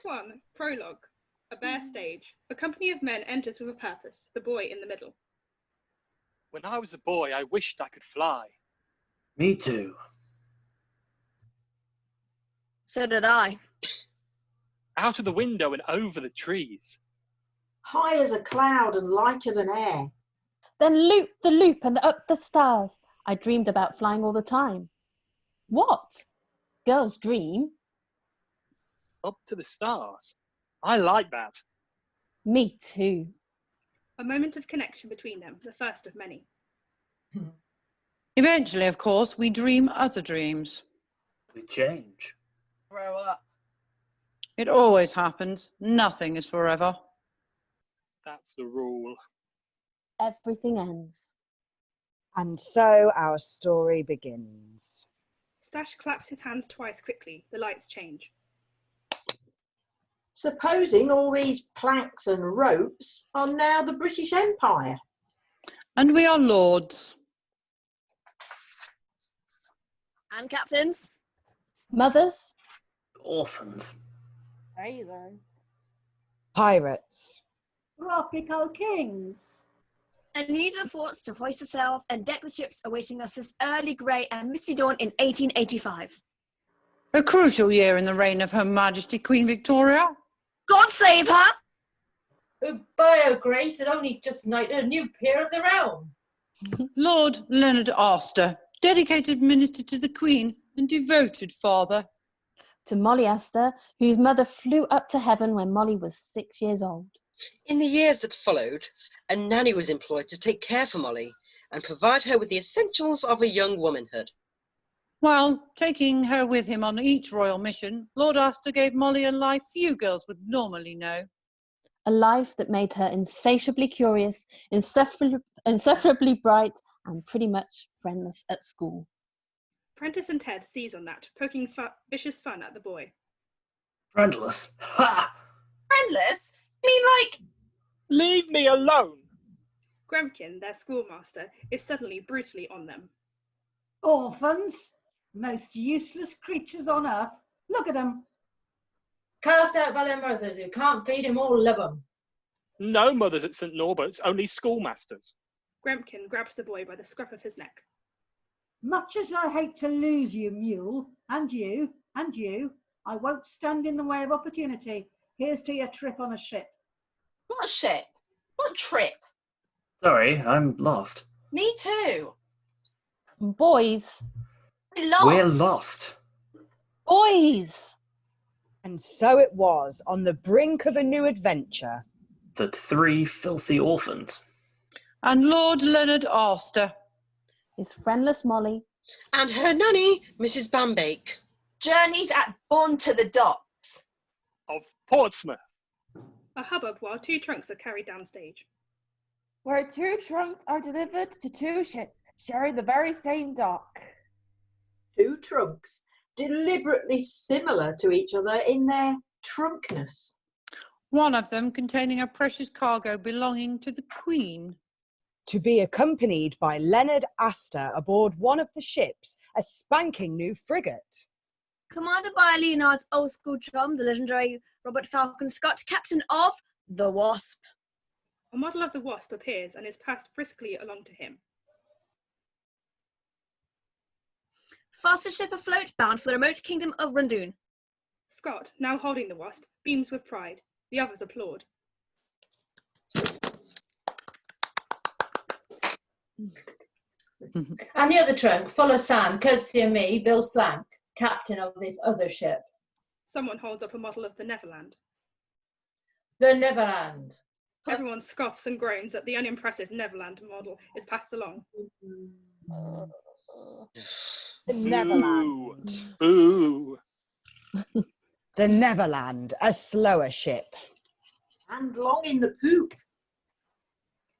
Act 1, Prologue. A bare stage. A company of men enters with a purpose, the boy in the middle. When I was a boy, I wished I could fly. Me too. So did I. Out of the window and over the trees. High as a cloud and lighter than air. Then loop the loop and up the stars. I dreamed about flying all the time. What? Girls dream? Up to the stars. I like that. Me too. A moment of connection between them, the first of many. Eventually, of course, we dream other dreams. We change. Grow up. It always happens. Nothing is forever. That's the rule. Everything ends. And so our story begins. Stache claps his hands twice quickly. The lights change. Supposing all these planks and ropes are now the British Empire. And we are lords. And captains. Mothers? Orphans. Sailors. Pirates. Tropical kings. And use the forts to hoist the sails and deck the ships awaiting us this early grey and misty dawn in 1885. A crucial year in the reign of Her Majesty Queen Victoria. God save her! By her grace had only just knighted a new peer of the realm. Lord Leonard Aster, dedicated minister to the Queen and devoted father. To Molly Aster, whose mother flew up to heaven when Molly was 6 years old. In the years that followed, a nanny was employed to take care for Molly and provide her with the essentials of a young womanhood. While taking her with him on each royal mission, Lord Aster gave Molly a life few girls would normally know. A life that made her insatiably curious, insufferably bright, and pretty much friendless at school. Prentiss and Ted seize on that, poking vicious fun at the boy. Friendless. Ha! Friendless? You mean like... Leave me alone! Grempkin, their schoolmaster, is suddenly brutally on them. Orphans? Most useless creatures on earth. Look at them. Cast out by their mothers who can't feed him or love him. No mothers at St. Norbert's, only schoolmasters. Grempkin grabs the boy by the scruff of his neck. Much as I hate to lose you, mule, and you, I won't stand in the way of opportunity. Here's to your trip on a ship. What a ship? What a trip? Sorry, I'm lost. Me too. Boys. We're lost. Boys. And so it was, on the brink of a new adventure. The three filthy orphans. And Lord Leonard Aster. His friendless Molly. And her nanny, Mrs. Bumbrake. Journeyed at dawn to the docks. Of Portsmouth. A hubbub while two trunks are carried downstage. Where two trunks are delivered to two ships sharing the very same dock. Two trunks, deliberately similar to each other in their trunkness. One of them containing a precious cargo belonging to the Queen. To be accompanied by Leonard Aster aboard one of the ships, a spanking new frigate. Commanded by Leonard's old school chum, the legendary Robert Falcon Scott, captain of the Wasp. A model of the Wasp appears and is passed briskly along to him. Fastest ship afloat, bound for the remote kingdom of Rundoon. Scott, now holding the Wasp, beams with pride. The others applaud. And the other trunk, full of sand, courtesy of me, Bill Slank, captain of this other ship. Someone holds up a model of the Neverland. The Neverland. Everyone scoffs and groans that the unimpressive Neverland model is passed along. The Neverland. Boo. The Neverland, a slower ship. And long in the poop.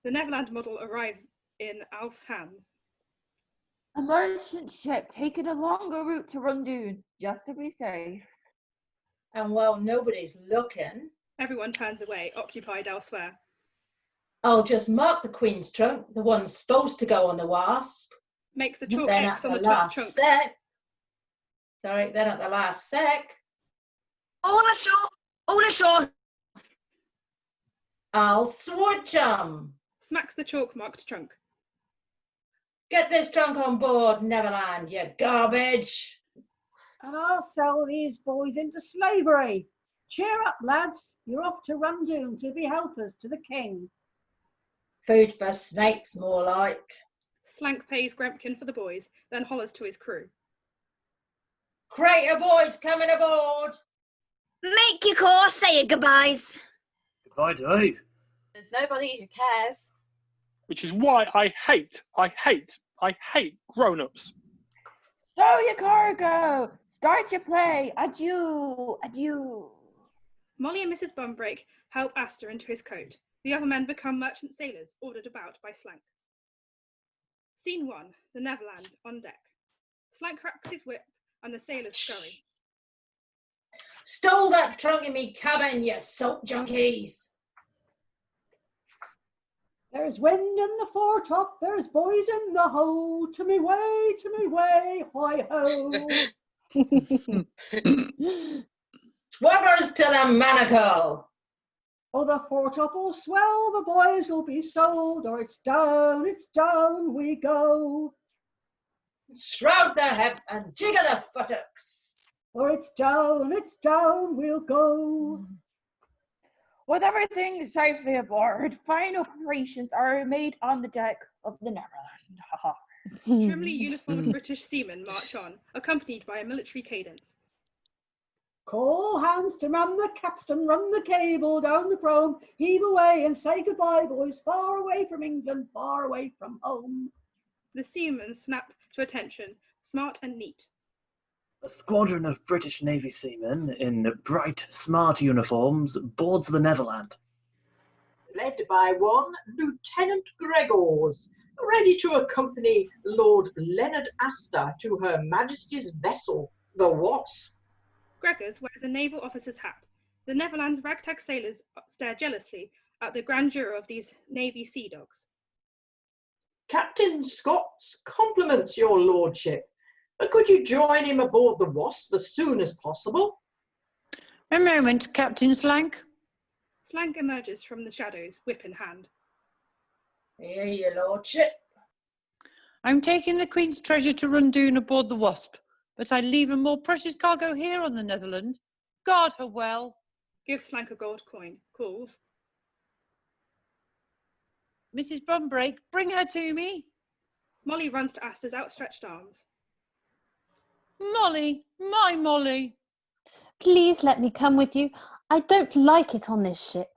The Neverland model arrives in Alf's hands. A merchant ship taking a longer route to Rundoon, just to be safe. And while nobody's looking, Everyone turns away, occupied elsewhere. I'll just mark the Queen's trunk, the one supposed to go on the Wasp. Makes a chalk Then X at on the the top last trunk. sec. Sorry, then at the last sec. All ashore! All ashore. I'll switch 'em. Smacks the chalk-marked trunk. Get this trunk on board, Neverland, you garbage. And I'll sell these boys into slavery. Cheer up, lads. You're off to Rundoon to be helpers to the king. Food for snakes, more like. Slank pays Grempkin for the boys, then hollers to his crew. Crater boys coming aboard. Make your course, say your goodbyes. Goodbye to who? There's nobody who cares. Which is why I hate grown-ups. Stow your cargo! Start your play! Adieu! Adieu! Molly and Mrs. Bumbrake help Aster into his coat. The other men become merchant sailors, ordered about by Slank. Scene 1. The Neverland, on deck. Slank cracks his whip, and the sailors scurry. Stole that trunk in me cabin, you salt junkies. There's wind in the foretop, there's boys in the hold. To me way, hi-ho. Swabbers to the manacle. Oh, the foretop will swell, the boys will be sold, or it's down we go. Shroud the hip and jigger the futtocks. Or it's down we'll go. With everything safely aboard, final preparations are made on the deck of the Neverland. Trimly uniformed British seamen march on, accompanied by a military cadence. Call hands to man the capstan, run the cable down the Prawn, heave away and say goodbye, boys, far away from England, far away from home. The seamen snap to attention, smart and neat. A squadron of British Navy seamen in bright, smart uniforms boards the Neverland. Led by one Lieutenant Greggors, ready to accompany Lord Leonard Aster to Her Majesty's vessel, the Wasp. Greggors wears a naval officer's hat. The Neverland's ragtag sailors stare jealously at the grandeur of these Navy sea dogs. Captain Scott's compliments your lordship. Could you join him aboard the Wasp as soon as possible? A moment, Captain Slank. Slank emerges from the shadows, whip in hand. Here, your lordship. I'm taking the Queen's treasure to Rundoon aboard the Wasp, but I leave a more precious cargo here on the Netherland. Guard her well. Gives Slank a gold coin. Calls. Mrs. Bumbrake, bring her to me. Molly runs to Aster's outstretched arms. Molly, my Molly. Please let me come with you. I don't like it on this ship.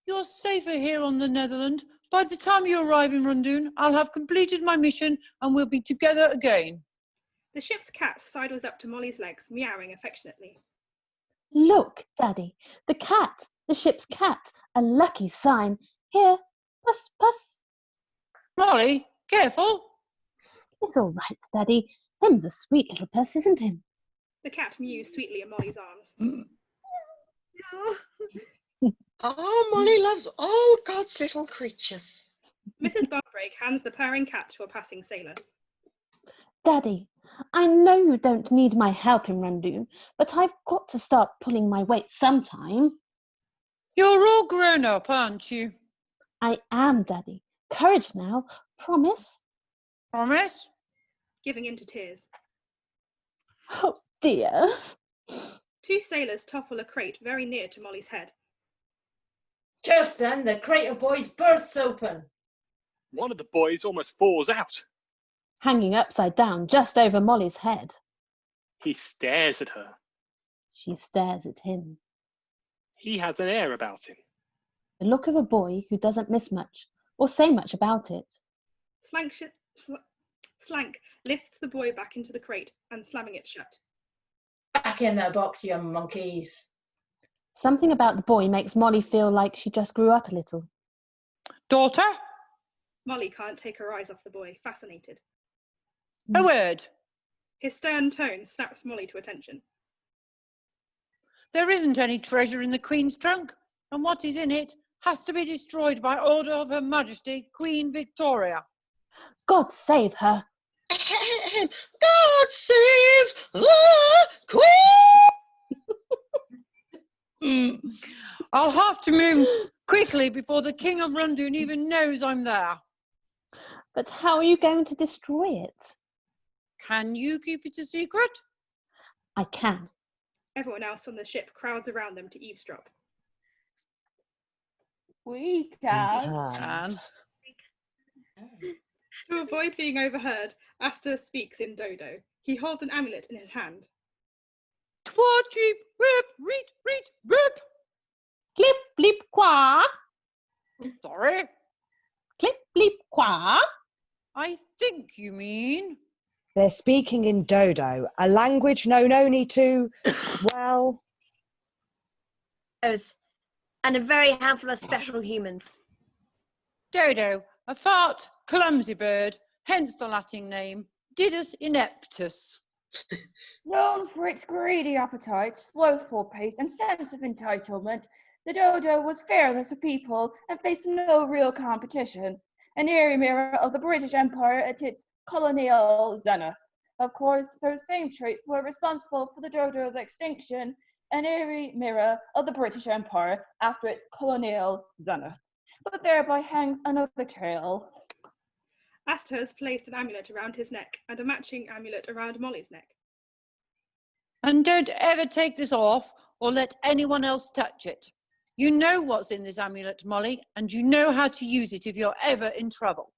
You're safer here on the Netherland. By the time you arrive in Rundoon, I'll have completed my mission and we'll be together again. The ship's cat sidles up to Molly's legs, meowing affectionately. Look, Daddy, the cat, the ship's cat, a lucky sign. Here, puss, puss. Molly, careful. It's all right, Daddy. Him's a sweet little puss, isn't him? The cat mews sweetly in Molly's arms. Oh, Molly loves all God's little creatures. Mrs. Bumbrake hands the purring cat to a passing sailor. Daddy, I know you don't need my help in Rundoon, but I've got to start pulling my weight sometime. You're all grown up, aren't you? I am, Daddy. Courage now. Promise? Promise? Giving in to tears. Oh, dear. Two sailors topple a crate very near to Molly's head. Just then, the crater boy's berth's open. One of the boys almost falls out. Hanging upside down just over Molly's head. He stares at her. She stares at him. He has an air about him. The look of a boy who doesn't miss much or say much about it. Slank lifts the boy back into the crate and slamming it shut. Back in the box, you monkeys. Something about the boy makes Molly feel like she just grew up a little. Daughter? Molly can't take her eyes off the boy, fascinated. A word. His stern tone snaps Molly to attention. There isn't any treasure in the Queen's trunk, and what is in it has to be destroyed by order of Her Majesty Queen Victoria. God save her. God save the Queen! I'll have to move quickly before the King of Rundoon even knows I'm there. But how are you going to destroy it? Can you keep it a secret? I can. Everyone else on the ship crowds around them to eavesdrop. We can. Can. To avoid being overheard, Aster speaks in Dodo. He holds an amulet in his hand. Twatcheep, whip, reet, whip. Clip, bleep, qua. Sorry. Clip, bleep, qua. I think you mean... They're speaking in Dodo, a language known only to, well... And a very handful of special humans. Dodo, a fat, clumsy bird, hence the Latin name, Didus ineptus. Known for its greedy appetite, slothful pace, and sense of entitlement, the dodo was fearless of people and faced no real competition. An eerie mirror of the British Empire at its colonial zenith. Of course, those same traits were responsible for the dodo's extinction. An eerie mirror of the British Empire after its colonial zenith. But thereby hangs another tale. Aster has placed an amulet around his neck and a matching amulet around Molly's neck. And don't ever take this off or let anyone else touch it. You know what's in this amulet, Molly, and you know how to use it if you're ever in trouble.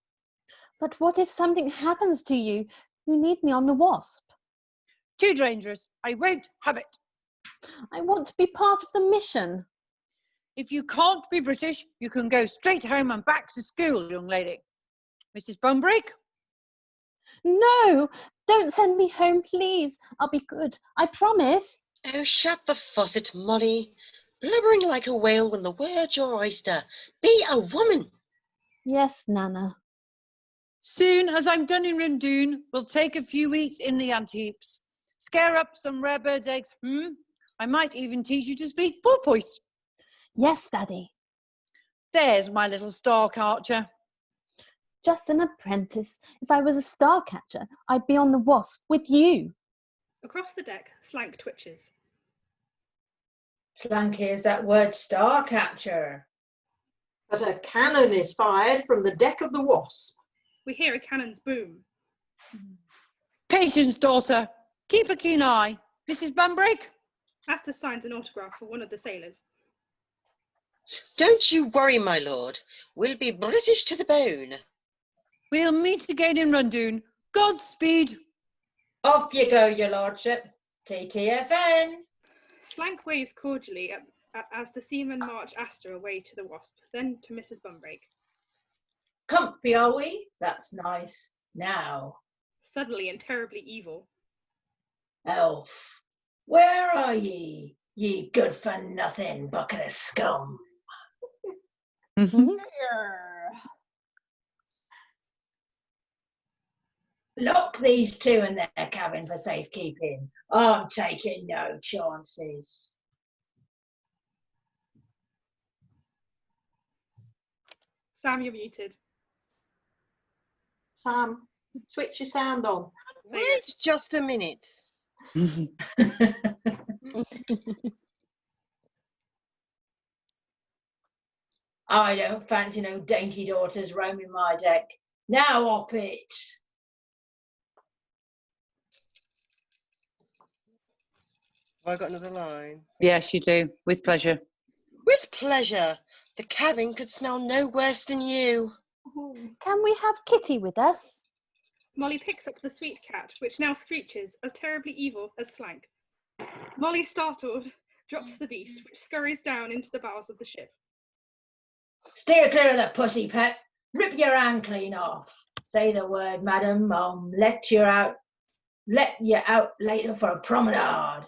But what if something happens to you? You need me on the Wasp. Too dangerous. I won't have it. I want to be part of the mission. If you can't be British, you can go straight home and back to school, young lady. Mrs. Bumbrake? No, don't send me home, please. I'll be good, I promise. Oh, shut the faucet, Molly. Blubbering like a whale when the word's your oyster. Be a woman. Yes, Nana. Soon as I'm done in Rundoon, we'll take a few weeks in the ant-heaps. Scare up some rare birds' eggs, I might even teach you to speak porpoise. Yes, Daddy. There's my little Starcatcher. Just an apprentice. If I was a Starcatcher, I'd be on the Wasp with you. Across the deck, Slank twitches. Slank hears that word Starcatcher. But a cannon is fired from the deck of the Wasp. We hear a cannon's boom. Patience, daughter. Keep a keen eye. Mrs. Bumbrake? Aster signs an autograph for one of the sailors. Don't you worry, my lord. We'll be British to the bone. We'll meet again in Rundoon. Godspeed. Off you go, your lordship. TTFN. Slank waves cordially as the seamen march Aster away to the Wasp, then to Mrs. Bumbrake. Comfy, are we? That's nice. Now. Suddenly and terribly evil. Elf, where are ye? Ye good-for-nothing bucket of scum. Lock these two in their cabin for safekeeping. I'm taking no chances. Sam, you're muted. Sam, switch your sound on. Wait just a minute. I don't fancy no dainty daughters roaming my deck. Now op it. Have I got another line? Yes, you do. With pleasure. With pleasure. The cabin could smell no worse than you. Can we have Kitty with us? Molly picks up the sweet cat, which now screeches as terribly evil as Slank. Molly, startled, drops the beast, which scurries down into the bows of the ship. Steer clear of the pussy, pet. Rip your hand clean off. Say the word, madam. Let you out later for a promenade.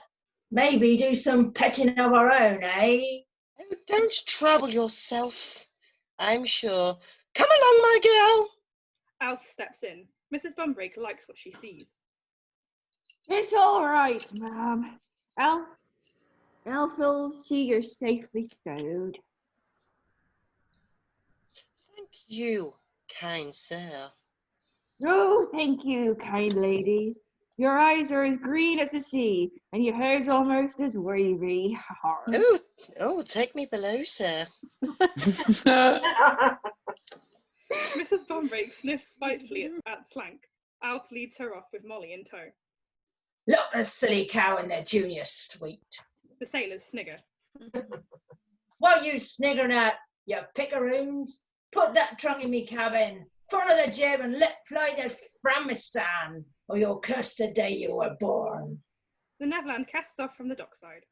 Maybe do some petting of our own, eh? Oh, don't trouble yourself. I'm sure. Come along, my girl. Alf steps in. Mrs. Bumbrake likes what she sees. It's all right, ma'am. Elf will see you're safely stowed. Thank you, kind sir. Oh, thank you, kind lady. Your eyes are as green as the sea, and your hair's almost as wavy. Oh, Oh, take me below, sir. Mrs. Bumbrake sniffs spitefully at Slank. Alf leads her off with Molly in tow. Lock the silly cow in the junior suite. The sailors snigger. What you sniggering at, you pickaroons? Put that trunk in me cabin, front of the jib, and let fly the Framistan, or you'll curse the day you were born. The Neverland casts off from the dockside.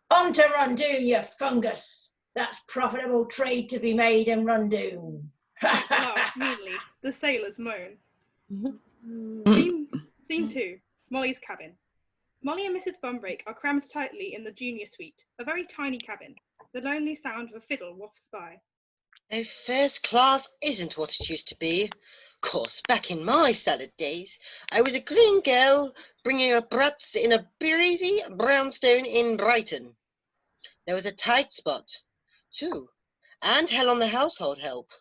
On to Rundoon, you fungus. That's profitable trade to be made in Rundoon. Laughs meanly. The sailors moan. Scene 2. Molly's cabin. Molly and Mrs. Bumbrake are crammed tightly in the junior suite, a very tiny cabin. The lonely sound of a fiddle wafts by. Oh, first class isn't what it used to be. Of course, back in my salad days, I was a green girl bringing up brats in a breezy brownstone in Brighton. There was a tight spot, too, and hell on the household help,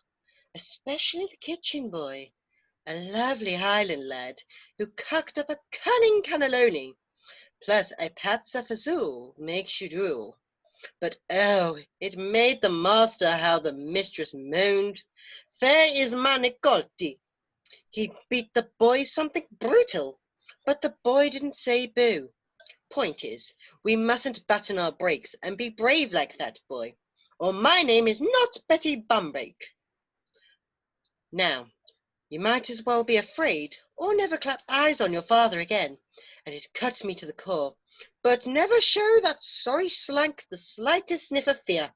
especially the kitchen boy, a lovely Highland lad who cooked up a cunning cannelloni, plus a pazza fazool makes you drool. But oh, it made the master how the mistress moaned. Fair is Manicotti. He beat the boy something brutal, but the boy didn't say boo. Point is, we mustn't batten our brakes and be brave like that boy, or my name is not Betty Bumbrake. Now, you might as well be afraid, or never clap eyes on your father again, and it cuts me to the core. But never show that sorry Slank the slightest sniff of fear,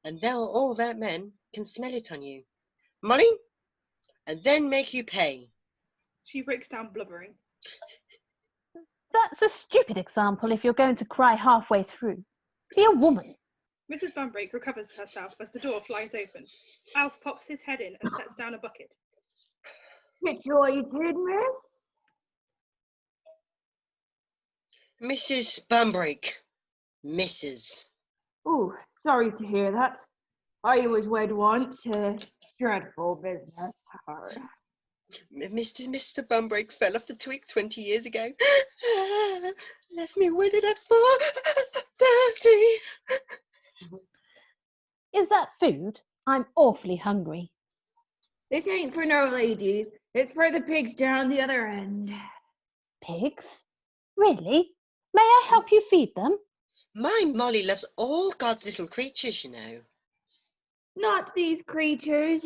and now all that men can smell it on you. Molly, and then make you pay. She breaks down blubbering. That's a stupid example if you're going to cry halfway through. Be a woman. Mrs. Bumbrake recovers herself as the door flies open. Alf pops his head in and sets down a bucket. Situated, miss? Mrs. Bumbrake. Mrs. Oh, sorry to hear that. I was wed once. Dreadful business. Mr. Bumbrake fell off the twig 20 years ago. Left me wedded at 4:30. Is that food? I'm awfully hungry. This ain't for no ladies. It's for the pigs down the other end. Pigs? Really? May I help you feed them? My Molly loves all God's little creatures, you know. Not these creatures.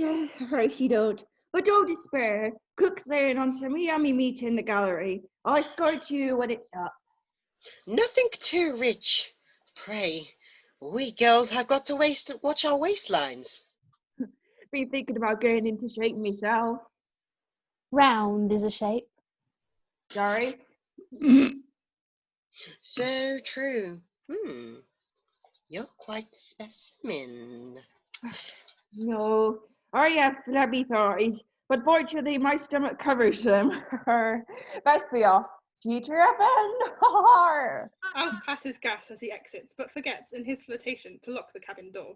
Right, she don't. But don't despair. Cook's laying on some yummy meat in the gallery. I'll escort you when it's up. Nothing too rich. Pray, we girls have got to watch our waistlines. Been thinking about getting into shape myself. Round is a shape. Sorry? So true. You're quite the specimen. No, I have flabby thighs, but fortunately my stomach covers them. Best be off. GTFN! Alf passes gas as he exits, but forgets in his flirtation to lock the cabin door.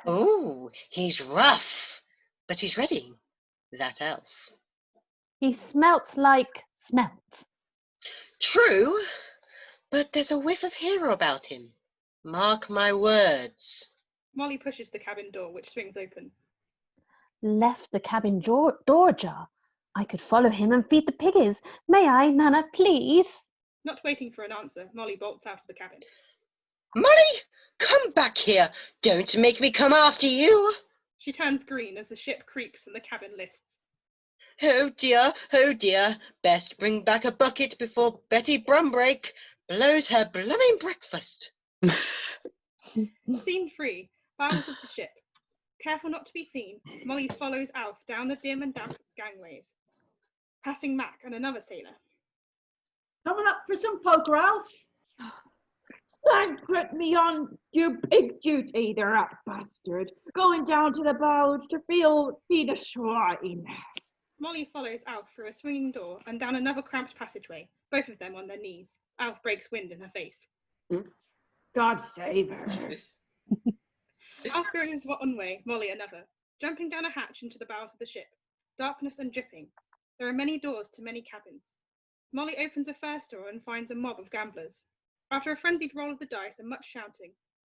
Oh, he's rough, but he's ready, that elf. He smelt like smelt. True, but there's a whiff of hero about him. Mark my words. Molly pushes the cabin door, which swings open. Left the cabin door ajar. I could follow him and feed the piggies. May I, Nana, please? Not waiting for an answer, Molly bolts out of the cabin. Molly, come back here. Don't make me come after you. She turns green as the ship creaks and the cabin lists. Oh dear, oh dear. Best bring back a bucket before Betty Bumbrake blows her blooming breakfast. Scene 3. Bows of the ship. Careful not to be seen, Molly follows Alf down the dim and damp gangways, passing Mack and another sailor. Coming up for some poker, Alf? Slank put me on your big duty, the rat bastard. Going down to the bow to feed a swine. Molly follows Alf through a swinging door and down another cramped passageway, both of them on their knees. Alf breaks wind in her face. God save her. Alf goes one way, Molly another, jumping down a hatch into the bows of the ship. Darkness and dripping. There are many doors to many cabins. Molly opens a first door and finds a mob of gamblers. After a frenzied roll of the dice and much shouting,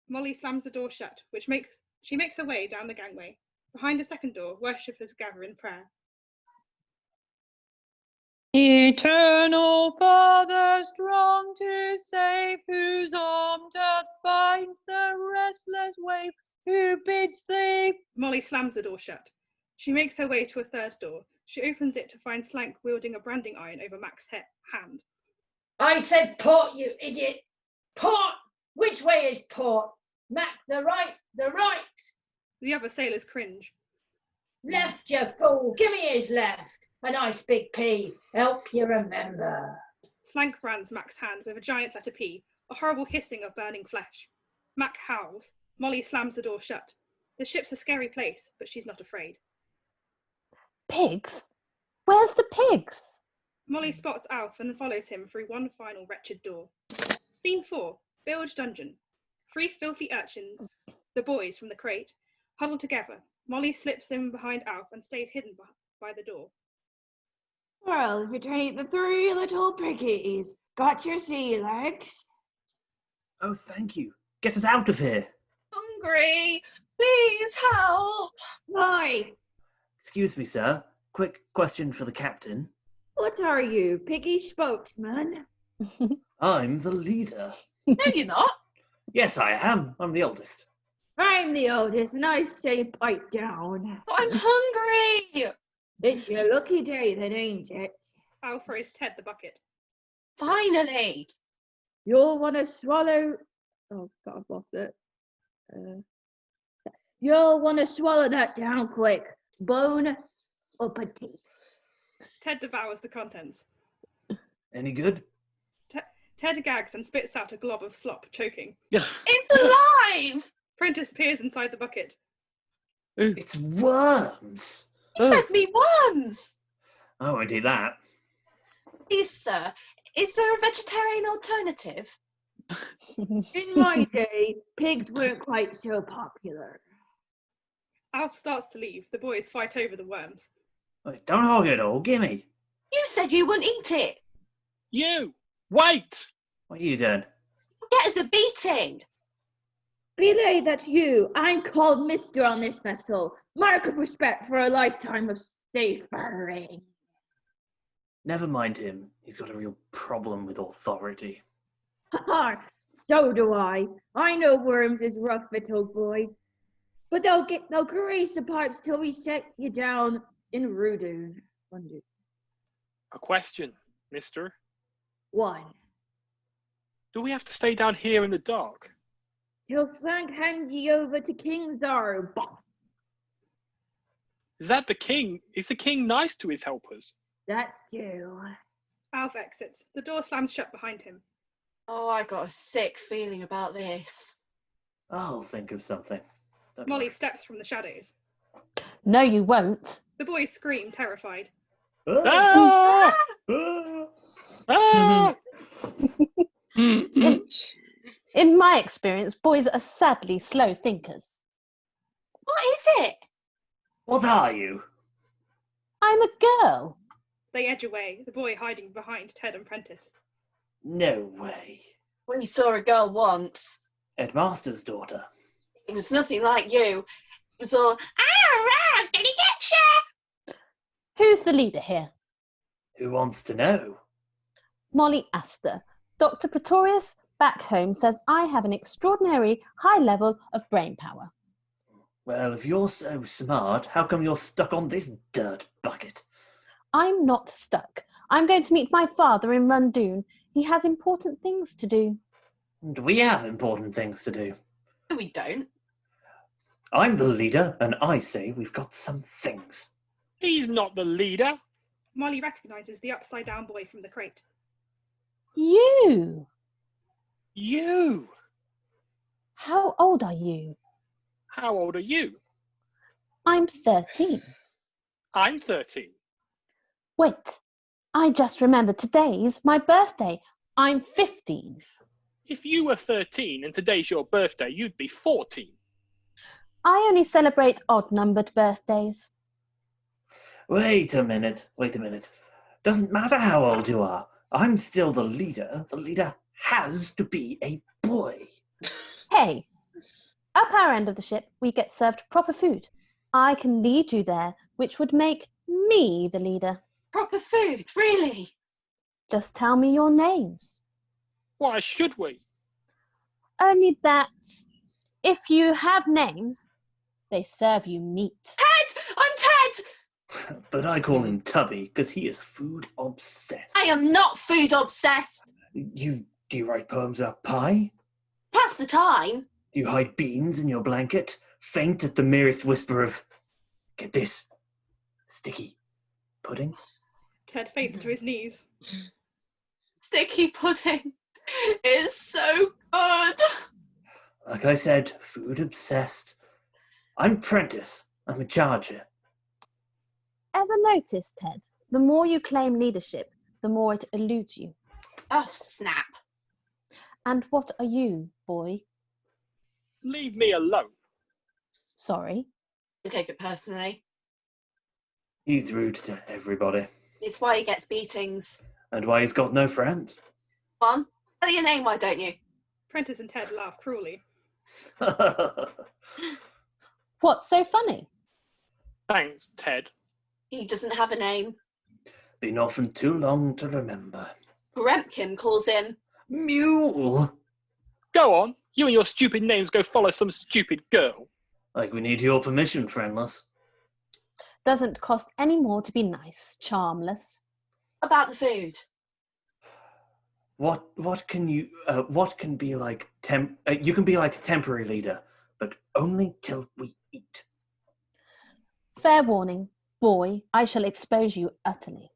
Molly slams the door shut, she makes her way down the gangway. Behind a second door, worshippers gather in prayer. Eternal Father, strong to save, whose arm doth bind the restless wave, who bids thee... Molly slams the door shut. She makes her way to a third door. She opens it to find Slank wielding a branding iron over Mack's hand. I said port, you idiot! Port! Which way is port? Mack, the right, the right! The other sailors cringe. Left, you fool! Give me his left! A nice big P. Help you remember. Slank brands Mack's hand with a giant letter P, a horrible hissing of burning flesh. Mack howls. Molly slams the door shut. The ship's a scary place, but she's not afraid. Pigs? Where's the pigs? Molly spots Alf and follows him through one final wretched door. Scene 4, Bilge Dungeon. 3 filthy urchins, the boys from the crate, huddle together. Molly slips in behind Alf and stays hidden by the door. Well, if you take the 3 little piggies, got your sea legs? Oh, thank you. Get us out of here. Hungry! Please help! Why? Excuse me, sir. Quick question for the captain. What are you, piggy spokesman? I'm the leader. No, you're not. Yes, I am. I'm the oldest. I'm the oldest, and I say pipe down. But I'm hungry! It's your lucky day then, ain't it? Al throws Ted the bucket. Finally! You'll want to swallow... Oh, God, I've lost it. You'll want to swallow that down quick. Bone up a teeth. Ted devours the contents. Any good? Ted gags and spits out a glob of slop, choking. It's alive! Prentiss peers inside the bucket. It's worms. You fed me worms! I won't eat that. Please, sir, is there a vegetarian alternative? In my day, pigs weren't quite so popular. Alf starts to leave. The boys fight over the worms. Wait, don't hog it all. Gimme. You said you wouldn't eat it. You! Wait! What are you doing? Get us a beating. Belay that you, I'm called Mister on this vessel. Mark of respect for a lifetime of seafaring. Never mind him. He's got a real problem with authority. Ha! So do I. I know worms is rough, little boys. But they'll grease the pipes till we set you down in Rudoon. A question, mister. One. Do we have to stay down here in the dark? Till Slank hand ye over to King Zaro. Is that the king? Is the king nice to his helpers? That's you. Alf exits. The door slams shut behind him. Oh, I got a sick feeling about this. I'll think of something. Don't Molly worry. steps from the shadows. No, you won't. The boys scream, terrified. Ah! Ah! Ah! In my experience, boys are sadly slow thinkers. What is it? What are you? I'm a girl. They edge away, the boy hiding behind Ted and Prentiss. No way. We saw a girl once. Headmaster's daughter. It was nothing like you. It was all, I'm gonna get you! Who's the leader here? Who wants to know? Molly Aster. Dr. Pretorius back home says I have an extraordinary high level of brain power. Well, if you're so smart, how come you're stuck on this dirt bucket? I'm not stuck. I'm going to meet my father in Rundoon. He has important things to do. And we have important things to do. No, we don't. I'm the leader, and I say we've got some things. He's not the leader. Molly recognises the upside-down boy from the crate. You? You? How old are you? How old are you? I'm 13. I'm 13. Wait, I just remembered today's my birthday. I'm 15. If you were 13 and today's your birthday, you'd be 14. I only celebrate odd-numbered birthdays. Wait a minute. Doesn't matter how old you are. I'm still the leader. The leader has to be a boy. Hey, up our end of the ship, we get served proper food. I can lead you there, which would make me the leader. Proper food, really? Just tell me your names. Why should we? Only that if you have names, they serve you meat. Ted! I'm Ted! But I call him Tubby because he is food obsessed. I am not food obsessed. Do you write poems about pie? Pass the time. Do you hide beans in your blanket? Faint at the merest whisper of, get this, sticky pudding? Ted faints to his knees. Sticky pudding is so good. Like I said, food obsessed. I'm Prentiss. I'm a charger. Ever notice, Ted, the more you claim leadership, the more it eludes you. Oh, snap. And what are you, boy? Leave me alone. Sorry. I take it personally. He's rude to everybody. It's why he gets beatings. And why he's got no friends. One, tell your name, why don't you? Prentiss and Ted laugh cruelly. What's so funny? Thanks, Ted. He doesn't have a name. Been often too long to remember. Grempkin calls him Mule. Go on. You and your stupid names go follow some stupid girl. Like we need your permission, friendless. Doesn't cost any more to be nice, charmless. About the food. What can be like you can be like a temporary leader, but only till we eat. Fair warning, boy, I shall expose you utterly.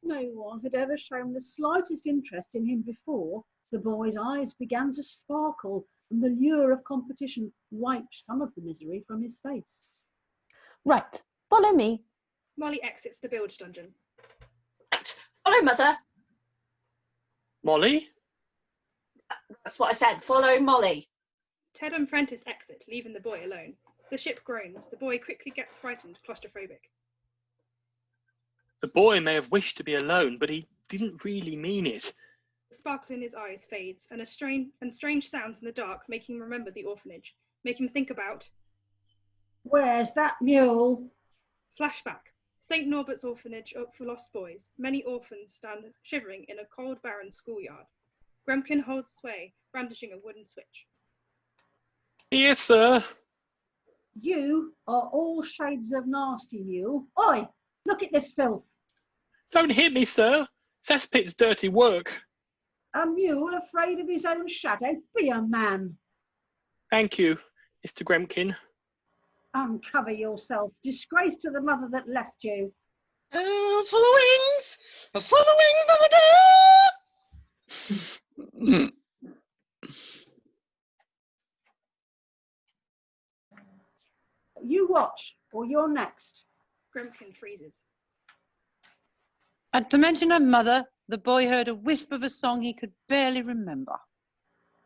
No one had ever shown the slightest interest in him before. The boy's eyes began to sparkle, and the lure of competition wiped some of the misery from his face. Right, follow me. Molly exits the bilge dungeon. Right. Follow Mother. Molly? That's what I said. Follow Molly. Ted and Prentiss exit, leaving the boy alone. The ship groans. The boy quickly gets frightened, claustrophobic. The boy may have wished to be alone, but he didn't really mean it. The sparkle in his eyes fades, and strange sounds in the dark make him remember the orphanage, make him think about... Where's that mule? Flashback. St. Norbert's orphanage for lost boys. Many orphans stand shivering in a cold, barren schoolyard. Grempkin holds sway, brandishing a wooden switch. Yes, sir. You are all shades of nasty, mule. Oi, look at this filth. Don't hit me, sir. Cesspit's dirty work. A mule afraid of his own shadow? Be a man. Thank you, Mr. Grempkin. Uncover yourself. Disgrace to the mother that left you. Follow wings, Mama. You watch, or you're next. Grempkin freezes. At the mention of Mother, the boy heard a wisp of a song he could barely remember.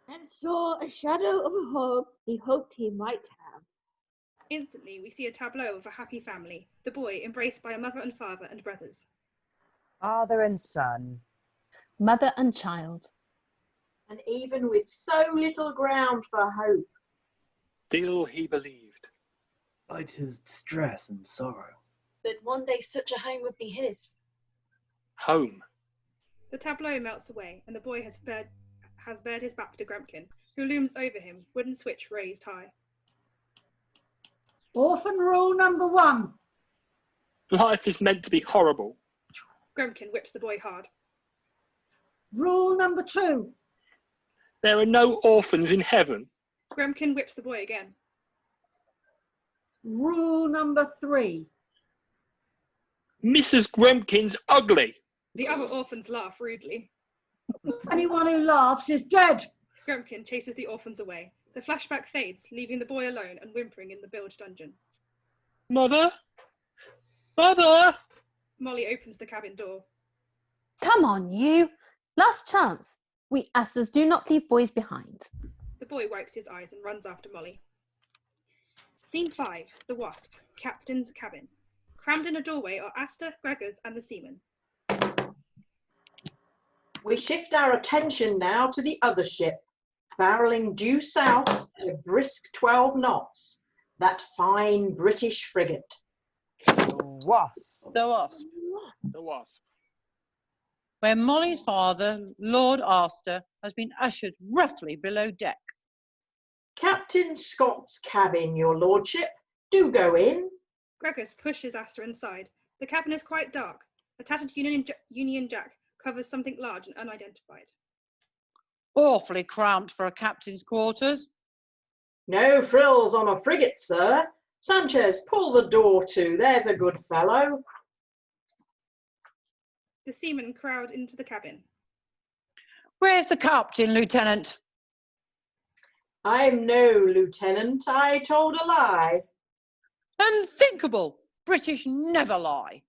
And saw a shadow of a home he hoped he might have. Instantly, we see a tableau of a happy family. The boy embraced by a mother and father and brothers. Father and son. Mother and child. And even with so little ground for hope. Still he believed. Despite his distress and sorrow. That one day such a home would be his. Home. The tableau melts away, and the boy has bared his back to Grempkin, who looms over him, wooden switch raised high. Orphan rule number 1. Life is meant to be horrible. Grempkin whips the boy hard. Rule number 2. There are no orphans in heaven. Grempkin whips the boy again. Rule number 3. Mrs. Grempkin's ugly. The other orphans laugh rudely. Anyone who laughs is dead. Grempkin chases the orphans away. The flashback fades, leaving the boy alone and whimpering in the bilge dungeon. Mother? Mother! Molly opens the cabin door. Come on, you. Last chance. We Asters do not leave boys behind. The boy wipes his eyes and runs after Molly. Scene 5, The Wasp, Captain's Cabin. Crammed in a doorway are Aster, Greggors, and the seamen. We shift our attention now to the other ship, barreling due south at a brisk 12 knots. That fine British frigate. The Wasp. The Wasp. The Wasp. Where Molly's father, Lord Aster, has been ushered roughly below deck. Captain Scott's cabin, your lordship. Do go in. Greggors pushes Aster inside. The cabin is quite dark. A tattered Union Jack covers something large and unidentified. Awfully cramped for a captain's quarters. No frills on a frigate, sir. Sanchez, pull the door to. There's a good fellow. The seamen crowd into the cabin. Where's the captain, Lieutenant? I'm no lieutenant. I told a lie. Unthinkable! British never lie.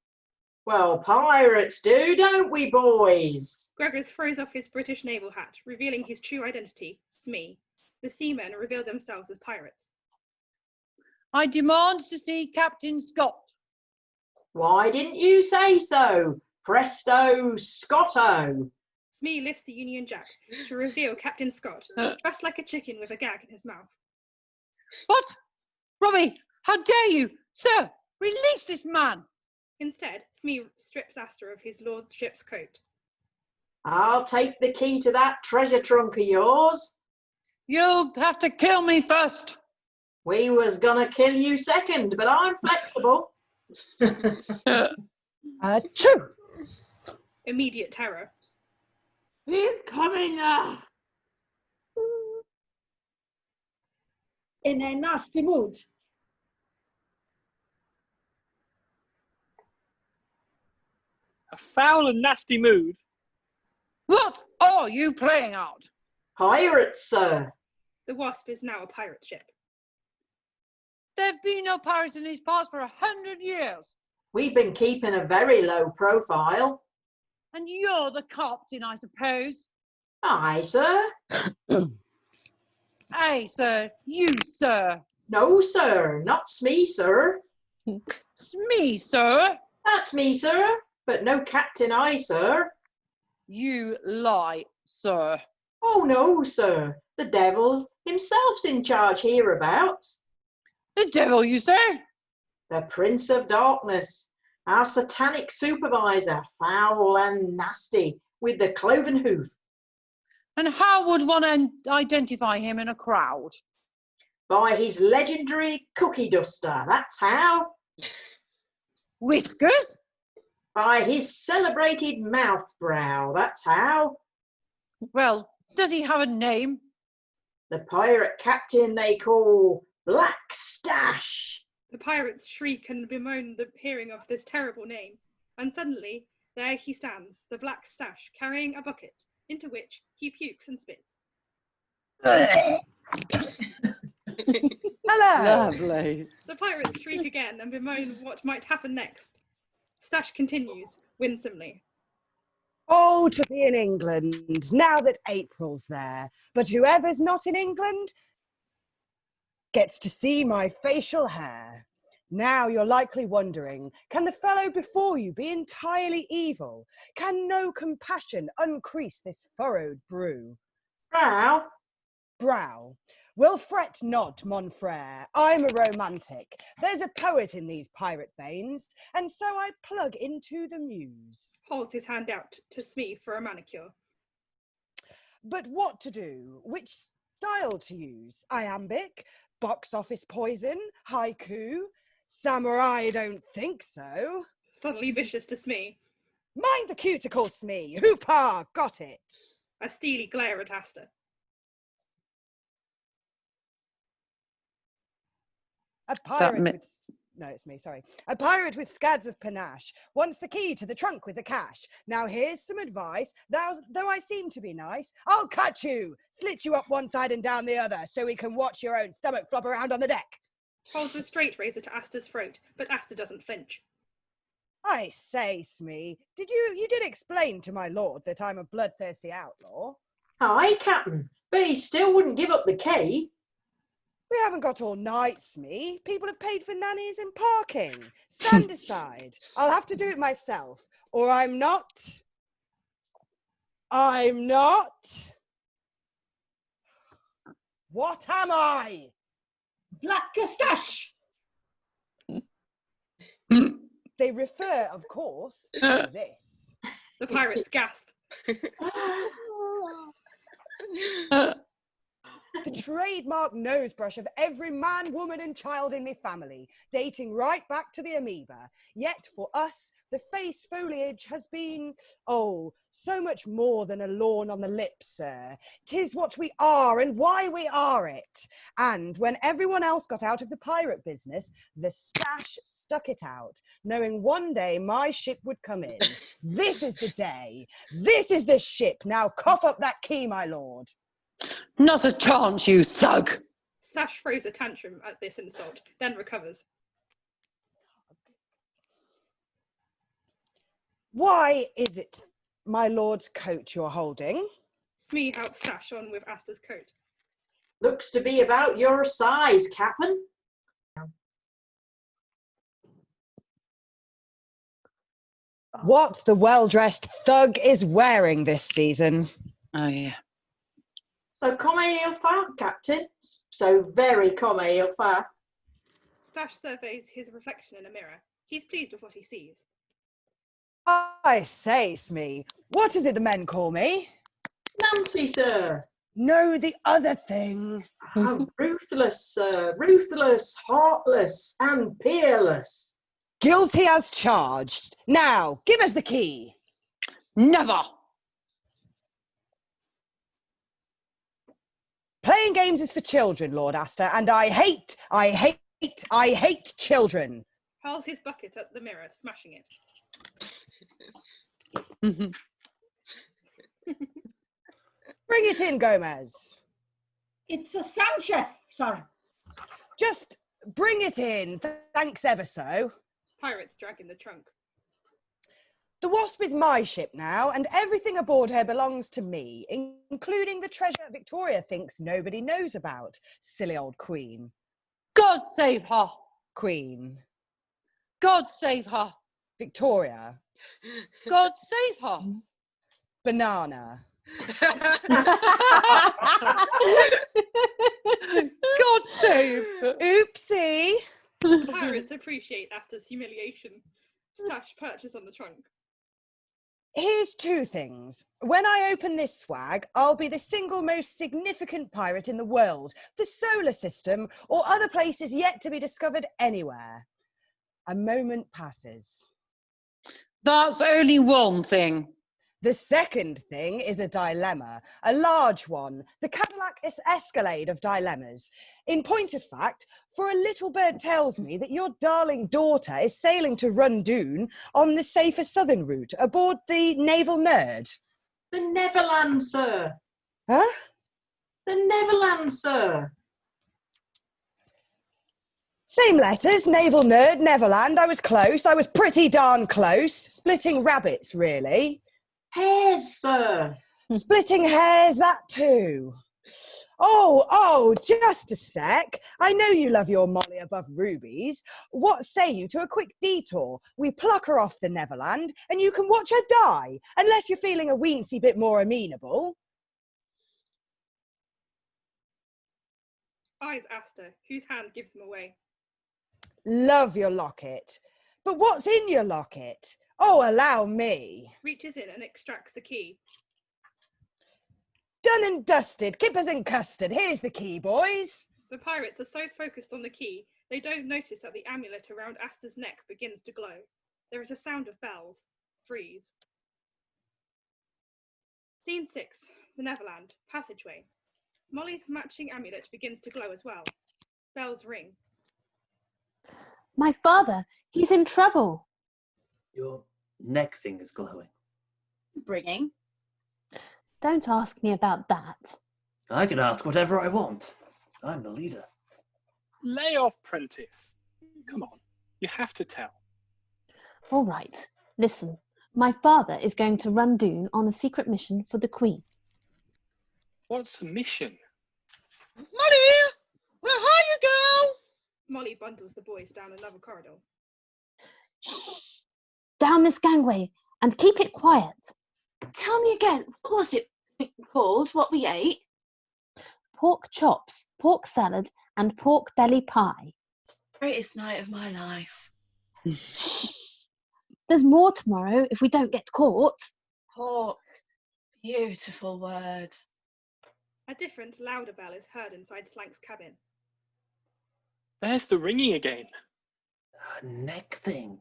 Well, pirates do, don't we, boys? Greggors throws off his British naval hat, revealing his true identity, Smee. The seamen reveal themselves as pirates. I demand to see Captain Scott. Why didn't you say so? Presto Scotto. Smee lifts the Union Jack to reveal Captain Scott, dressed like a chicken with a gag in his mouth. What? Robbie, how dare you? Sir, release this man. Instead, Smee strips Aster of his lordship's coat. I'll take the key to that treasure trunk of yours. You'll have to kill me first. We was gonna kill you second, but I'm flexible. Achoo! Immediate terror. He's coming in a nasty mood. A foul and nasty mood. What are you playing out? Pirates, sir. The Wasp is now a pirate ship. There've been no pirates in these parts for 100 years. We've been keeping a very low profile. And you're the captain, I suppose. Aye, sir. Aye, sir. You, sir. No, sir. Not Smee, sir. Smee, sir. That's me, sir. But no captain, I, sir. You lie, sir. Oh, no, sir. The devil's himself's in charge hereabouts. The devil, you say? The Prince of Darkness, our satanic supervisor, foul and nasty, with the cloven hoof. And how would one identify him in a crowd? By his legendary cookie duster, that's how. Whiskers? By his celebrated mouth brow, that's how. Well, does he have a name? The pirate captain they call Black Stache. The pirates shriek and bemoan the hearing of this terrible name, and suddenly there he stands, the Black Stache, carrying a bucket, into which he pukes and spits. Hello! Lovely. The pirates shriek again and bemoan what might happen next. Stache continues, winsomely. Oh, to be in England, now that April's there. But whoever's not in England gets to see my facial hair. Now you're likely wondering, can the fellow before you be entirely evil? Can no compassion uncrease this furrowed brew? Brow? Brow. Well, fret not, mon frere, I'm a romantic. There's a poet in these pirate veins, and so I plug into the muse. Holds his hand out to Smee for a manicure. But what to do? Which style to use? Iambic? Box office poison? Haiku? Samurai, I don't think so. Suddenly vicious to Smee. Mind the cuticle, Smee. Hoopah, got it. A steely glare at Aster. A pirate with... No, it's me, sorry. A pirate with scads of panache wants the key to the trunk with the cash. Now here's some advice. Though I seem to be nice, I'll cut you, slit you up one side and down the other, so we can watch your own stomach flop around on the deck. Holds a straight razor to Aster's throat, but Aster doesn't flinch. I say, Smee, you did explain to my lord that I'm a bloodthirsty outlaw. Aye, Captain, but he still wouldn't give up the key. We haven't got all night, Smee. People have paid for nannies and parking. Stand aside. I'll have to do it myself, or I'm not... I'm not. What am I? Black Stache. They refer, of course, to this. The pirates gasp. The trademark nose brush of every man, woman and child in my family, dating right back to the amoeba. Yet for us, the face foliage has been, oh, so much more than a lawn on the lips, sir. 'Tis what we are and why we are it. And when everyone else got out of the pirate business, the Stache stuck it out, knowing one day my ship would come in. This is the day. This is the ship. Now cough up that key, my lord. Not a chance, you thug! Stache throws a tantrum at this insult, then recovers. Why is it my lord's coat you're holding? Smee helps Stache on with Aster's coat. Looks to be about your size, Captain. What the well-dressed thug is wearing this season. Oh, yeah. So come il fa, Captain. So very come il fa. Stache surveys his reflection in a mirror. He's pleased with what he sees. I say, Smee, what is it the men call me? Nancy, sir. No, the other thing. Ruthless, sir. Ruthless, heartless, and peerless. Guilty as charged. Now, give us the key. Never! Playing games is for children, Lord Aster, and I hate children. Hurls his bucket at the mirror, smashing it. Bring it in, Gomez. It's a Sanchez. Sorry. Just bring it in. Thanks ever so. Pirates dragging the trunk. The Wasp is my ship now, and everything aboard her belongs to me, including the treasure Victoria thinks nobody knows about. Silly old Queen. God save her! Queen. God save her! Victoria. God save her! Banana. God save! Oopsie! Pirates appreciate Aster's humiliation. Stache perches on the trunk. Here's two things. When I open this swag, I'll be the single most significant pirate in the world, the solar system, or other places yet to be discovered anywhere. A moment passes. That's only one thing. The second thing is a dilemma, a large one, the Cadillac Escalade of dilemmas. In point of fact, for a little bird tells me that your darling daughter is sailing to Rundoon on the safer southern route aboard the Naval Nerd. The Neverland, sir. Huh? The Neverland, sir. Same letters, Naval Nerd, Neverland. I was close. I was pretty darn close. Splitting rabbits, really. Hares, sir. Splitting hairs, that too. Oh, just a sec. I know you love your Molly above rubies. What say you to a quick detour? We pluck her off the Neverland and you can watch her die, unless you're feeling a weensy bit more amenable. Eyes Aster, whose hand gives him away. Love your locket. But what's in your locket? Oh, allow me. Reaches in and extracts the key. Done and dusted, kippers and custard. Here's the key, boys. The pirates are so focused on the key, they don't notice that the amulet around Aster's neck begins to glow. There is a sound of bells. Freeze. Scene 6. The Neverland. Passageway. Molly's matching amulet begins to glow as well. Bells ring. My father, he's in trouble. Your neck thing is glowing. Bringing. Don't ask me about that. I can ask whatever I want. I'm the leader. Lay off, Prentiss. Come on, you have to tell. All right, listen. My father is going to Rundoon on a secret mission for the Queen. What's the mission? Molly! Where are you, girl? Molly bundles the boys down another corridor. Shh! Down this gangway and keep it quiet. Tell me again, what was it called, what we ate? Pork chops, pork salad, and pork belly pie. Greatest night of my life. Shh! There's more tomorrow if we don't get caught. Pork. Beautiful word. A different, louder bell is heard inside Slank's cabin. There's the ringing again. A neck thing.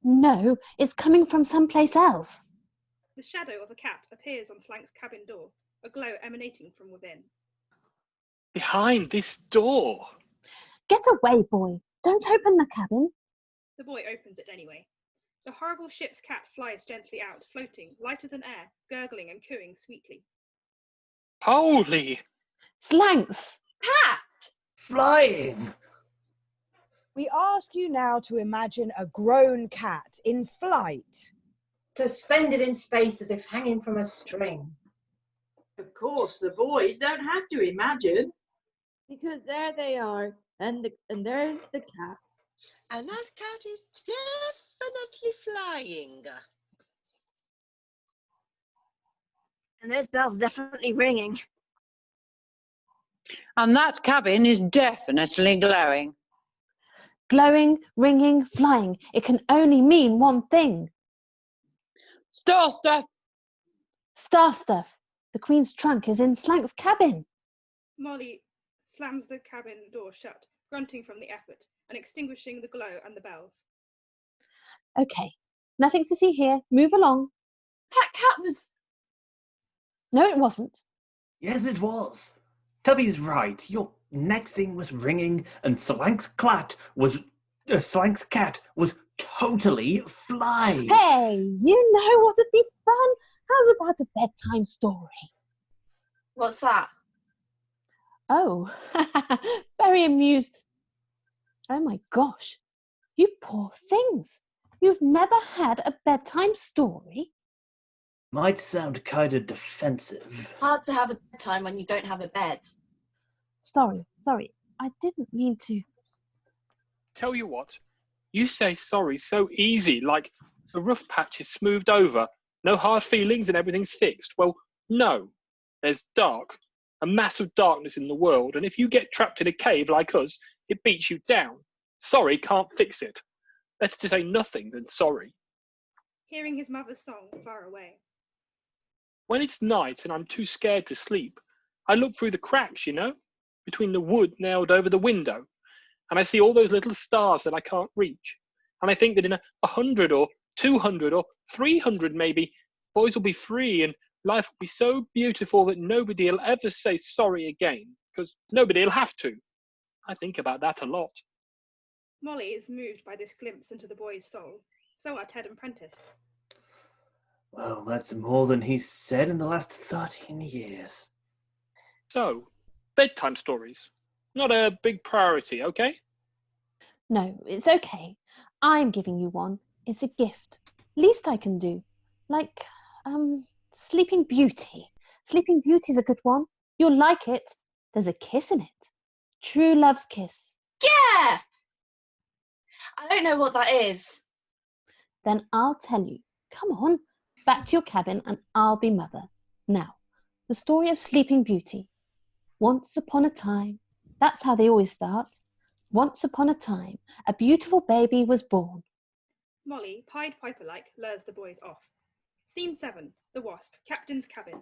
No, it's coming from someplace else. The shadow of a cat appears on Slank's cabin door, a glow emanating from within. Behind this door. Get away, boy. Don't open the cabin. The boy opens it anyway. The horrible ship's cat flies gently out, floating, lighter than air, gurgling and cooing sweetly. Holy! Slanks! Cat! Flying! We ask you now to imagine a grown cat in flight. Suspended in space as if hanging from a string. Of course, the boys don't have to imagine. Because there they are, and there's the cat. And that cat is definitely flying. And those bells definitely ringing. And that cabin is definitely glowing. Glowing, ringing, flying. It can only mean one thing. Star stuff! Star stuff. The Queen's trunk is in Slank's cabin. Molly slams the cabin door shut, grunting from the effort, and extinguishing the glow and the bells. Okay, nothing to see here. Move along. That cat was... No, it wasn't. Yes, it was. Tubby's right. Your neck thing was ringing, and Slank's cat was totally flying. Hey, you know what'd be fun? How's about a bedtime story? What's that? Oh, very amused. Oh my gosh, you poor things. You've never had a bedtime story? Might sound kind of defensive. Hard to have a bedtime when you don't have a bed. Sorry, I didn't mean to. Tell you what, you say sorry so easy, like the rough patch is smoothed over, no hard feelings and everything's fixed. Well, no. There's dark, a massive darkness in the world, and if you get trapped in a cave like us, it beats you down. Sorry can't fix it. Better to say nothing than sorry. Hearing his mother's song far away. When it's night and I'm too scared to sleep, I look through the cracks, you know, between the wood nailed over the window, and I see all those little stars that I can't reach. And I think that in 100 or 200 or 300 maybe, boys will be free and life will be so beautiful that nobody will ever say sorry again, because nobody will have to. I think about that a lot. Molly is moved by this glimpse into the boy's soul. So are Ted and Prentiss. Well, that's more than he's said in the last 13 years. So, bedtime stories. Not a big priority, okay? No, it's okay. I'm giving you one. It's a gift. Least I can do. Like, Sleeping Beauty. Sleeping Beauty's a good one. You'll like it. There's a kiss in it. True love's kiss. Yeah! I don't know what that is. Then I'll tell you. Come on, back to your cabin and I'll be mother. Now, the story of Sleeping Beauty. Once upon a time, that's how they always start. Once upon a time, a beautiful baby was born. Molly, Pied Piper-like, lures the boys off. Scene 7, The Wasp, Captain's cabin.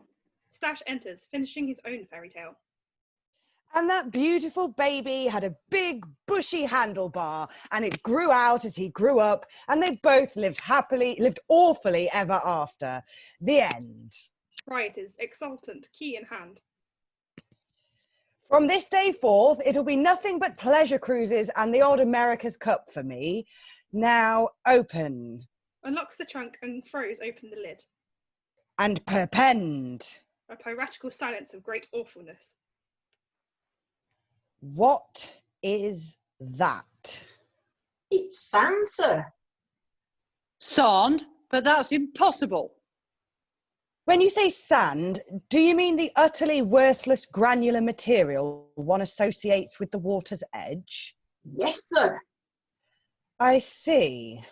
Stache enters, finishing his own fairy tale. And that beautiful baby had a big bushy handlebar, and it grew out as he grew up, and they both lived awfully ever after. The end. Rises, exultant, key in hand. From this day forth, it'll be nothing but pleasure cruises and the odd America's Cup for me. Now open. Unlocks the trunk and throws open the lid. And perpend. A piratical silence of great awfulness. What is that? It's sand, sir. Sand? But that's impossible. When you say sand, do you mean the utterly worthless granular material one associates with the water's edge? Yes, sir. I see.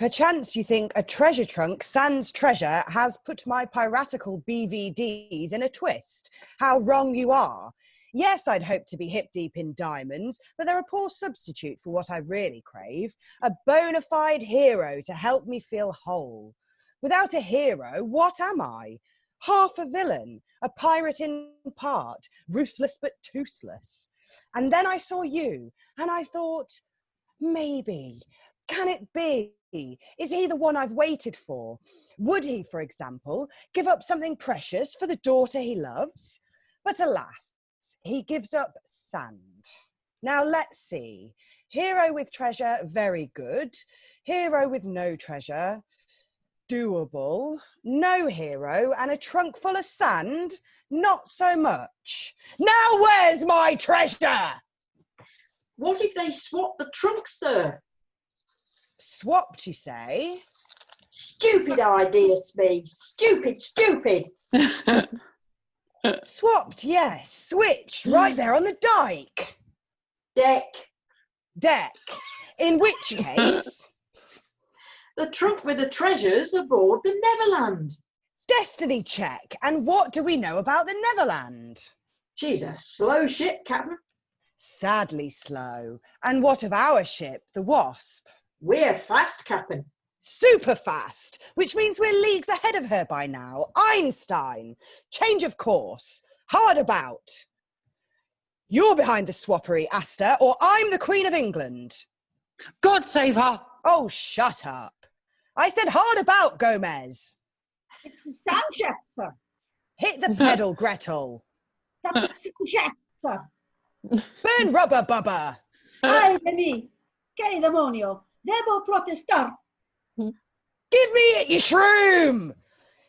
Perchance you think a treasure trunk sans treasure has put my piratical BVDs in a twist. How wrong you are. Yes, I'd hoped to be hip deep in diamonds, but they're a poor substitute for what I really crave. A bona fide hero to help me feel whole. Without a hero, what am I? Half a villain, a pirate in part, ruthless but toothless. And then I saw you, and I thought, maybe, can it be? Is he the one I've waited for? Would he, for example, give up something precious for the daughter he loves? But alas, he gives up sand. Now let's see. Hero with treasure, very good. Hero with no treasure, doable. No hero and a trunk full of sand, not so much. Now where's my treasure? What if they swap the trunks, sir? Swapped, you say? Stupid idea, Smee. Stupid, stupid. Swapped, yes. Switch, right there on the dike. Deck. Deck. In which case... The trunk with the treasures aboard the Neverland. Destiny check. And what do we know about the Neverland? She's a slow ship, Captain. Sadly slow. And what of our ship, the Wasp? We're fast, Captain. Super fast, which means we're leagues ahead of her by now. Einstein. Change of course. Hard about. You're behind the swappery, Aster, or I'm the Queen of England. God save her! Oh, shut up. I said hard about, Gomez. It's Sanchez, sir. Hit the pedal, Gretel. That's Sanchez, sir. Burn rubber, Bubba. Ay de mi. Que demonio. Debo protestar. Give me it, you shroom.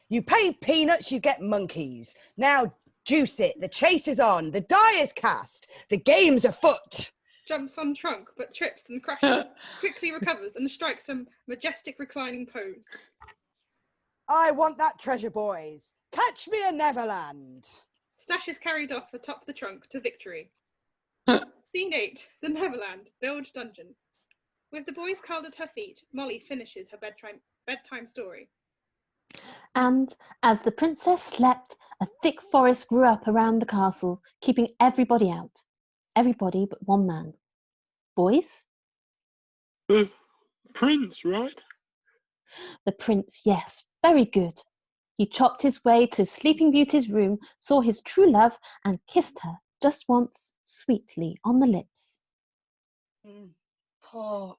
You pay peanuts, you get monkeys. Now juice it. The chase is on. The die is cast. The game's afoot. Jumps on trunk, but trips and crashes, quickly recovers and strikes a majestic reclining pose. I want that treasure, boys. Catch me a Neverland. Stache is carried off atop the trunk to victory. Scene 8, the Neverland, Bilge Dungeon. With the boys curled at her feet, Molly finishes her bedtime story. And as the princess slept, a thick forest grew up around the castle, keeping everybody out. Everybody but one man. Boys? Prince, right? The prince, yes, very good. He chopped his way to Sleeping Beauty's room, saw his true love, and kissed her just once, sweetly, on the lips. Pork.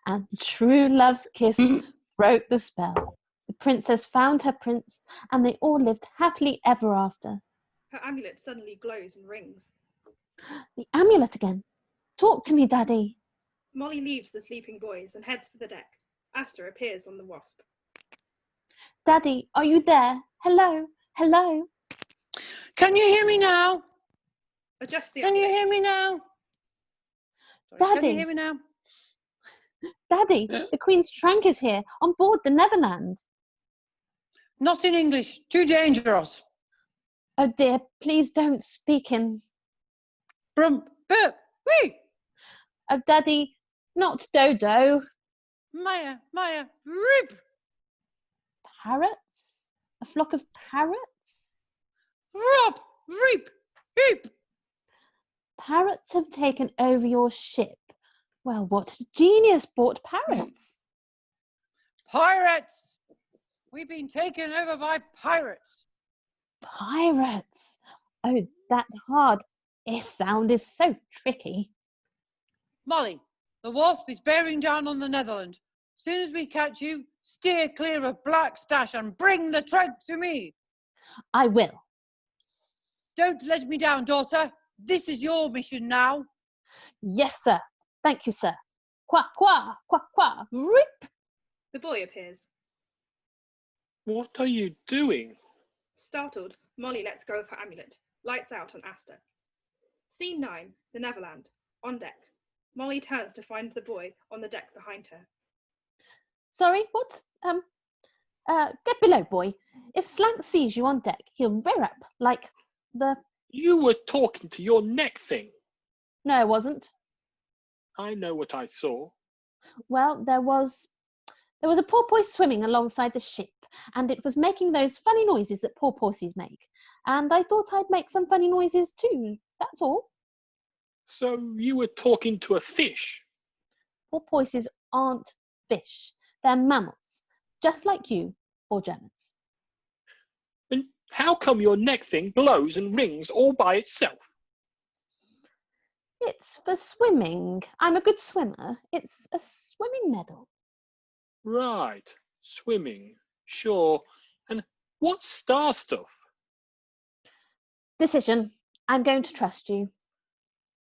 And true love's kiss broke the spell. The princess found her prince, and they all lived happily ever after. Her amulet suddenly glows and rings. The amulet again. Talk to me, Daddy. Molly leaves the sleeping boys and heads for the deck. Aster appears on the Wasp. Daddy, are you there? Hello? Hello? Can you hear me now? Adjust the Can you amulet. hear me now? Sorry, Daddy. Can you hear me now? Daddy, the Queen's trunk is here, on board the Neverland. Not in English. Too dangerous. Oh dear, please don't speak in... Brum, burp, wee! Oh, Daddy, not Dodo. Maya, rip! Parrots? A flock of parrots? Rob, reap, heap! Parrots have taken over your ship. Well, what genius bought parrots? Pirates! We've been taken over by pirates. Pirates? Oh, that's hard. Its sound is so tricky. Molly, the Wasp is bearing down on the Netherland. Soon as we catch you, steer clear of Black Stache and bring the trunk to me. I will. Don't let me down, daughter. This is your mission now. Yes, sir. Thank you, sir. Quack, quack, quack, quack, rip. The boy appears. What are you doing? Startled, Molly lets go of her amulet. Lights out on Aster. Scene 9, the Neverland, on deck. Molly turns to find the boy on the deck behind her. Sorry, what? Get below, boy. If Slank sees you on deck, he'll rear up like the... You were talking to your neck thing. No, I wasn't. I know what I saw. Well, there was a porpoise swimming alongside the ship, and it was making those funny noises that porpoises make. And I thought I'd make some funny noises too, that's all. So you were talking to a fish? Porpoises aren't fish. They're mammals, just like you or Germans. And how come your neck thing glows and rings all by itself? It's for swimming. I'm a good swimmer. It's a swimming medal. Right, swimming, sure. And what's star stuff? Decision. I'm going to trust you.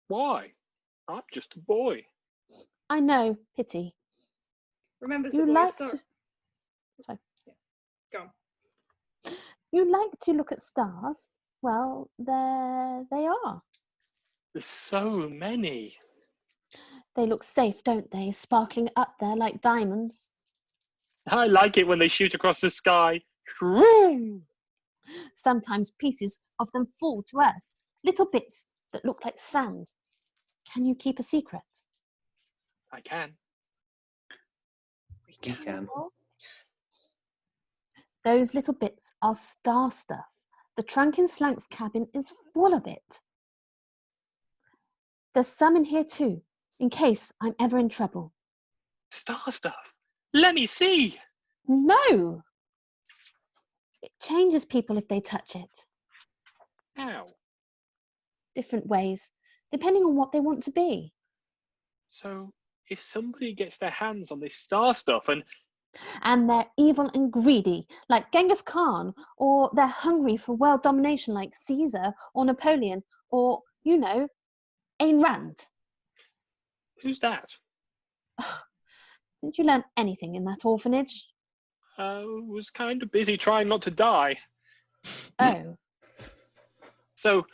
Why? I'm just a boy. I know, pity. Remembers the You boy's like story. to... Sorry. Yeah. Go on. You like to look at stars? Well, there they are. There's so many. They look safe, don't they? Sparkling up there like diamonds. I like it when they shoot across the sky. Shroom! Sometimes pieces of them fall to earth. Little bits that look like sand. Can you keep a secret? I can. We can. Those little bits are star stuff. The trunk in Slank's cabin is full of it. There's some in here too, in case I'm ever in trouble. Star stuff? Let me see. No! It changes people if they touch it. How? Different ways, depending on what they want to be. So, if somebody gets their hands on this star stuff And they're evil and greedy, like Genghis Khan, or they're hungry for world domination, like Caesar or Napoleon, or, you know, Ayn Rand. Who's that? Didn't you learn anything in that orphanage? I was kind of busy trying not to die. Oh. So,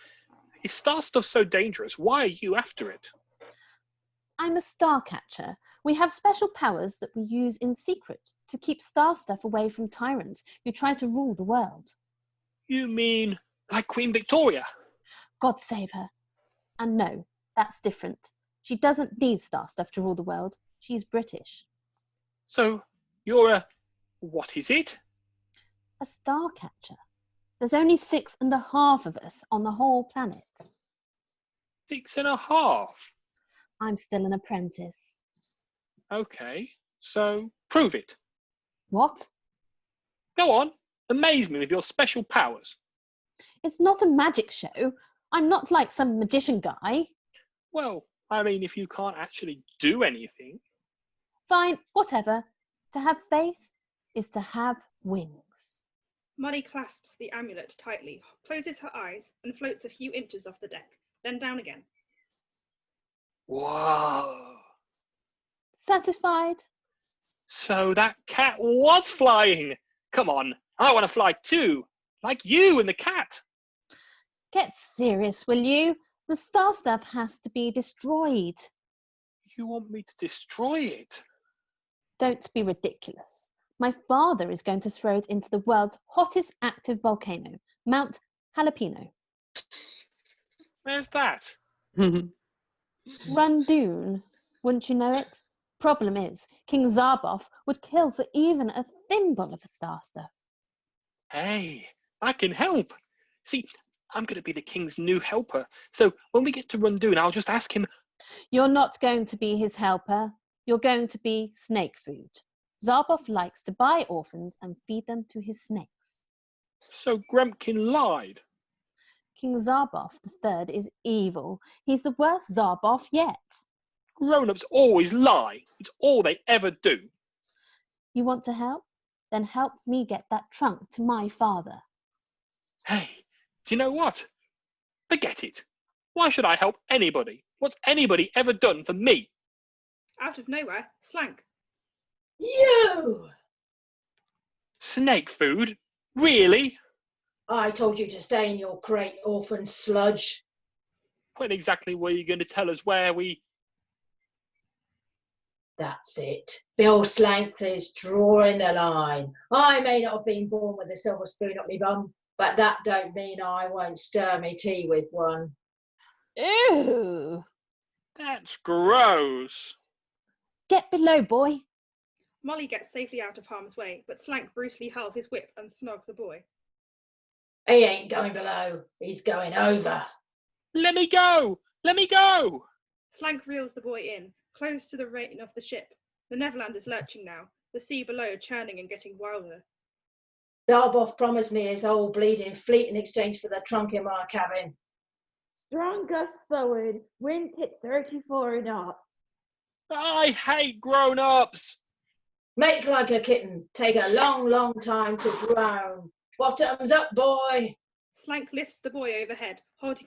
if star stuff's so dangerous, why are you after it? I'm a Starcatcher. We have special powers that we use in secret to keep star stuff away from tyrants who try to rule the world. You mean like Queen Victoria? God save her. And no, that's different. She doesn't need star stuff to rule the world. She's British. So, you're a... what is it? A Starcatcher. There's only 6.5 of us on the whole planet. 6.5? I'm still an apprentice. Okay, so prove it. What? Go on, amaze me with your special powers. It's not a magic show. I'm not like some magician guy. Well, I mean, if you can't actually do anything. Fine, whatever. To have faith is to have wings. Molly clasps the amulet tightly, closes her eyes, and floats a few inches off the deck, then down again. Whoa. Satisfied? So that cat was flying. Come on, I want to fly too. Like you and the cat. Get serious, will you? The star stuff has to be destroyed. You want me to destroy it? Don't be ridiculous. My father is going to throw it into the world's hottest active volcano, Mount Jalapeno. Where's that? Rundoon. Wouldn't you know it? Problem is, King Zarboff would kill for even a thimble of the star stuff. Hey, I can help. See, I'm going to be the king's new helper. So when we get to Rundoon, I'll just ask him. You're not going to be his helper. You're going to be snake food. Zarboff likes to buy orphans and feed them to his snakes. So Grempkin lied. King Zarboff III is evil. He's the worst Zarboff yet. Grown-ups always lie. It's all they ever do. You want to help? Then help me get that trunk to my father. Hey, do you know what? Forget it. Why should I help anybody? What's anybody ever done for me? Out of nowhere, Slank. You! Snake food? Really? I told you to stay in your great orphan sludge. When exactly were you going to tell us where we... That's it. Bill Slank is drawing the line. I may not have been born with a silver spoon up me bum, but that don't mean I won't stir me tea with one. Ew! That's gross. Get below, boy. Molly gets safely out of harm's way, but Slank brutally hurls his whip and snogs the boy. He ain't going below. He's going over. Let me go! Let me go! Slank reels the boy in, close to the rain of the ship. The Neverland is lurching now, the sea below churning and getting wilder. Darboff promised me his whole bleeding fleet in exchange for the trunk in my cabin. Strong gust forward, wind hit 34 knots. I hate grown-ups! Make like a kitten. Take a long, long time to drown. Bottoms up, boy. Slank lifts the boy overhead, holding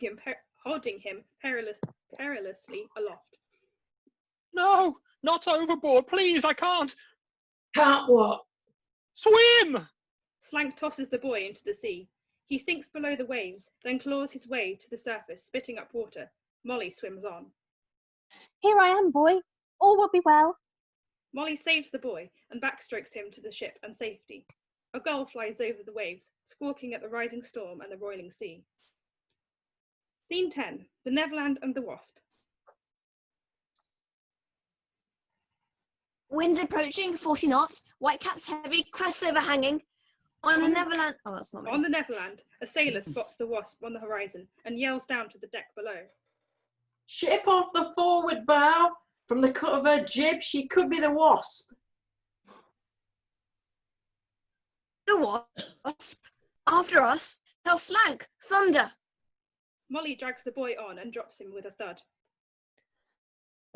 him perilously aloft. No, not overboard, please, I can't. Can't what? Swim! Slank tosses the boy into the sea. He sinks below the waves, then claws his way to the surface, spitting up water. Molly swims on. Here I am, boy. All will be well. Molly saves the boy and backstrokes him to the ship and safety. A gull flies over the waves, squawking at the rising storm and the roiling sea. Scene 10. The Neverland and the Wasp. Winds approaching, 40 knots, whitecaps heavy, crests overhanging. On the Neverland... Oh, that's not me. On the Neverland, a sailor spots the Wasp on the horizon and yells down to the deck below. Ship off the forward bow. From the cut of her jib, she could be the Wasp. The Wasp? After us? Tell Slank! Thunder! Molly drags the boy on and drops him with a thud.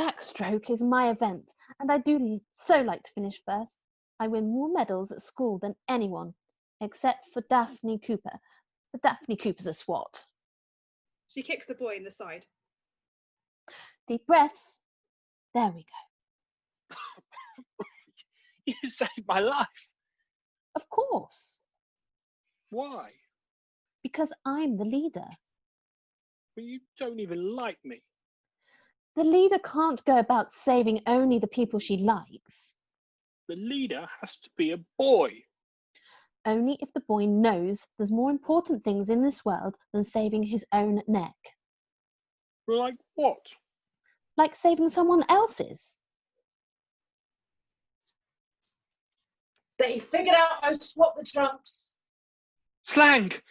Backstroke is my event, and I do so like to finish first. I win more medals at school than anyone, except for Daphne Cooper. But Daphne Cooper's a swat. She kicks the boy in the side. Deep breaths. There we go. You saved my life. Of course. Why? Because I'm the leader. Well, you don't even like me. The leader can't go about saving only the people she likes. The leader has to be a boy. Only if the boy knows there's more important things in this world than saving his own neck. Like what? Like saving someone else's. They figured out how to swap the trunks. Slank!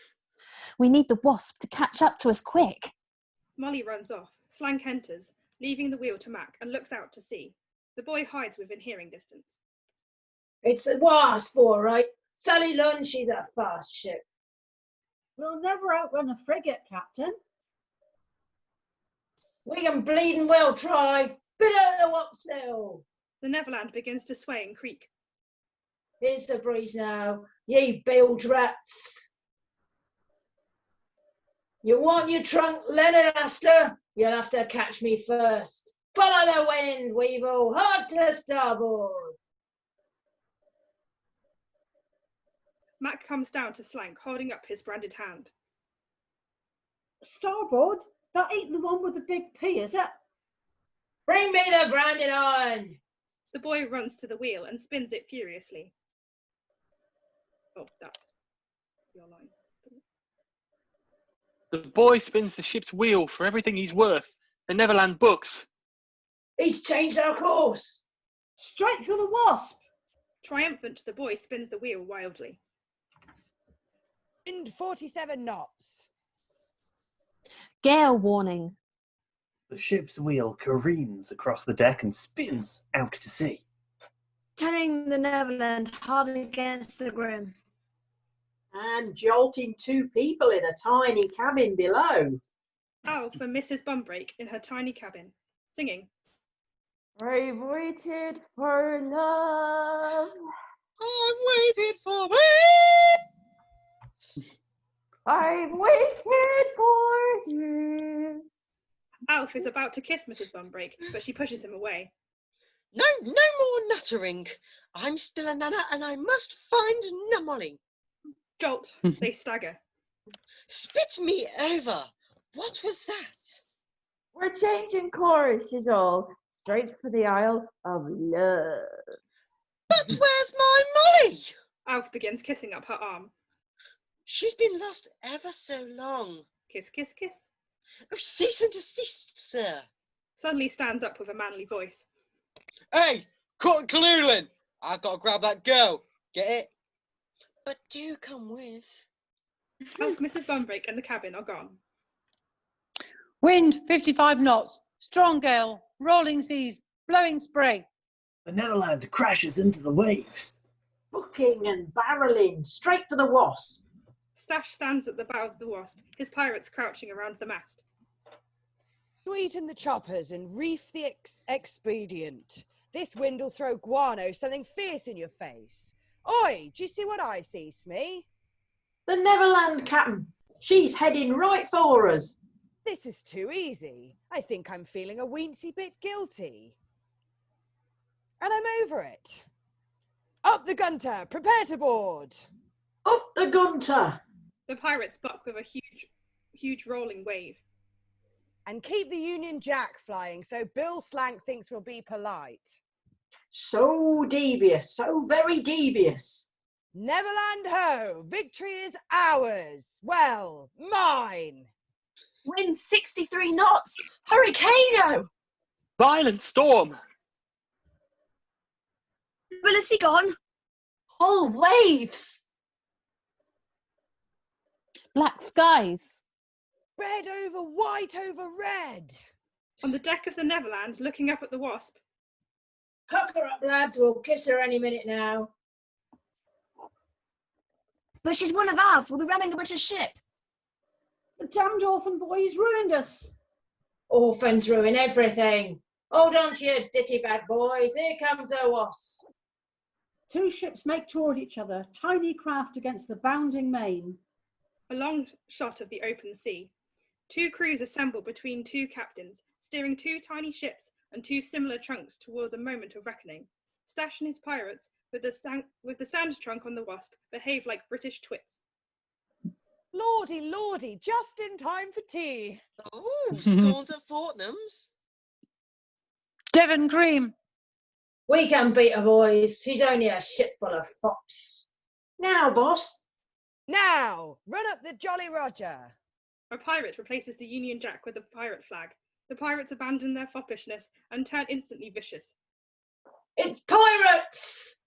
We need the Wasp to catch up to us quick. Molly runs off. Slank enters, leaving the wheel to Mack, and looks out to sea. The boy hides within hearing distance. It's a Wasp, all right. Sally Lunn, she's a fast ship. We'll never outrun a frigate, Captain. We can bleeding well try. Below the wapsail. The Neverland begins to sway and creak. Here's the breeze now, ye bilge rats. You want your trunk, Leonard Aster? You'll have to catch me first. Follow the wind, Weevil, hard to starboard. Mack comes down to Slank, holding up his branded hand. Starboard? That ain't the one with the big P, is it? Bring me the branded on. The boy runs to the wheel and spins it furiously. Oh, that's your line. The boy spins the ship's wheel for everything he's worth. The Neverland books. He's changed our course. Straight for the Wasp. Triumphant, the boy spins the wheel wildly. Wind 47 knots. Gale warning. The ship's wheel careens across the deck and spins out to sea. Turning the Neverland hard against the grim. And jolting two people in a tiny cabin below. Alf and Mrs. Bumbrake in her tiny cabin, singing. I've waited for love. I've waited for I've waited for years. Alf is about to kiss Mrs. Bumbrake, but she pushes him away. No more nuttering. I'm still a nana and I must find Molly. Jolt, they stagger. Spit me over. What was that? We're changing course is all. Straight for the Isle of Love. But where's my Molly? Alf begins kissing up her arm. She's been lost ever so long. Kiss, kiss, kiss. Oh, cease and desist, sir. Suddenly stands up with a manly voice. Hey, cut canoodling! I've got to grab that girl. Get it? But do come with. Mrs. Bumbrake and the cabin are gone. Wind 55 knots. Strong gale. Rolling seas. Blowing spray. The Neverland crashes into the waves. Bucking and barreling, straight for the Wasp. Stache stands at the bow of the Wasp, his pirates crouching around the mast. Sweeten the choppers and reef the expedient. This wind'll throw guano something fierce in your face. Oi, do you see what I see, Smee? The Neverland, Captain. She's heading right for us. This is too easy. I think I'm feeling a weensy bit guilty. And I'm over it. Up the gunter, prepare to board. Up the gunter. The pirates buck with a huge rolling wave. And keep the Union Jack flying so Bill Slank thinks we'll be polite. So devious, so very devious. Neverland ho! Victory is ours! Well, mine! Wind 63 knots! Hurricano! Violent storm! Visibility gone. Hull waves! Black skies. Red over white over red! On the deck of the Neverland, looking up at the Wasp. Cock her up, lads. We'll kiss her any minute now. But she's one of ours. We'll be ramming a British ship. The damned orphan boys ruined us. Orphans ruin everything. Hold on to your ditty, bad boys. Here comes a Wasp. Two ships make toward each other, tiny craft against the bounding main. A long shot of the open sea. Two crews assemble between two captains, steering two tiny ships and two similar trunks towards a moment of reckoning. Stache and his pirates, with the sand trunk on the Wasp, behave like British twits. Lordy, lordy, just in time for tea. Oh, scones at Fortnum's. Devon Cream. We can beat her, boys. She's only a ship full of fops. Now, boss. Now, run up the Jolly Roger. A pirate replaces the Union Jack with a pirate flag. The pirates abandon their foppishness and turn instantly vicious. It's pirates!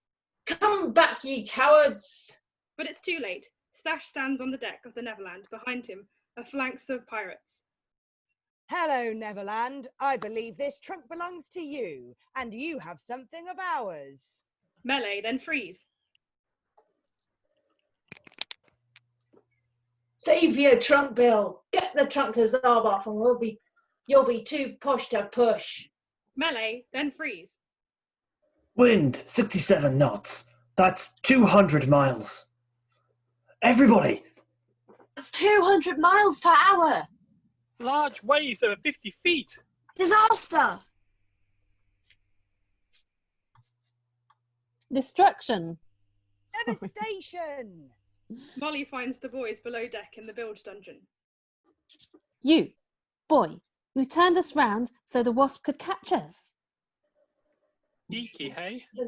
Come back, ye cowards! But it's too late. Stache stands on the deck of the Neverland. Behind him, a phalanx of pirates. Hello, Neverland. I believe this trunk belongs to you, and you have something of ours. Melee, then freeze. Save your trunk, Bill. Get the trunk to Zarb off and you'll be too posh to push. Melee, then freeze. Wind 67 knots. That's 200 miles. Everybody! That's 200 miles per hour. Large waves over 50 feet. Disaster! Destruction. Devastation! Molly finds the boys below deck in the bilge dungeon. You, boy, you turned us round so the Wasp could catch us. Cheeky, hey? Where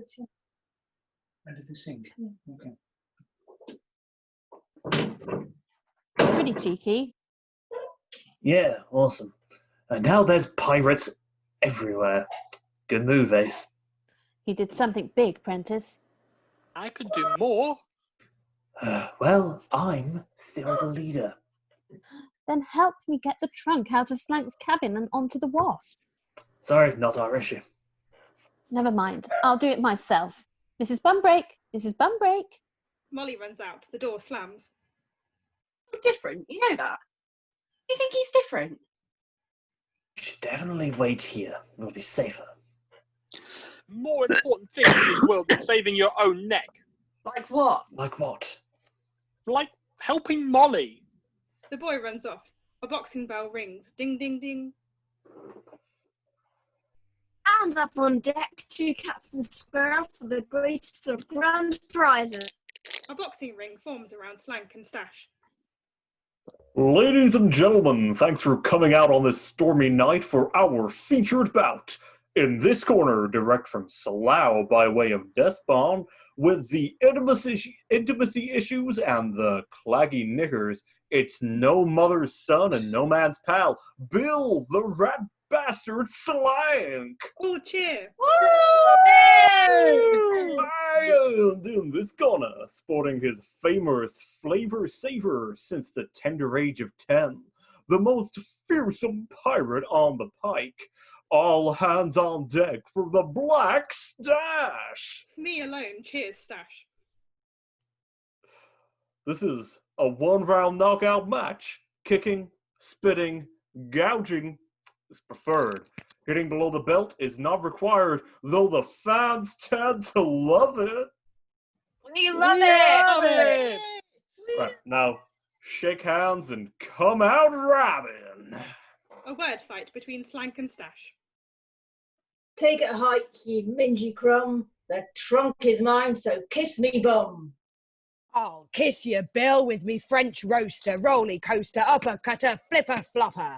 did it sink? Okay. Pretty cheeky. Yeah, awesome. And now there's pirates everywhere. Good move, Ace. He did something big, Prentiss. I could do more. Well, I'm still the leader. Then help me get the trunk out of Slank's cabin and onto the Wasp. Sorry, not our issue. Never mind, I'll do it myself. Mrs. Bumbrake, Mrs. Bumbrake. Molly runs out. The door slams. Different, you know that. You think he's different? You should definitely wait here. We'll be safer. More important things in this world than saving your own neck. Like what? Like what? Like helping Molly. The boy runs off. A boxing bell rings. Ding, ding, ding. And up on deck, two Captain Sparrow for the greatest of grand prizes. A boxing ring forms around Slank and Stache. Ladies and gentlemen, thanks for coming out on this stormy night for our featured bout. In this corner, direct from Slough by way of Despond, with the intimacy issues and the claggy knickers, it's no mother's son and no man's pal, Bill the Rat bastard Slank! All cheer! In this corner, sporting his famous flavor saver since the tender age of 10, the most fearsome pirate on the pike. All hands on deck for the Black Stache! Smee alone cheers Stache. This is a one-round knockout match. Kicking, spitting, gouging is preferred. Hitting below the belt is not required, though the fans tend to love it. We love it! Right, now, shake hands and come out rapping. A word fight between Slank and Stache. Take a hike, ye mingy crumb. The trunk is mine, so kiss me bum. I'll kiss your bill with me French roaster, roly coaster, uppercutter, flipper flopper.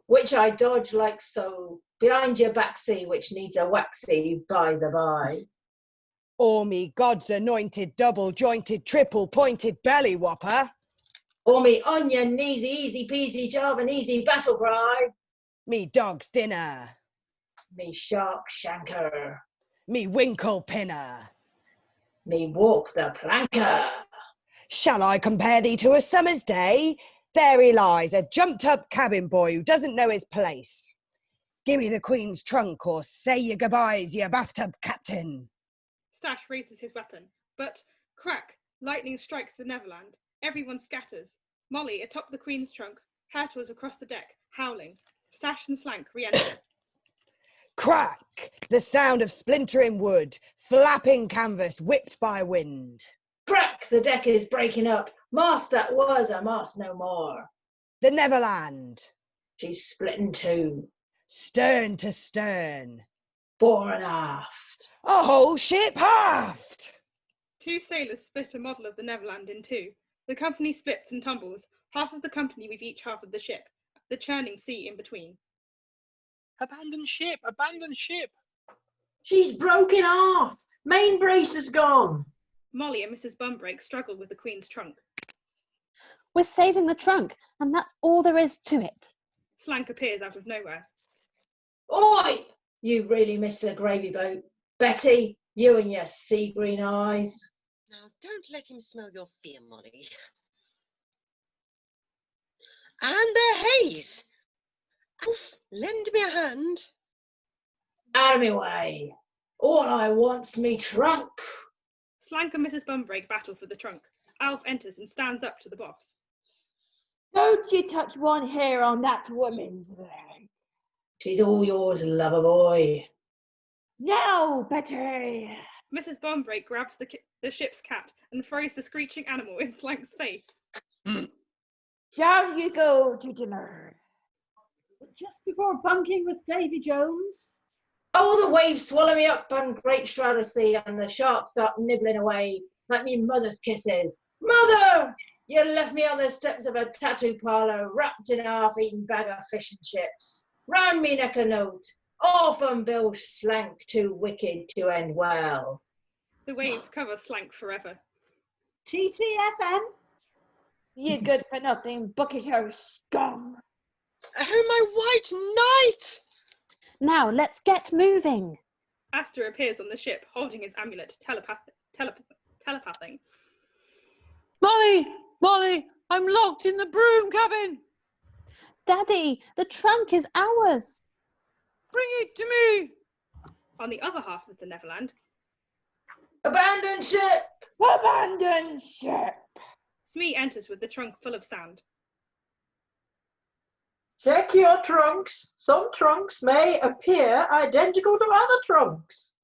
Which I dodge like so, behind your backsy, which needs a waxy, by the by. Or me God's anointed, double-jointed, triple-pointed belly whopper. Or me onion, easy, easy peasy, Javanese battle cry. Me dog's dinner. Me shark shanker. Me winkle pinner. Me walk the planker. Shall I compare thee to a summer's day? There he lies, a jumped-up cabin boy who doesn't know his place. Give me the Queen's trunk, or say your goodbyes, your bathtub captain. Stache raises his weapon, but crack! Lightning strikes the Neverland. Everyone scatters. Molly atop the Queen's trunk, hurtles across the deck, howling. Stache and Slank re-enter. Crack! The sound of splintering wood, flapping canvas whipped by wind. Crack! The deck is breaking up. Mast that was a mast no more. The Neverland. She's split in two. Stern to stern. Fore and aft. A whole ship aft! Two sailors split a model of the Neverland in two. The company splits and tumbles, half of the company with each half of the ship, the churning sea in between. Abandon ship! Abandon ship! She's broken off. Main brace is gone. Molly and Mrs. Bumbrake struggle with the Queen's trunk. We're saving the trunk, and that's all there is to it. Slank appears out of nowhere. Oi! You really missed the gravy boat. Betty, you and your sea green eyes. Now, don't let him smell your fear, Molly. And the haze. Alf, lend me a hand. Out of me way. All I want's me trunk. Slank and Mrs. Bumbrake battle for the trunk. Alf enters and stands up to the boss. Don't you touch one hair on that woman's leg. She's all yours, lover boy. Now, Betty. Mrs. Bumbrake grabs the ship's cat and throws the screeching animal in Slank's face. Down you go to dinner. Just before bunking with Davy Jones. Oh, the waves swallow me up on great shroud of sea, and the sharks start nibbling away like me mother's kisses. Mother! You left me on the steps of a tattoo parlour, wrapped in a half-eaten bag of fish and chips. Round me neck a note, orphan Bill Slank, too wicked to end well. The waves cover Slank forever. TTFN? You good for nothing, bucket-o scum. Oh, my white knight! Now, let's get moving. Aster appears on the ship, holding his amulet, telepathing. Molly, I'm locked in the broom cabin. Daddy, the trunk is ours. Bring it to me. On the other half of the Neverland. Abandon ship! Abandon ship! Smee enters with the trunk full of sand. Check your trunks. Some trunks may appear identical to other trunks.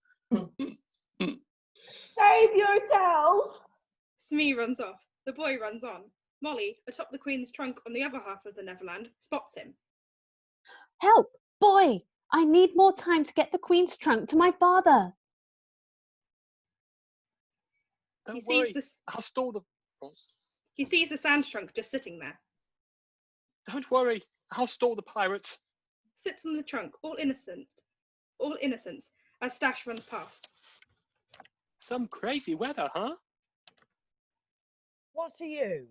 Save yourself! Smee runs off. The boy runs on. Molly, atop the Queen's trunk on the other half of the Neverland, spots him. Help, boy! I need more time to get the Queen's trunk to my father. Don't worry, I'll store the... He sees the sand trunk just sitting there. Don't worry, I'll store the pirates. Sits on the trunk, all innocence, as Stache runs past. Some crazy weather, huh? What are you?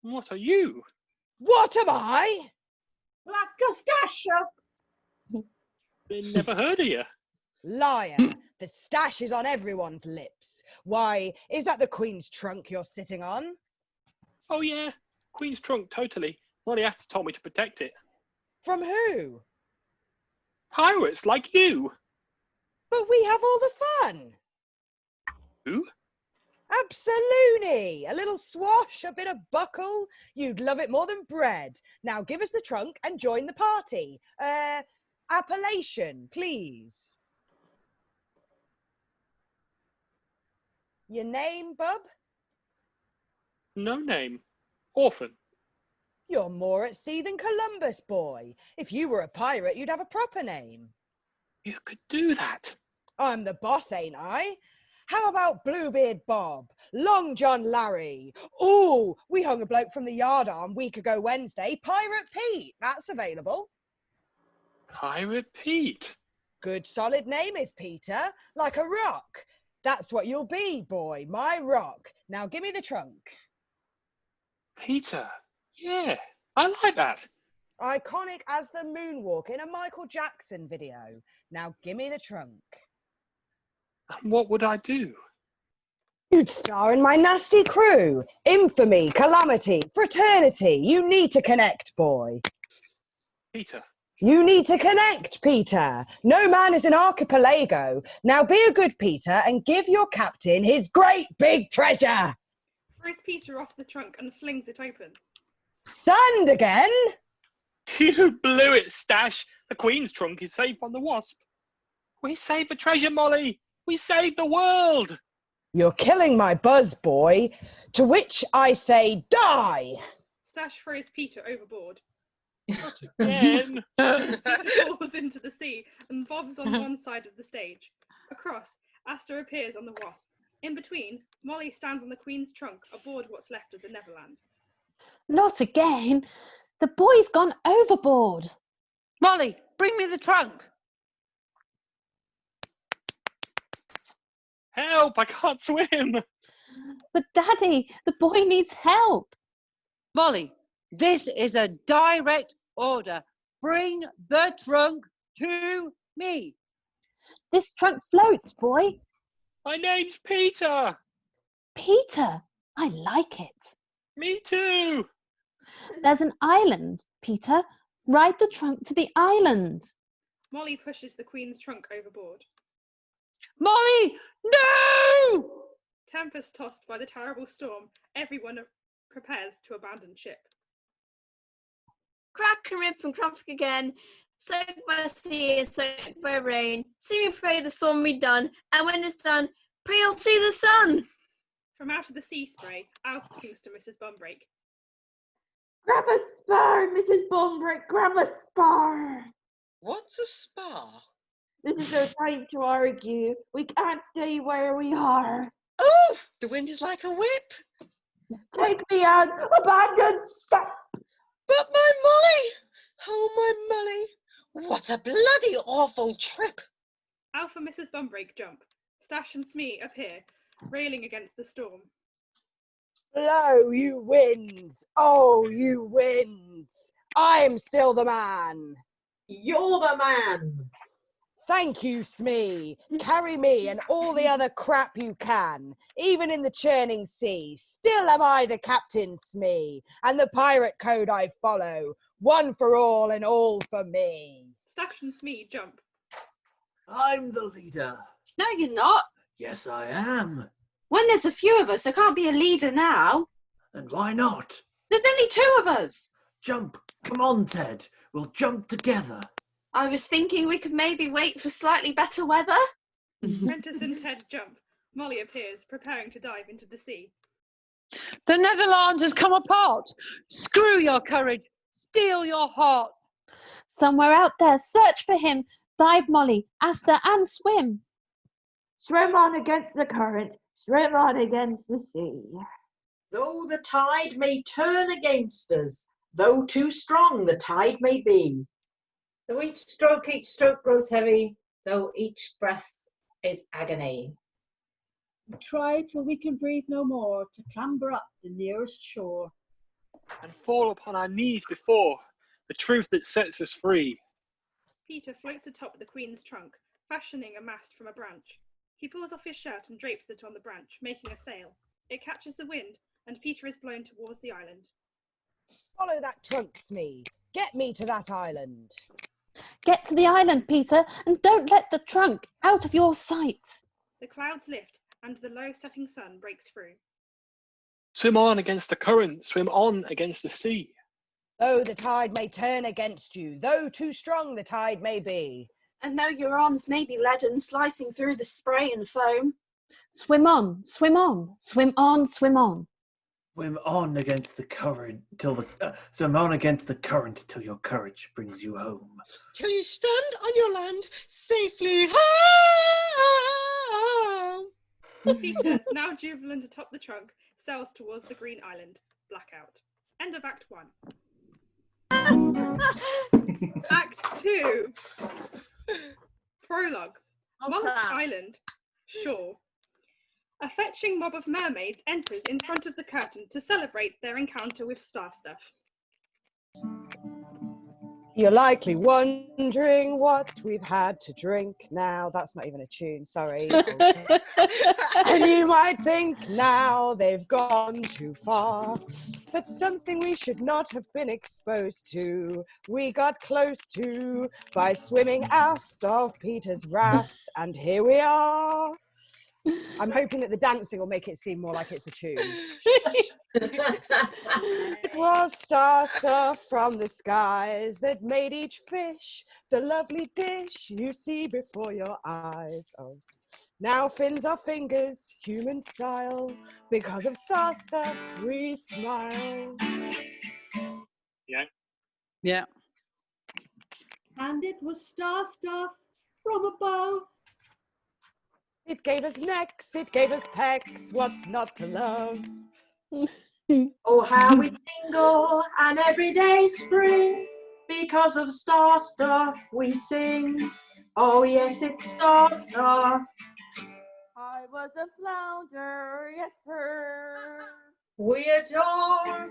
What are you? What am I? Like a Stache. Never heard of you. Liar! The stash is on everyone's lips. Why, is that the Queen's trunk you're sitting on? Oh yeah, Queen's trunk, totally. Molly Aster told me to protect it. From who? Pirates like you. But we have all the fun. Who? Absolutely! A little swash, a bit of buckle. You'd love it more than bread. Now give us the trunk and join the party. Appellation, please. Your name, bub? No name. Orphan. You're more at sea than Columbus, boy. If you were a pirate, you'd have a proper name. You could do that. I'm the boss, ain't I? How about Bluebeard Bob? Long John Larry? Ooh, we hung a bloke from the yardarm week ago Wednesday. Pirate Pete, that's available. Pirate Pete. Good solid name is Peter, like a rock. That's what you'll be, boy, my rock. Now give me the trunk. Peter. Yeah, I like that. Iconic as the moonwalk in a Michael Jackson video. Now give me the trunk. And what would I do? You'd star in my nasty crew. Infamy, calamity, fraternity. You need to connect, boy. Peter. You need to connect, Peter. No man is an archipelago. Now be a good Peter and give your captain his great big treasure. Throws Peter off the trunk and flings it open. Sand again? You blew it, Stache. The Queen's trunk is safe on the Wasp. We saved the treasure, Molly. We saved the world. You're killing my buzz, boy. To which I say, die. Stache throws Peter overboard. Not again. Peter falls into the sea and bobs on one side of the stage. Across, Aster appears on the Wasp. In between, Molly stands on the Queen's trunk aboard what's left of the Neverland. Not again. The boy's gone overboard. Molly, bring me the trunk. Help, I can't swim. But Daddy, the boy needs help. Molly, this is a direct order. Bring the trunk to me. This trunk floats, boy. My name's Peter. Peter, I like it. Me too. There's an island, Peter. Ride the trunk to the island. Molly pushes the Queen's trunk overboard. Molly, no! Tempest tossed by the terrible storm, everyone prepares to abandon ship. Crack and rip and traffic again, soaked by the sea and soaked by rain. Soon we pray the storm be done, and when it's done, pray you'll see the sun. From out of the sea spray, Atkinson to Mrs. Bumbrake. Grab a spar, Mrs. Bumbrake, grab a spar. What's a spar? This is no time to argue. We can't stay where we are. Oh, the wind is like a whip. Take me out, abandoned ship. But my Molly! Oh, my Molly! What a bloody awful trip! Alpha Mrs. Bumbrake jump. Stache and Smee appear, railing against the storm. Blow, you winds! Oh, you winds! I'm still the man! You're the man! Thank you, Smee. Carry me and all the other crap you can, even in the churning sea. Still am I the captain, Smee, and the pirate code I follow. One for all and all for me. Stache and Smee jump. I'm the leader. No, you're not. Yes, I am. When there's a few of us, there can't be a leader now. And why not? There's only 2 of us. Jump. Come on, Ted. We'll jump together. I was thinking we could maybe wait for slightly better weather. Prentiss and Ted jump. Molly appears, preparing to dive into the sea. The Netherlands has come apart. Screw your courage. Steal your heart. Somewhere out there, search for him. Dive, Molly, Aster, and swim. Swim on against the current. Swim on against the sea. Though the tide may turn against us, though too strong the tide may be. Though each stroke grows heavy, though each breath is agony. We try till we can breathe no more to clamber up the nearest shore. And fall upon our knees before the truth that sets us free. Peter floats atop the Queen's trunk, fashioning a mast from a branch. He pulls off his shirt and drapes it on the branch, making a sail. It catches the wind, and Peter is blown towards the island. Follow that trunk, Smee. Get me to that island. Get to the island, Peter, and don't let the trunk out of your sight. The clouds lift, and the low setting sun breaks through. Swim on against the current, swim on against the sea. Though the tide may turn against you, though too strong the tide may be. And though your arms may be leaden, slicing through the spray and foam. Swim on, swim on, swim on, swim on. Swim on against the current till swim on against the current till your courage brings you home. Till you stand on your land safely home. Peter, now jubilant atop the trunk, sails towards the green island. Blackout. End of Act 1. Act 2. Prologue. Monster Island. Shore. A fetching mob of mermaids enters in front of the curtain to celebrate their encounter with Starstuff. You're likely wondering what we've had to drink now. That's not even a tune, sorry. And you might think now they've gone too far. But something we should not have been exposed to, we got close to by swimming aft of Peter's raft. And here we are. I'm hoping that the dancing will make it seem more like it's a tune. It was star stuff from the skies that made each fish the lovely dish you see before your eyes. Oh. Now fins are fingers, human style. Because of star stuff, we smile. Yeah. Yeah. And it was star stuff from above. It gave us necks, it gave us pecs, what's not to love? Oh, how we tingle and every day spring. Because of star stuff we sing. Oh yes, it's star stuff. I was a flounder, yes sir. We adore.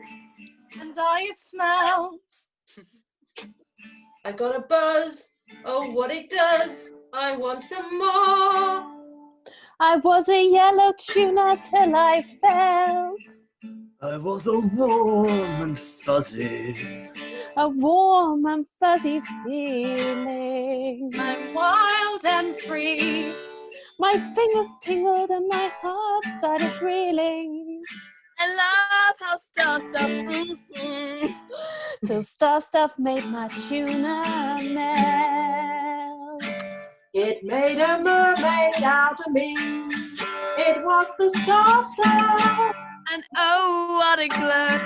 And I smelt. I got a buzz. Oh, what it does. I want some more. I was a yellow tuna till I felt I was a warm and fuzzy. a warm and fuzzy feeling. I'm wild and free. My fingers tingled and my heart started reeling. I love how star stuff. Till star stuff made my tuna melt. It made a mermaid out of me. It was the star stuff. And oh, what a glow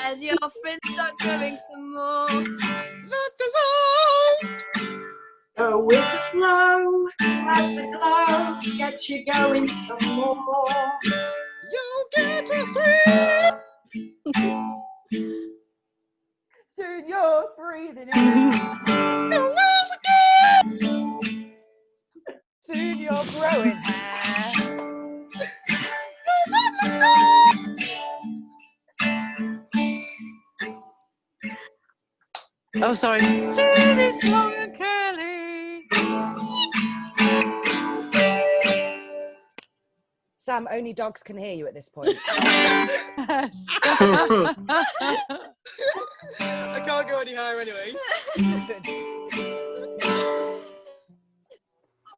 as your friends start growing some more. That goes on. Go with the flow, as the glow gets you going some more. You'll get a free. Soon you're breathing in. Soon you're growing hair. Oh, sorry. Soon it's long and curly. Sam, only dogs can hear you at this point. Yes. I can't go any higher anyway.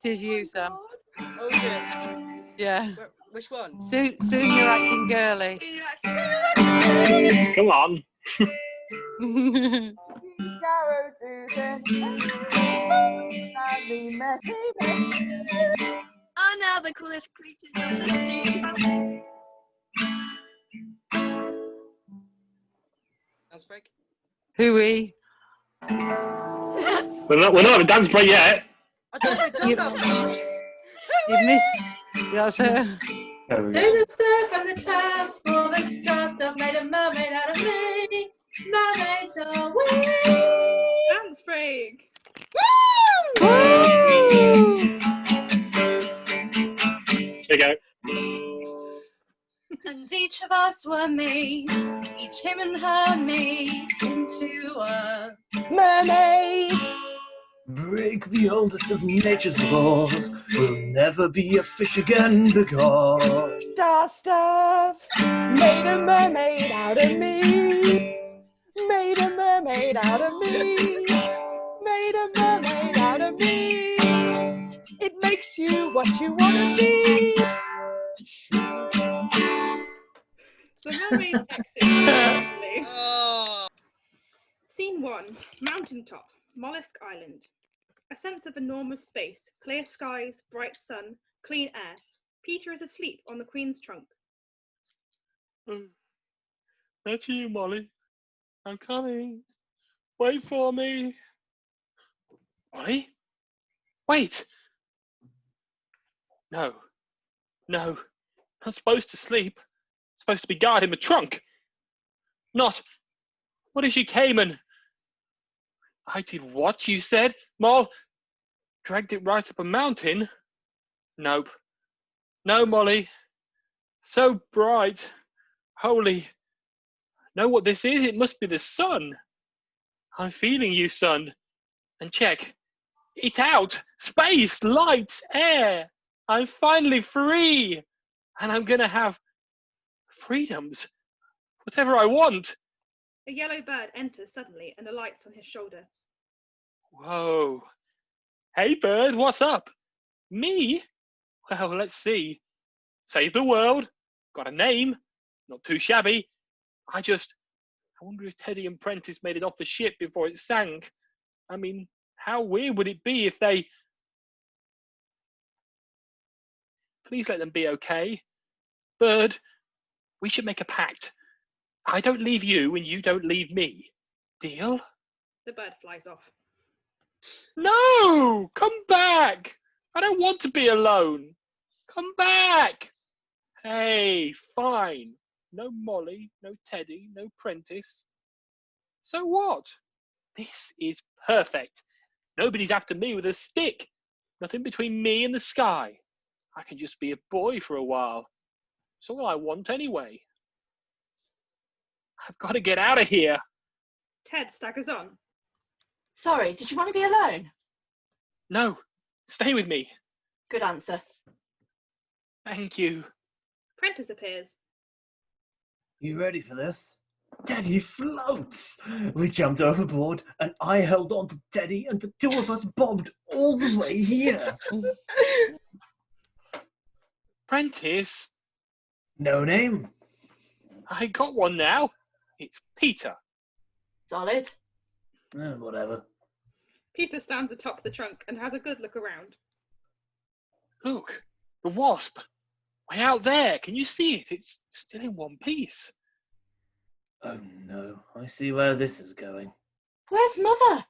It is you, Sam. Oh yeah. Yeah. Which one? Soon you're acting girly. Come on. Sparrow to Oh, now the coolest creatures of the sea. Dance break? Hooey. We're not at a dance break yet. I don't know if it does that. You missed. That's her. There we Do go. the surf and the turf, all the star stuff made a mermaid out of me. Mermaids away. Dance break. There you go. And each each of us were made, each him and her made into a mermaid. Break the oldest of nature's laws. We'll never be a fish again because Star stuff made a mermaid out of me. Made a mermaid out of me. Made a mermaid out of me. It makes you what you want to be. The mermaids exit. Scene 1. Mountaintop, Mollusk Island. A sense of enormous space, clear skies, bright sun, clean air. Peter is asleep on the Queen's trunk. That's you, Molly. I'm coming. Wait for me. Molly? Wait! No. No. Not supposed to sleep. Supposed to be guarding the trunk. Not. What if she came and... I did what you said? Moll? Dragged it right up a mountain? Nope. No, Molly. So bright. Holy. Know what this is? It must be the sun. I'm feeling you, sun. And check. It's out. Space, light, air. I'm finally free. And I'm gonna have freedoms. Whatever I want. A yellow bird enters suddenly and alights on his shoulder. Whoa. Hey, bird, what's up? Me? Well, let's see. Save the world. Got a name. Not too shabby. I wonder if Teddy and Prentiss made it off the ship before it sank. I mean, how weird would it be if they... Please let them be okay. Bird, we should make a pact. I don't leave you and you don't leave me. Deal? The bird flies off. No! Come back! I don't want to be alone. Come back! Hey, fine. No Molly, no Teddy, no Prentiss. So what? This is perfect. Nobody's after me with a stick. Nothing between me and the sky. I can just be a boy for a while. It's all I want anyway. I've got to get out of here. Ted staggers on. Sorry, did you want to be alone? No, stay with me. Good answer. Thank you. Prentiss appears. You ready for this? Teddy floats! We jumped overboard and I held on to Teddy and the two of us bobbed all the way here. Prentiss? No name? I got one now. It's Peter. Solid. Whatever. Peter stands atop the trunk and has a good look around. Look, the wasp. Way out there. Can you see it? It's still in one piece. Oh no, I see where this is going. Where's Mother?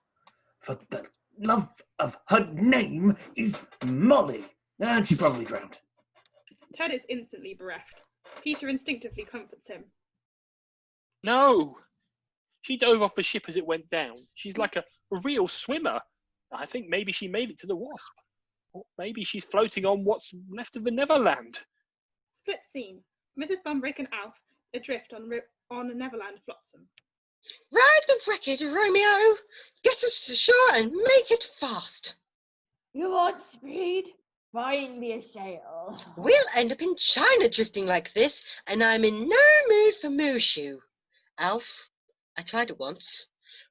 For the love of her name is Molly. And she probably drowned. Ted is instantly bereft. Peter instinctively comforts him. No. She dove off the ship as it went down. She's like a real swimmer. I think maybe she made it to the wasp. Or maybe she's floating on what's left of the Neverland. Split scene. Mrs. Bumbrake and Alf adrift on a Neverland flotsam. Ride the wreckage, Romeo! Get us to shore and make it fast! You want speed? Find me a sail. We'll end up in China drifting like this, and I'm in no mood for Mushu. Alf, I tried it once.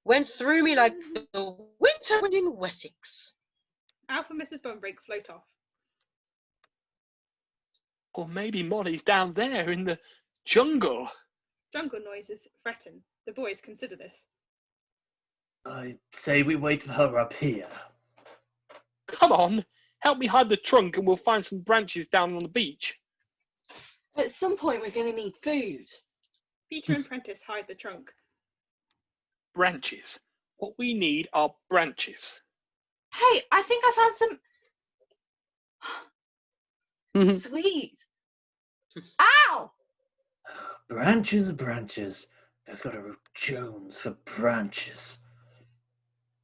Went through me like the winter wind in Wessex. Alf and Mrs. Bumbrake float off. Or maybe Molly's down there in the jungle. Jungle noises threaten. The boys consider this. I say we wait for her up here. Come on, help me hide the trunk and we'll find some branches down on the beach. At some point we're going to need food. Peter and Prentiss hide the trunk. Branches. What we need are branches. Hey, I think I found some sweet. Ow! Branches, branches. There's got to root Jones for branches.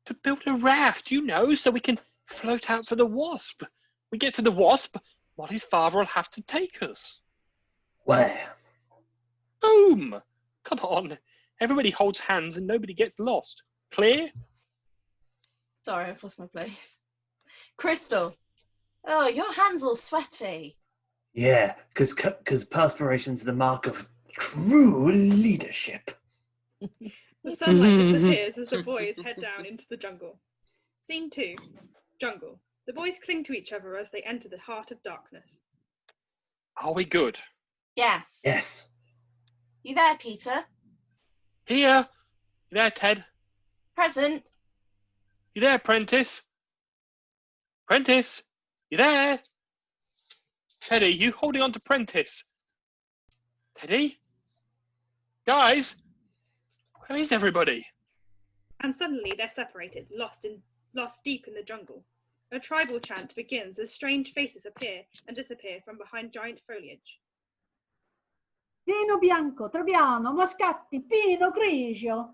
To build a raft, you know, so we can float out to the wasp. We get to the wasp, Molly's father will have to take us. Where? Boom! Come on. Everybody holds hands and nobody gets lost. Clear? Sorry, I've lost my place. Crystal. Oh, your hands all sweaty. Yeah, because perspiration's the mark of true leadership. The sunlight disappears as the boys head down into the jungle. Scene 2. Jungle. The boys cling to each other as they enter the heart of darkness. Are we good? Yes. Yes. You there, Peter? Here. You there, Ted? Present. You there, Prentiss? Prentiss? You there? Teddy, you holding on to Prentiss? Teddy? Guys? Where is everybody? And suddenly they're separated, lost deep in the jungle. A tribal chant begins as strange faces appear and disappear from behind giant foliage. Vino bianco, Trebbiano, Mascatti, Pino, Grigio.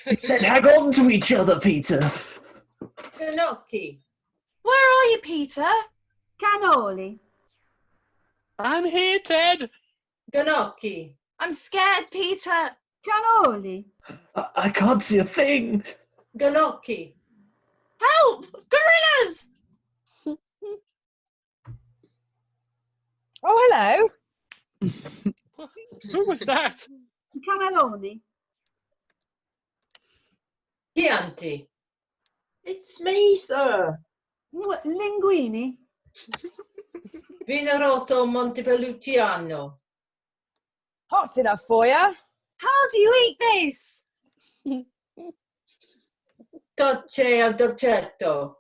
We said hang on to each other, Peter. Gnocchi. Where are you, Peter? Cannoli. I'm here, Ted. Gnocchi. I'm scared, Peter. Cannoli. I can't see a thing. Gnocchi. Help! Gorillas! Oh, hello. Who was that? Cannelloni. Chianti. It's me, sir. Linguini. Vino Rosso Montepulciano. Hot enough for you. How do you eat this? Tocce al dolcetto.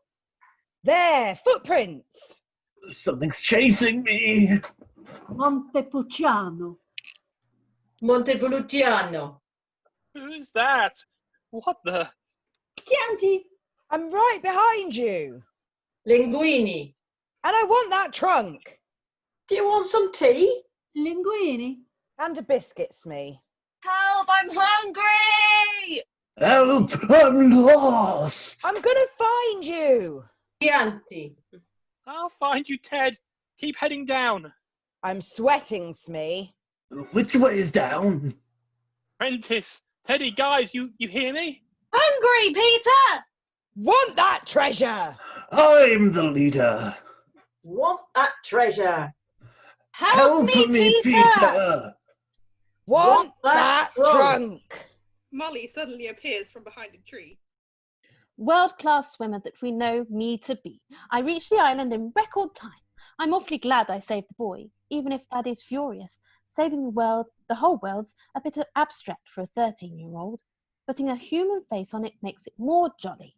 There, footprints. Something's chasing me. Montepulciano. Montepulciano. Who's that? What the? Chianti. I'm right behind you. Linguini. And I want that trunk. Do you want some tea? Linguini. And a biscuit, Smee. Help! I'm hungry! Help! I'm lost. I'm gonna find you. Chianti. I'll find you, Ted. Keep heading down. I'm sweating, Smee. Which way is down? Prentiss, Teddy, guys, you hear me? Hungry, Peter! Want that treasure. I'm the leader. Want that treasure? Help me, Peter! Want that trunk. Molly suddenly appears from behind a tree. World-class swimmer that we know me to be. I reached the island in record time. I'm awfully glad I saved the boy, even if Daddy's furious. Saving the whole world's a bit abstract for a 13-year-old. Putting a human face on it makes it more jolly.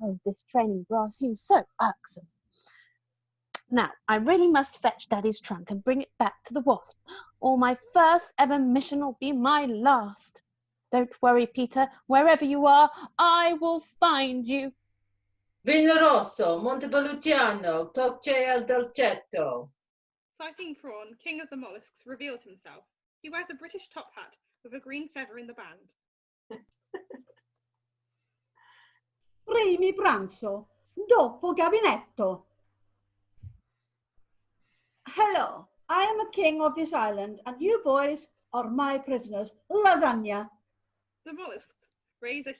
Oh, this training bra seems so irksome. Now, I really must fetch Daddy's trunk and bring it back to the Wasp, or my first ever mission will be my last. Don't worry, Peter. Wherever you are, I will find you. Vino Rosso Montepulciano. Tocce al dolcetto. Fighting Prawn, king of the mollusks, reveals himself. He wears a British top hat with a green feather in the band. Primi pranzo. Dopo gabinetto. Hello, I am a king of this island, and you boys are my prisoners. Lasagna. The mollusks raise a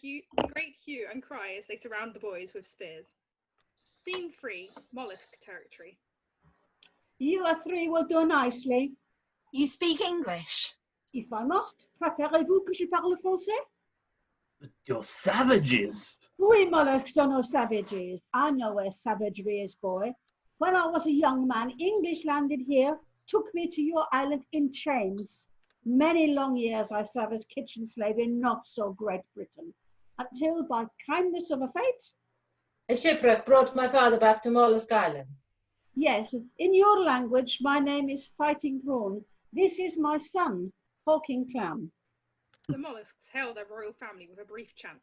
great hue and cry as they surround the boys with spears. Scene 3, mollusk territory. You three will do nicely. You speak English? If I must, préférez-vous que je parle français? But you're savages. We mollusks are no savages. I know where savagery is, boy. When I was a young man, English landed here, took me to your island in chains. Many long years I served as kitchen slave in not so Great Britain, until by kindness of a fate. A shipwreck brought my father back to Mollusk Island. Yes, in your language, my name is Fighting Prawn. This is my son, Hawking Clam. The mollusks hail their royal family with a brief chant.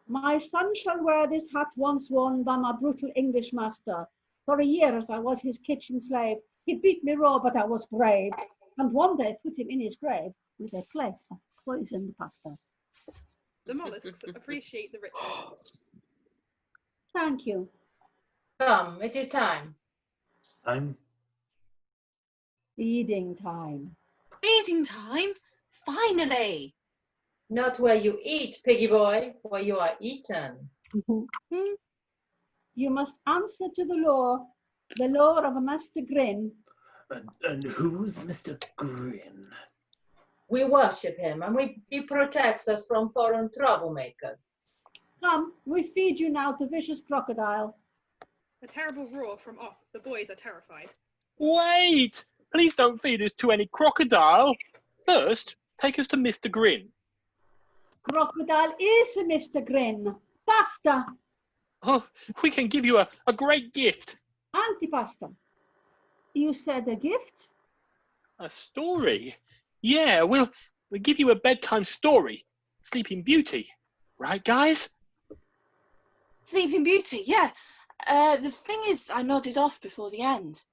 My son shall wear this hat once worn by my brutal English master. For years I was his kitchen slave. He beat me raw, but I was brave. And one day put him in his grave with a plate of poisoned pasta. The mollusks appreciate the ritual. Thank you. Come, it is time. I'm Feeding time. Feeding time? Finally! Not where you eat, piggy boy, where you are eaten. You must answer to the law of Master Grin. And who's Mr. Grin? We worship him and he protects us from foreign troublemakers. Come, we feed you now to vicious crocodile. A terrible roar from off. The boys are terrified. Wait! Please don't feed us to any crocodile. First, take us to Mr. Grin. Crocodile is Mr. Grin. Pasta. Oh, we can give you a great gift. Antipasta. You said a gift? A story? Yeah, we'll give you a bedtime story. Sleeping Beauty. Right, guys? Sleeping Beauty, yeah. The thing is, I nodded off before the end.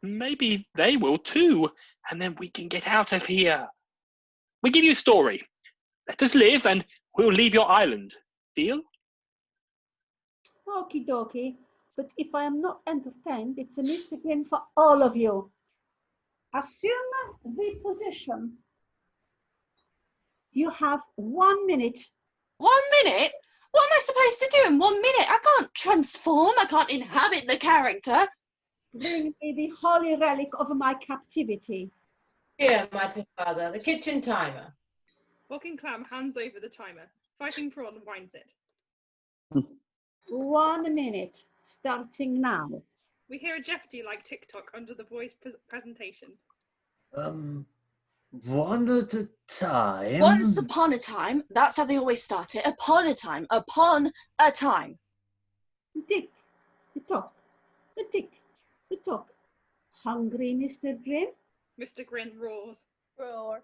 Maybe they will too, and then we can get out of here. We give you a story. Let us live, and we'll leave your island. Deal? Okie dokie. But if I am not entertained, it's a Mr. Grin for all of you. Assume the position. You have 1 minute. 1 minute? What am I supposed to do in 1 minute? I can't transform. I can't inhabit the character. Bring me the holy relic of my captivity. Here, mighty father, the kitchen timer. Walking Clam hands over the timer. Fighting Prawn winds it. 1 minute, starting now. We hear a Jeopardy-like TikTok under the boys' presentation. One at a time. Once upon a time, that's how they always start it. Upon a time, upon a time. Tick, the tock, the tick, the tock. Hungry, Mr. Grin? Mr. Grin roars. Roar.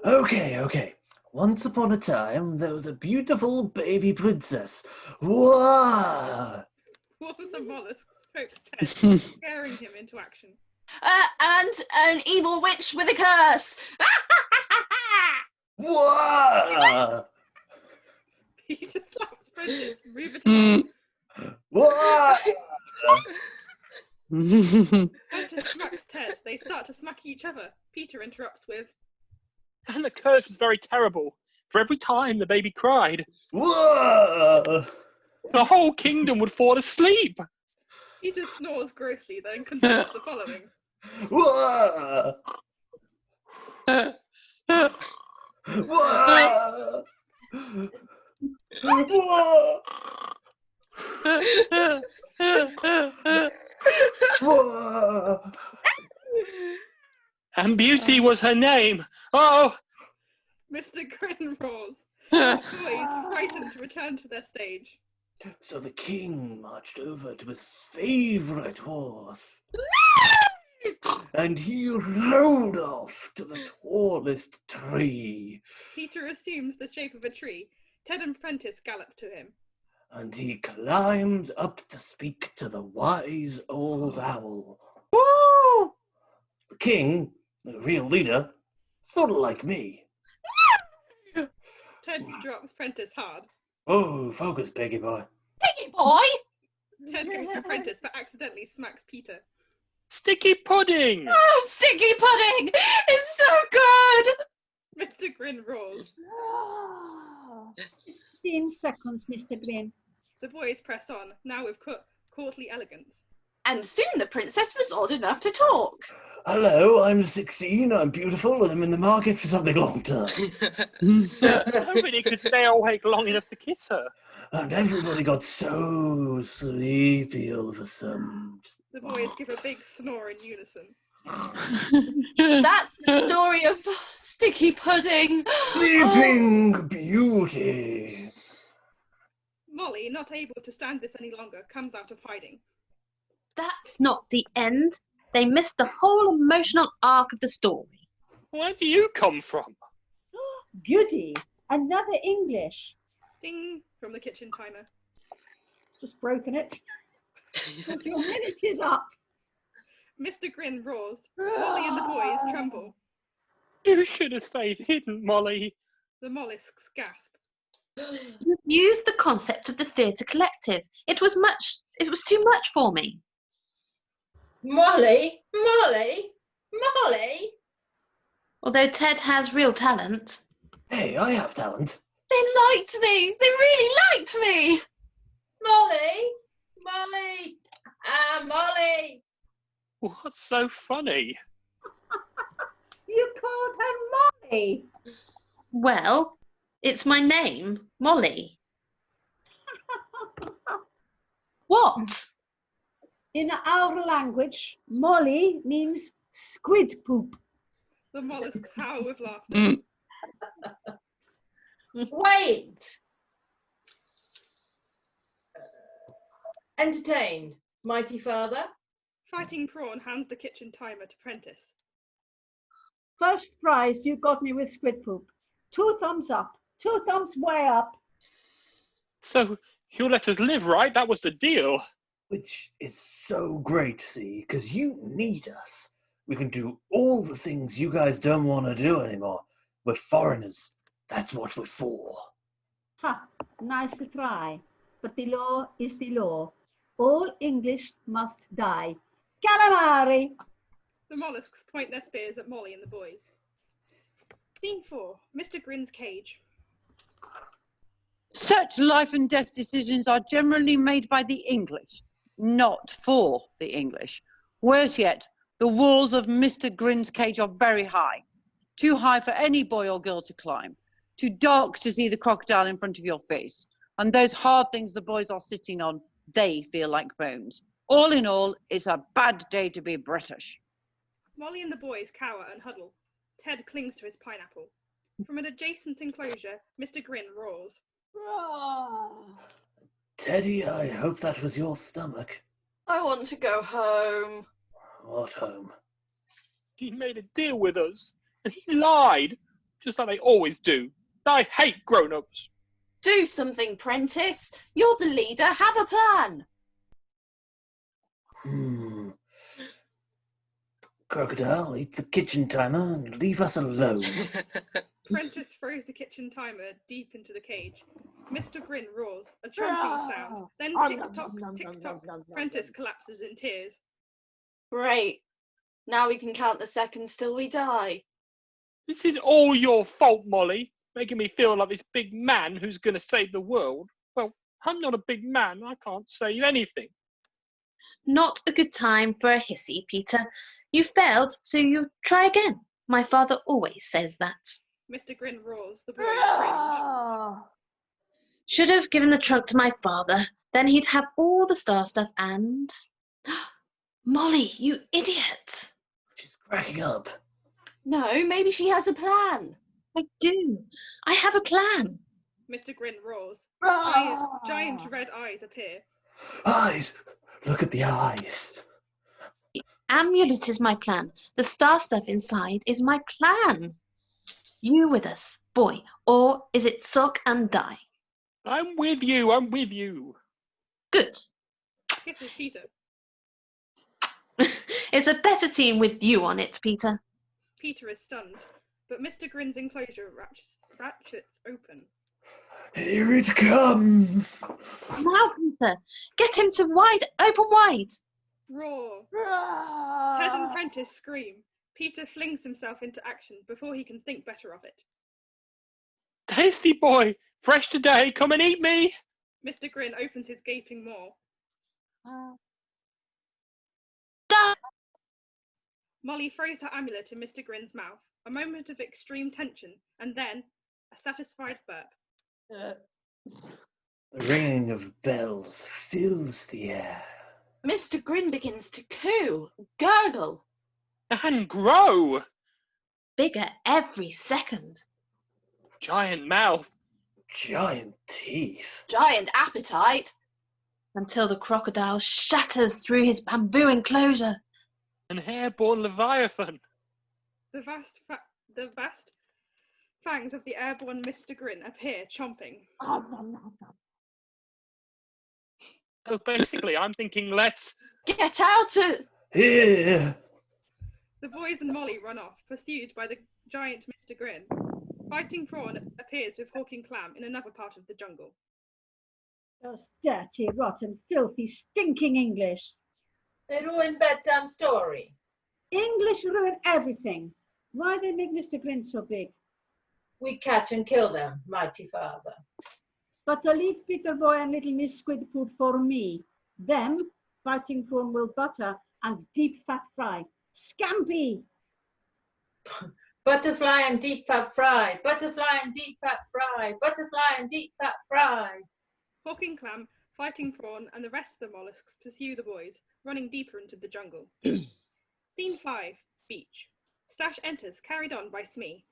Okay. Once upon a time, there was a beautiful baby princess. Whoa! One of the mollusks pokes Ted, scaring him into action. And an evil witch with a curse. Whoa! Peter slaps Prentiss, riveting. Whoa! Prentiss smacks Ted. They start to smack each other. Peter interrupts with, And the curse was very terrible. For every time the baby cried, Whoa! the whole kingdom would fall asleep. Peter snores grossly, then continues the following. Whoa! Whoa! Whoa! Whoa! And Beauty was her name. Oh! Mr. Grin roars. The boys, frightened, return to their stage. So the king marched over to his favourite horse. And he rode off to the tallest tree. Peter assumes the shape of a tree. Ted and Prentiss gallop to him. And he climbed up to speak to the wise old owl. Woo! The king, the real leader, sort of like me. Ted drops Prentiss hard. Oh, focus, piggy boy. Piggy boy! Ted goes for Prentiss but accidentally smacks Peter. Sticky pudding! Oh, sticky pudding! It's so good! Mr. Grin roars. 15 seconds, Mr. Grin. The boys press on, now with courtly elegance. And soon the princess was old enough to talk. Hello, I'm 16, I'm beautiful, and I'm in the market for something long term. Nobody could stay awake long enough to kiss her. And everybody got so sleepy all of a sudden. The boys give a big snore in unison. That's the story of sticky pudding. Sleeping Beauty. Molly, not able to stand this any longer, comes out of hiding. That's not the end. They missed the whole emotional arc of the story. Where do you come from? Goody, another English. Ding from the kitchen timer. Just broken it. Your minute is up. Mr. Grin roars. Molly and the boys tremble. You should have stayed hidden, Molly. The mollusks gasp. You used the concept of the theatre collective. It was too much for me. Molly? Although Ted has real talent. Hey, I have talent. They liked me. They really liked me. Molly! Molly! Ah, Molly! What's so funny? You called her Molly. Well, it's my name, Molly. What? In our language, Molly means squid poop. The mollusks howl with laughter. Wait! Entertained, mighty father? Fighting Prawn hands the kitchen timer to Prentiss. First prize, you got me with squid poop. 2 thumbs up. 2 thumbs way up. So you'll let us live, right? That was the deal. Which is so great to see, because you need us. We can do all the things you guys don't want to do anymore. We're foreigners. That's what we're for. Ha, nice try. But the law is the law. All English must die. Calamari! The mollusks point their spears at Molly and the boys. Scene 4. Mr. Grin's cage. Such life and death decisions are generally made by the English, not for the English. Worse yet, the walls of Mr. Grin's cage are very high. Too high for any boy or girl to climb. Too dark to see the crocodile in front of your face. And those hard things the boys are sitting on, they feel like bones. All in all, it's a bad day to be British. Molly and the boys cower and huddle. Ted clings to his pineapple. From an adjacent enclosure, Mr. Grin roars. Teddy, I hope that was your stomach. I want to go home. What home? He made a deal with us, and he lied, just like they always do. I hate grown-ups. Do something, Prentiss. You're the leader. Have a plan. Crocodile, eat the kitchen timer and leave us alone. Prentiss throws the kitchen timer deep into the cage. Mr. Grin roars, a chomping sound. Then tick-tock, tick-tock. Prentiss collapses in tears. Great. Now we can count the seconds till we die. This is all your fault, Molly, making me feel like this big man who's going to save the world. Well, I'm not a big man. I can't save anything. Not a good time for a hissy, Peter. You failed, so you try again. My father always says that. Mr. Grin roars, the boys cringe. Should have given the trunk to my father. Then he'd have all the star stuff and... Molly, you idiot! She's cracking up. No, maybe she has a plan. I do. I have a plan. Mr. Grin roars. Giant red eyes appear. Eyes! Look at the eyes. The amulet is my plan. The star stuff inside is my plan. You with us, boy, or is it sulk and die? I'm with you. I'm with you. Good. Kisses Peter. It's a better team with you on it, Peter. Peter is stunned, but Mr. Grin's enclosure ratchets open. Here it comes! Now, Peter, get him to open wide. Roar. Ted and Prentiss scream. Peter flings himself into action before he can think better of it. Tasty boy, fresh today, come and eat me. Mr. Grin opens his gaping maw. Molly throws her amulet in Mr. Grin's mouth. A moment of extreme tension, and then a satisfied burp. The ringing of bells fills the air. Mr. Grin begins to coo, gurgle. And grow. Bigger every second. Giant mouth. Giant teeth. Giant appetite. Until the crocodile shatters through his bamboo enclosure. An airborne leviathan. The vast fangs of the airborne Mr. Grin appear, chomping. So basically, I'm thinking let's... Get out of... Here! The boys and Molly run off, pursued by the giant Mr. Grin. Fighting Prawn appears with hawking Clam in another part of the jungle. Those dirty, rotten, filthy, stinking English. They ruined bedtime story. English ruin everything. Why they make Mr. Grin so big? We catch and kill them, mighty father. But the leave Peter Boy and little Miss Squid food for me. Them, fighting prawn will butter and deep fat fry. Scampi! Butterfly and deep fat fry, butterfly and deep fat fry, butterfly and deep fat fry. Hawk and Clam, fighting prawn, and the rest of the mollusks pursue the boys, running deeper into the jungle. Scene 5, beach. Stache enters, carried on by Smee.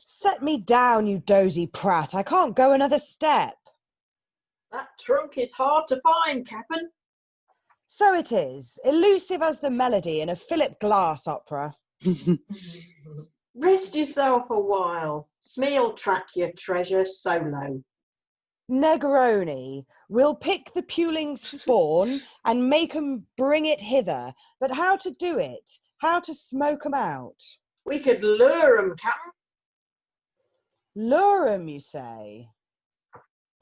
Set me down, you dozy prat. I can't go another step. That trunk is hard to find, Cap'n. So it is, elusive as the melody in a Philip Glass opera. Rest yourself a while. Smee'll track your treasure solo. Negroni, we'll pick the puling spawn and make 'em bring it hither. But how to do it? How to smoke 'em out? We could lure 'em, Cap'n. Lure 'em, you say?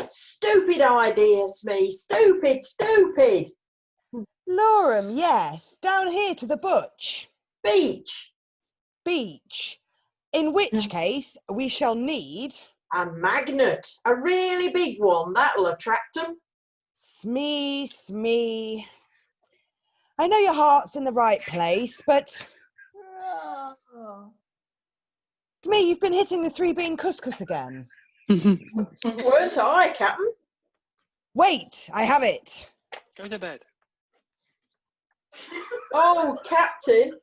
Stupid idea, Smee. Stupid, stupid. Lure 'em, yes. Down here to the butch. Beach. Beach. In which case, we shall need... A magnet. A really big one. That'll attract 'em. Smee, Smee. I know your heart's in the right place, but... Smee, you've been hitting the 3-bean couscous again. Weren't I, Cap'n? Wait, I have it. Go to bed. Oh, Captain.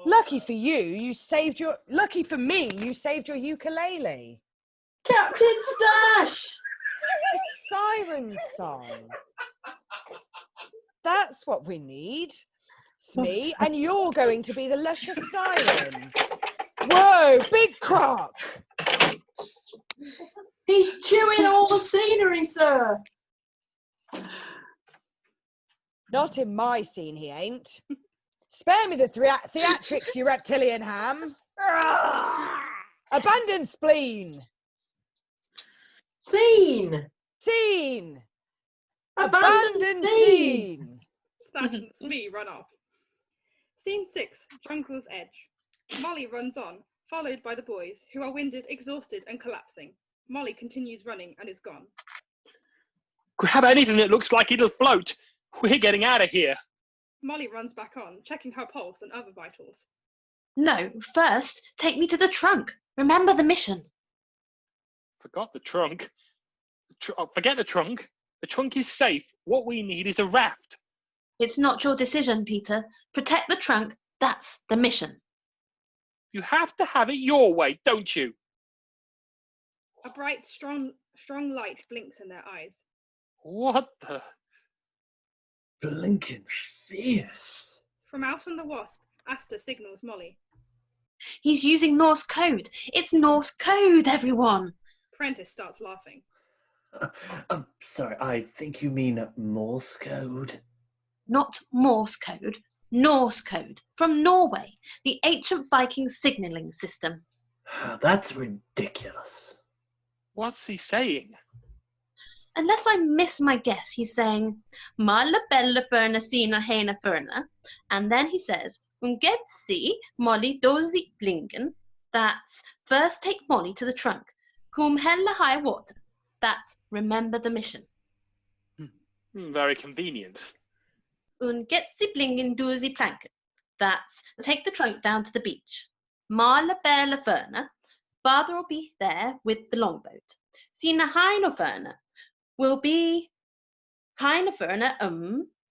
Lucky for you, you saved your... Lucky for me, you saved your ukulele. Captain Stache! The siren song. That's what we need. Smee, and you're going to be the luscious siren. Whoa, big croc! He's chewing all the scenery, sir. Not in my scene, he ain't. Spare me the theatrics, you reptilian ham. Abandon spleen. Scene. Scene. Abandon scene. Stache and Smee run off. Scene 6, Jungle's Edge. Molly runs on, followed by the boys, who are winded, exhausted, and collapsing. Molly continues running and is gone. Grab anything that looks like it'll float. We're getting out of here. Molly runs back on, checking her pulse and other vitals. No, first, take me to the trunk. Remember the mission. Forgot the trunk. Forget the trunk. The trunk is safe. What we need is a raft. It's not your decision, Peter. Protect the trunk. That's the mission. You have to have it your way, don't you? A bright, strong light blinks in their eyes. What the... Blinking fierce. From out on the Wasp, Aster signals Molly. He's using Norse code. It's Norse code, everyone. Prentiss starts laughing. Sorry, I think you mean Morse code. Not Morse code, Norse code. From Norway, the ancient Viking signalling system. That's ridiculous. What's he saying? Unless I miss my guess, he's saying, Mala bella ferna sina hena ferna. And then he says, get see Molly dozy blingen. That's first take Molly to the trunk. Cum hella high water. That's remember the mission. Very convenient. Get see blingen dozy planken. That's take the trunk down to the beach. Mala bella ferna. Father will be there with the longboat. Sina hina ferna. Will be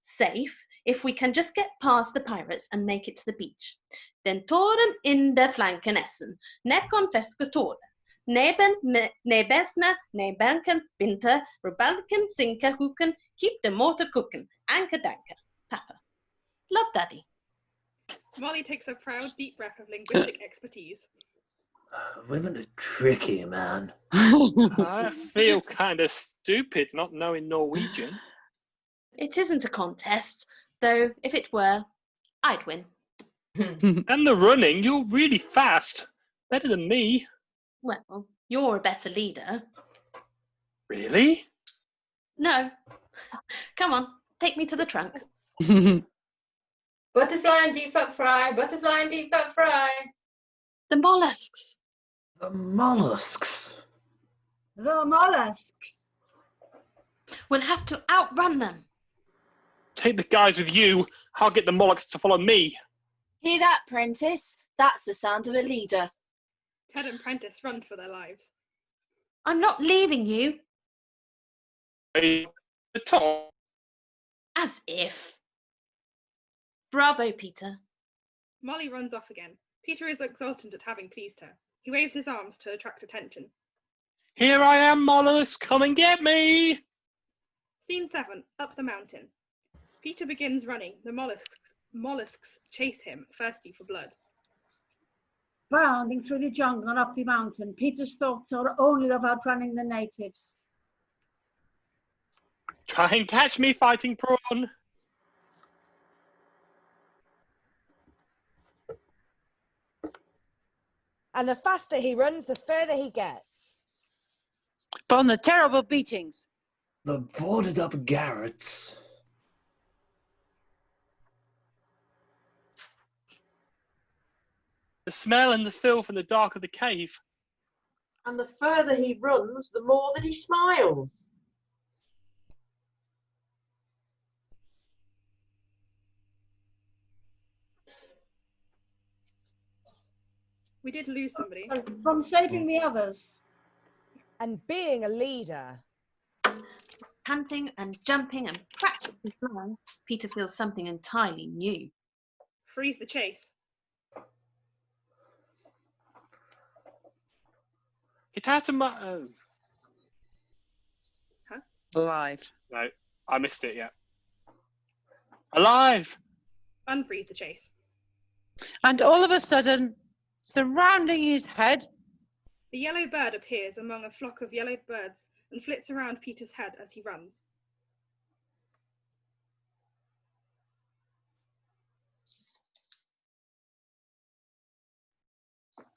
safe if we can just get past the pirates and make it to the beach. Den toren in der flanken essen, nekon feske tore. Neben nebesna, nebenken winter, rebalken sinker hoeken, keep the motor cooking, anker danker, Papa. Love, Daddy. Molly takes a proud, deep breath of linguistic expertise. Women are tricky, man. I feel kind of stupid not knowing Norwegian. It isn't a contest, though if it were, I'd win. And the running, you're really fast. Better than me. Well, you're a better leader. Really? No. Come on, take me to the trunk. Butterfly and deep fat fry, butterfly and deep fat fry. The mollusks. The mollusks. The mollusks. We'll have to outrun them. Take the guys with you. I'll get the mollusks to follow me. Hear that, Prentiss? That's the sound of a leader. Ted and Prentiss run for their lives. I'm not leaving you. The top. As if. Bravo, Peter. Molly runs off again. Peter is exultant at having pleased her. He waves his arms to attract attention. Here I am, mollusk. Come and get me. Scene 7, up the mountain. Peter begins running. The mollusks chase him, thirsty for blood. Bounding through the jungle and up the mountain, Peter's thoughts are only of outrunning the natives. Try and catch me, fighting prawn. And the faster he runs, the further he gets. From the terrible beatings. The boarded up garrets. The smell and the filth and the dark of the cave. And the further he runs, the more that he smiles. We did lose somebody. From saving the others. And being a leader. Panting and jumping and practically flying, Peter feels something entirely new. Freeze the chase. Get out of my... Oh. Huh? Alive. No, I missed it, yeah. Alive! Unfreeze the chase. And all of a sudden, surrounding his head, The yellow bird appears among a flock of yellow birds and flits around Peter's head as he runs.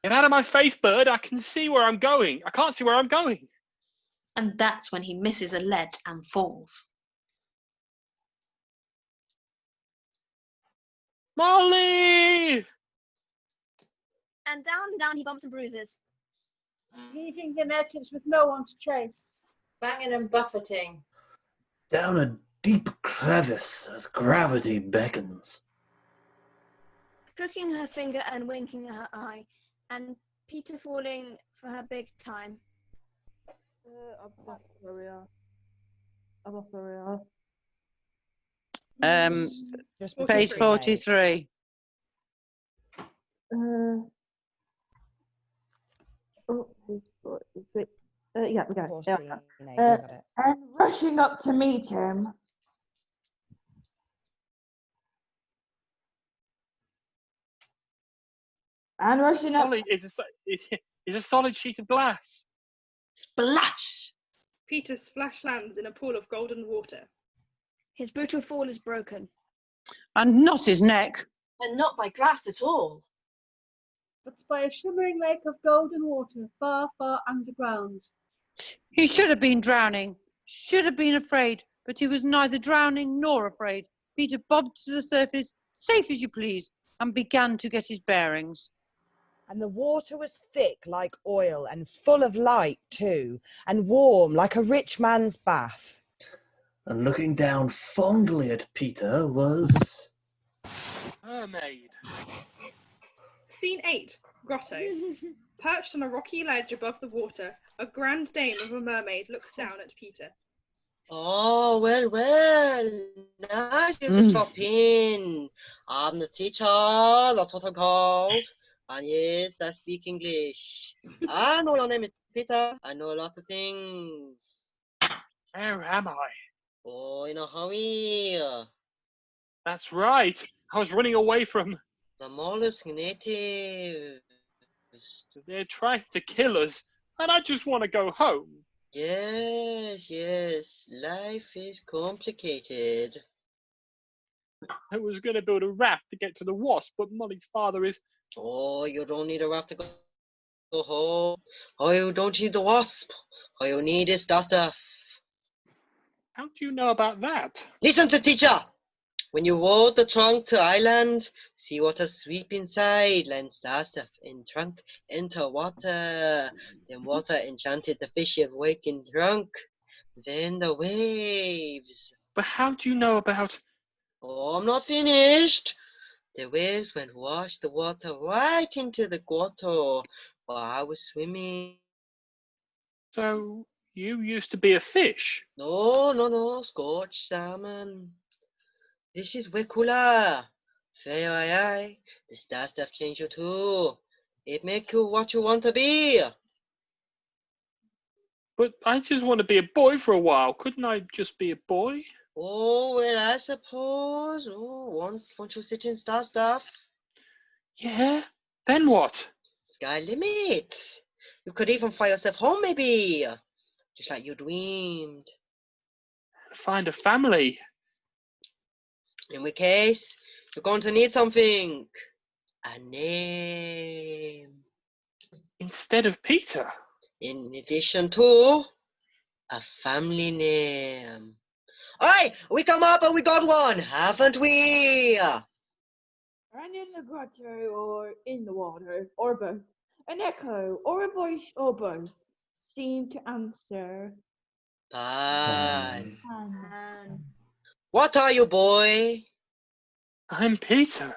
Get out of my face, bird. I can see where I'm going. I can't see where I'm going. And that's when he misses a ledge and falls. Molly! And down he bumps and bruises. Leaving the natives with no one to chase. Banging and buffeting. Down a deep crevice as gravity beckons. Crooking her finger and winking her eye. And Peter falling for her big time. I've lost where we are. I've lost where we are. Just page 43. Yeah, we got it. And rushing up to meet him. And rushing up. Solid is a solid sheet of glass. Splash! Peter splash lands in a pool of golden water. His brutal fall is broken. And not his neck. And not by glass at all. But by a shimmering lake of golden water, far, far underground. He should have been drowning, should have been afraid, but he was neither drowning nor afraid. Peter bobbed to the surface, safe as you please, and began to get his bearings. And the water was thick like oil and full of light too, and warm like a rich man's bath. And looking down fondly at Peter was... Mermaid. Scene 8, Grotto. Perched on a rocky ledge above the water, a grand dame of a mermaid looks down at Peter. Oh, well, now you can drop in. I'm the teacher, that's what I'm called. And yes, I speak English. I know your name is Peter. I know a lot of things. Where am I? Oh, in a hurry. That's right. I was running away from... The mollusk natives. They're trying to kill us, and I just want to go home. Yes, life is complicated. I was going to build a raft to get to the wasp, but Molly's father is... Oh, you don't need a raft to go home. Oh, you don't need the wasp. All you need is that stuff. How do you know about that? Listen to teacher. When you rode the trunk to island, sea water sweep inside, land star stuff in trunk, enter water. Then water enchanted the fish of waking trunk. Then the waves. But how do you know about... Oh, I'm not finished. The waves went wash the water right into the grotto while I was swimming. So, you used to be a fish? No, scorched salmon. This is way cooler. Fair aye, the star stuff changed you too. It make you what you want to be. But I just want to be a boy for a while. Couldn't I just be a boy? Oh, well, I suppose. Oh, won't you sit in star stuff? Yeah? Then what? Sky limit. You could even fly yourself home, maybe. Just like you dreamed. Find a family. In which case, you're going to need something. A name. Instead of Peter. In addition to a family name. Aye, we come up and we got one, haven't we? And in the grotto or in the water, or both, an echo or a voice or both seemed to answer. Pan. Pan. What are you, boy? I'm Peter.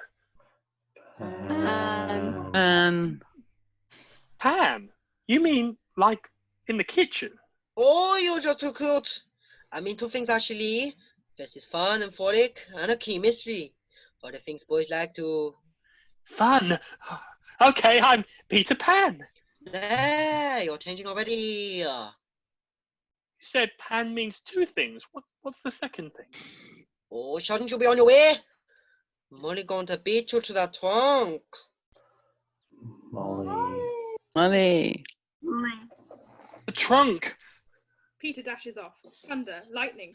Pan. You mean like in the kitchen? Oh, you're just too cute. I mean two things actually. First is fun and frolic and a key mystery. Other things boys like to... Fun? Okay, I'm Peter Pan. Nah, you're changing already. You said Pan means two things. What's the second thing? Oh, shouldn't you be on your way? I'm only going to beat you to that trunk. Molly. The trunk. Peter dashes off. Thunder, lightning.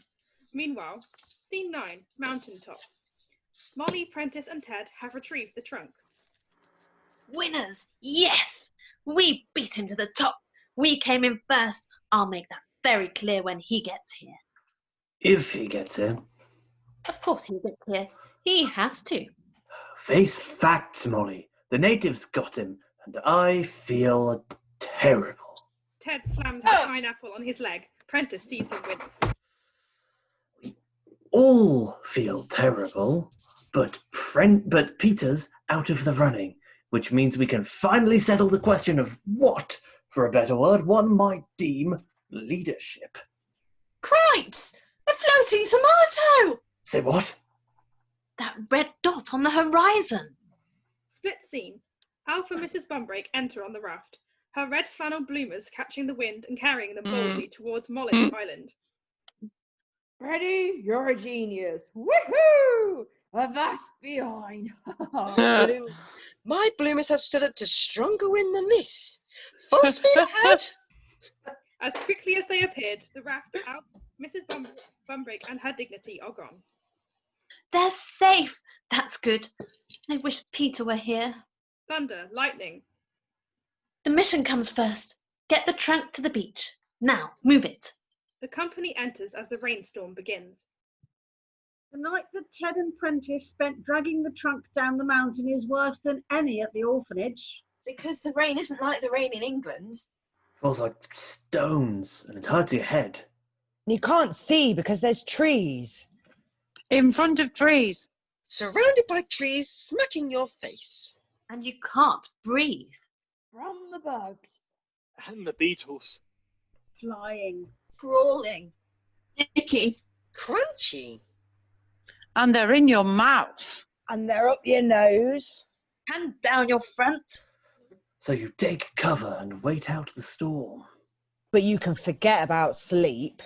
Meanwhile, scene 9, mountaintop. Molly, Prentiss and Ted have retrieved the trunk. Winners! Yes! We beat him to the top. We came in first. I'll make that very clear when he gets here. If he gets here. Of course he gets here. He has to. Face facts, Molly. The natives got him, and I feel terrible. Ted slams the pineapple on his leg. Prentiss sees him wince. All feel terrible, but Peter's out of the running, which means we can finally settle the question of what, for a better word, one might deem leadership. Cripes! A floating tomato! Say what? That red dot on the horizon. Split scene. Alpha and Mrs. Bumbrake enter on the raft, her red flannel bloomers catching the wind and carrying them boldly towards Mollish Island. Freddie, you're a genius. Woohoo! Avast behind. My bloomers have stood up to stronger wind than this. Full speed ahead. As quickly as they appeared, the raft out, Mrs. Bumbrake and her dignity are gone. They're safe. That's good. I wish Peter were here. Thunder, lightning. The mission comes first. Get the trunk to the beach. Now, move it. The company enters as the rainstorm begins. The night that Ted and Prentiss spent dragging the trunk down the mountain is worse than any at the orphanage. Because the rain isn't like the rain in England. Falls like stones, and it hurts your head. You can't see because there's trees. In front of trees. Surrounded by trees smacking your face. And you can't breathe. From the bugs. And the beetles. Flying. Crawling. Icky. Crunchy. And they're in your mouth. And they're up your nose. And down your front. So you take cover and wait out the storm. But you can forget about sleep.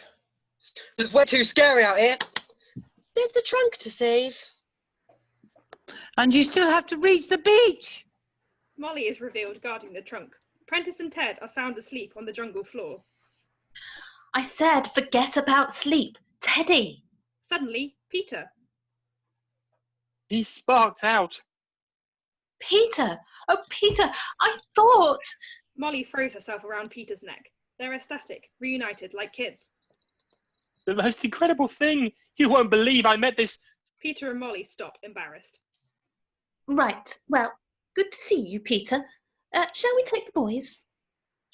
It's way too scary out here. There's the trunk to save. And you still have to reach the beach. Molly is revealed guarding the trunk. Prentiss and Ted are sound asleep on the jungle floor. I said forget about sleep. Teddy. Suddenly, Peter. He sparked out. Peter. Oh, Peter, I thought. Molly throws herself around Peter's neck. They're ecstatic, reunited like kids. The most incredible thing. You won't believe I met this Peter and Molly stop, embarrassed. Right, well, good to see you, Peter. Shall we take the boys?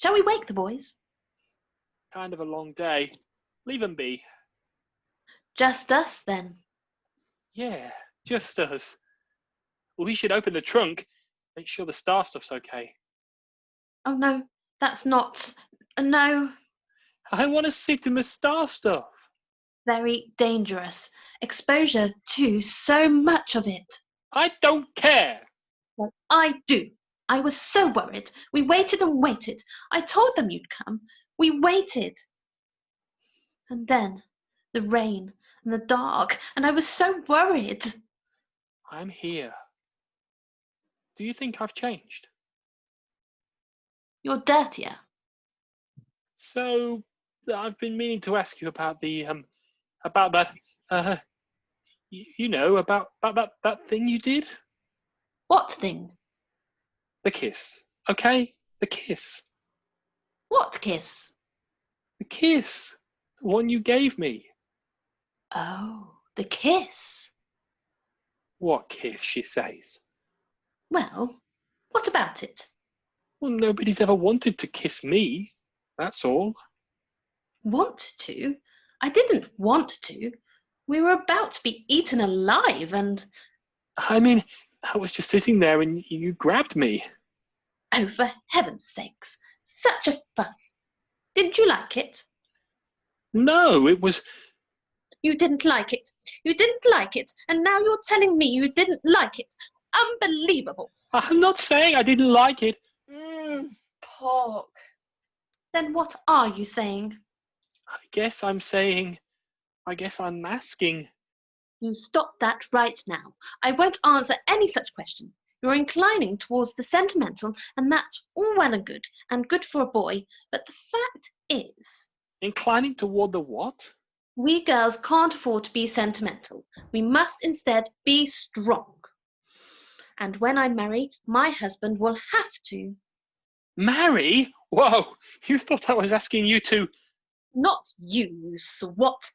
Shall we wake the boys? Kind of a long day. Leave 'em be. Just us, then. Yeah, just us. We should open the trunk, make sure the star stuff's okay. Oh, no, that's not... No. I want to sit in the star stuff. Very dangerous. Exposure to so much of it. I don't care. Well, I do. I was so worried. We waited and waited. I told them you'd come. We waited. And then the rain and the dark, and I was so worried. I'm here. Do you think I've changed? You're dirtier. So, I've been meaning to ask you about about that, you know, about that thing you did? What thing? The kiss, okay? The kiss. What kiss? The kiss. The one you gave me. Oh, the kiss. What kiss, she says. Well, what about it? Well, nobody's ever wanted to kiss me, that's all. Want to? I didn't want to. We were about to be eaten alive and... I mean, I was just sitting there and you grabbed me. Oh, for heaven's sakes. Such a fuss. Didn't you like it? No, it was... You didn't like it. You didn't like it. And now you're telling me you didn't like it. Unbelievable. I'm not saying I didn't like it. Pork. Then what are you saying? I guess I'm asking. You stop that right now. I won't answer any such question. You're inclining towards the sentimental, and that's all well and good for a boy. But the fact is... Inclining toward the what? We girls can't afford to be sentimental. We must instead be strong. And when I marry, my husband will have to... Marry? Whoa, you thought I was asking you to... Not you swat.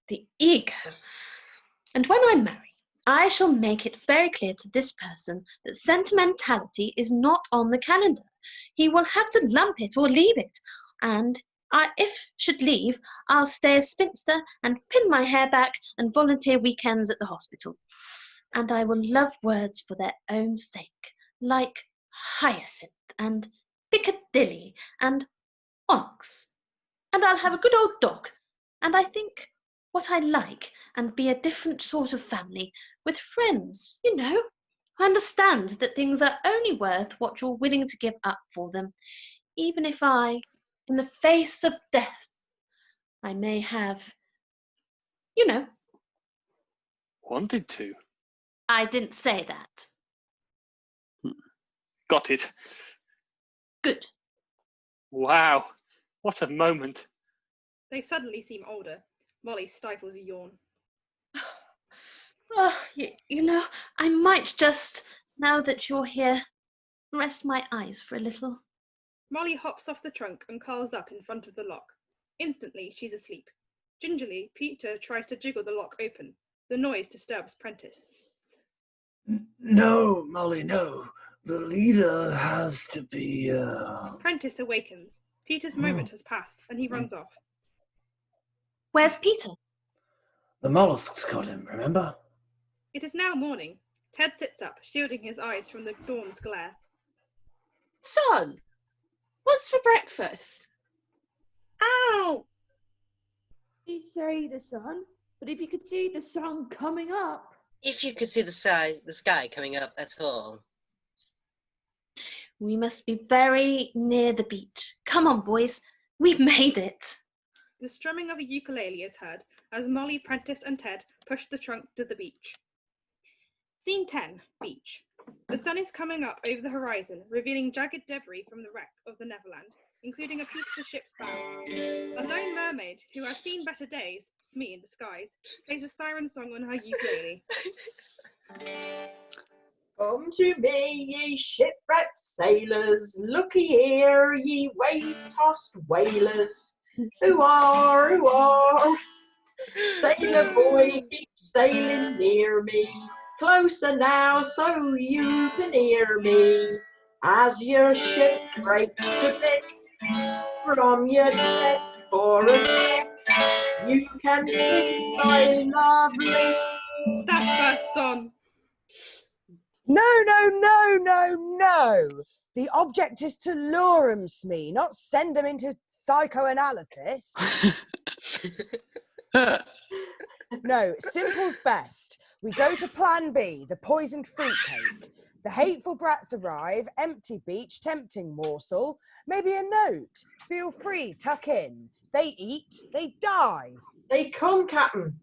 The ego. And when I marry, I shall make it very clear to this person that sentimentality is not on the calendar. He will have to lump it or leave it. And if should leave, I'll stay a spinster and pin my hair back and volunteer weekends at the hospital. And I will love words for their own sake, like hyacinth and Piccadilly and onyx. And I'll have a good old dog. And I think what I like, and be a different sort of family, with friends, you know. I understand that things are only worth what you're willing to give up for them, even if I, in the face of death, I may have, you know. Wanted to? I didn't say that. Got it. Good. Wow, what a moment. They suddenly seem older. Molly stifles a yawn. Oh, you know, I might just, now that you're here, rest my eyes for a little. Molly hops off the trunk and curls up in front of the lock. Instantly, she's asleep. Gingerly, Peter tries to jiggle the lock open. The noise disturbs Prentiss. No, Molly, no. The leader has to be... Prentiss awakens. Peter's moment has passed, and he runs off. Where's Peter? The mollusks got him, remember? It is now morning. Ted sits up, shielding his eyes from the dawn's glare. Son, what's for breakfast? Ow! You say the sun, but if you could see the sun coming up. If you could see the sky coming up, that's all. We must be very near the beach. Come on, boys. We've made it. The strumming of a ukulele is heard as Molly, Prentiss and Ted push the trunk to the beach. Scene 10, beach. The sun is coming up over the horizon, revealing jagged debris from the wreck of the Neverland, including a piece of the ship's bow. A lone mermaid, who has seen better days, Smee in disguise, plays a siren song on her ukulele. Come to me, ye shipwrecked sailors, looky here, ye wave-tossed whalers. Who are, sailor boy, keep sailing near me. Closer now so you can hear me. As your ship breaks a bit from your deck for a sec, you can sing my lovely. Stache bursts on. No. The object is to lure 'em, Smee, not send 'em into psychoanalysis. No, simple's best. We go to plan B, the poisoned fruitcake. The hateful brats arrive, empty beach, tempting morsel. Maybe a note. Feel free, tuck in. They eat, they die. They come, Captain.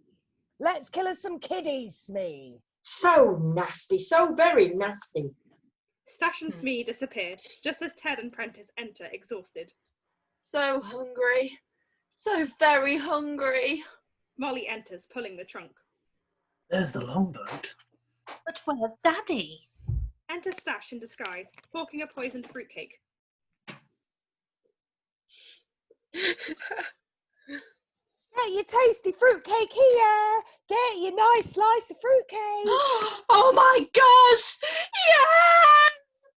Let's kill us some kiddies, Smee. So nasty, so very nasty. Stache and Smee disappear, just as Ted and Prentiss enter, exhausted. So hungry. So very hungry. Molly enters, pulling the trunk. There's the longboat. But where's Daddy? Enter Stache in disguise, forking a poisoned fruitcake. Get your tasty fruitcake here. Get your nice slice of fruitcake. Oh my gosh! Yes!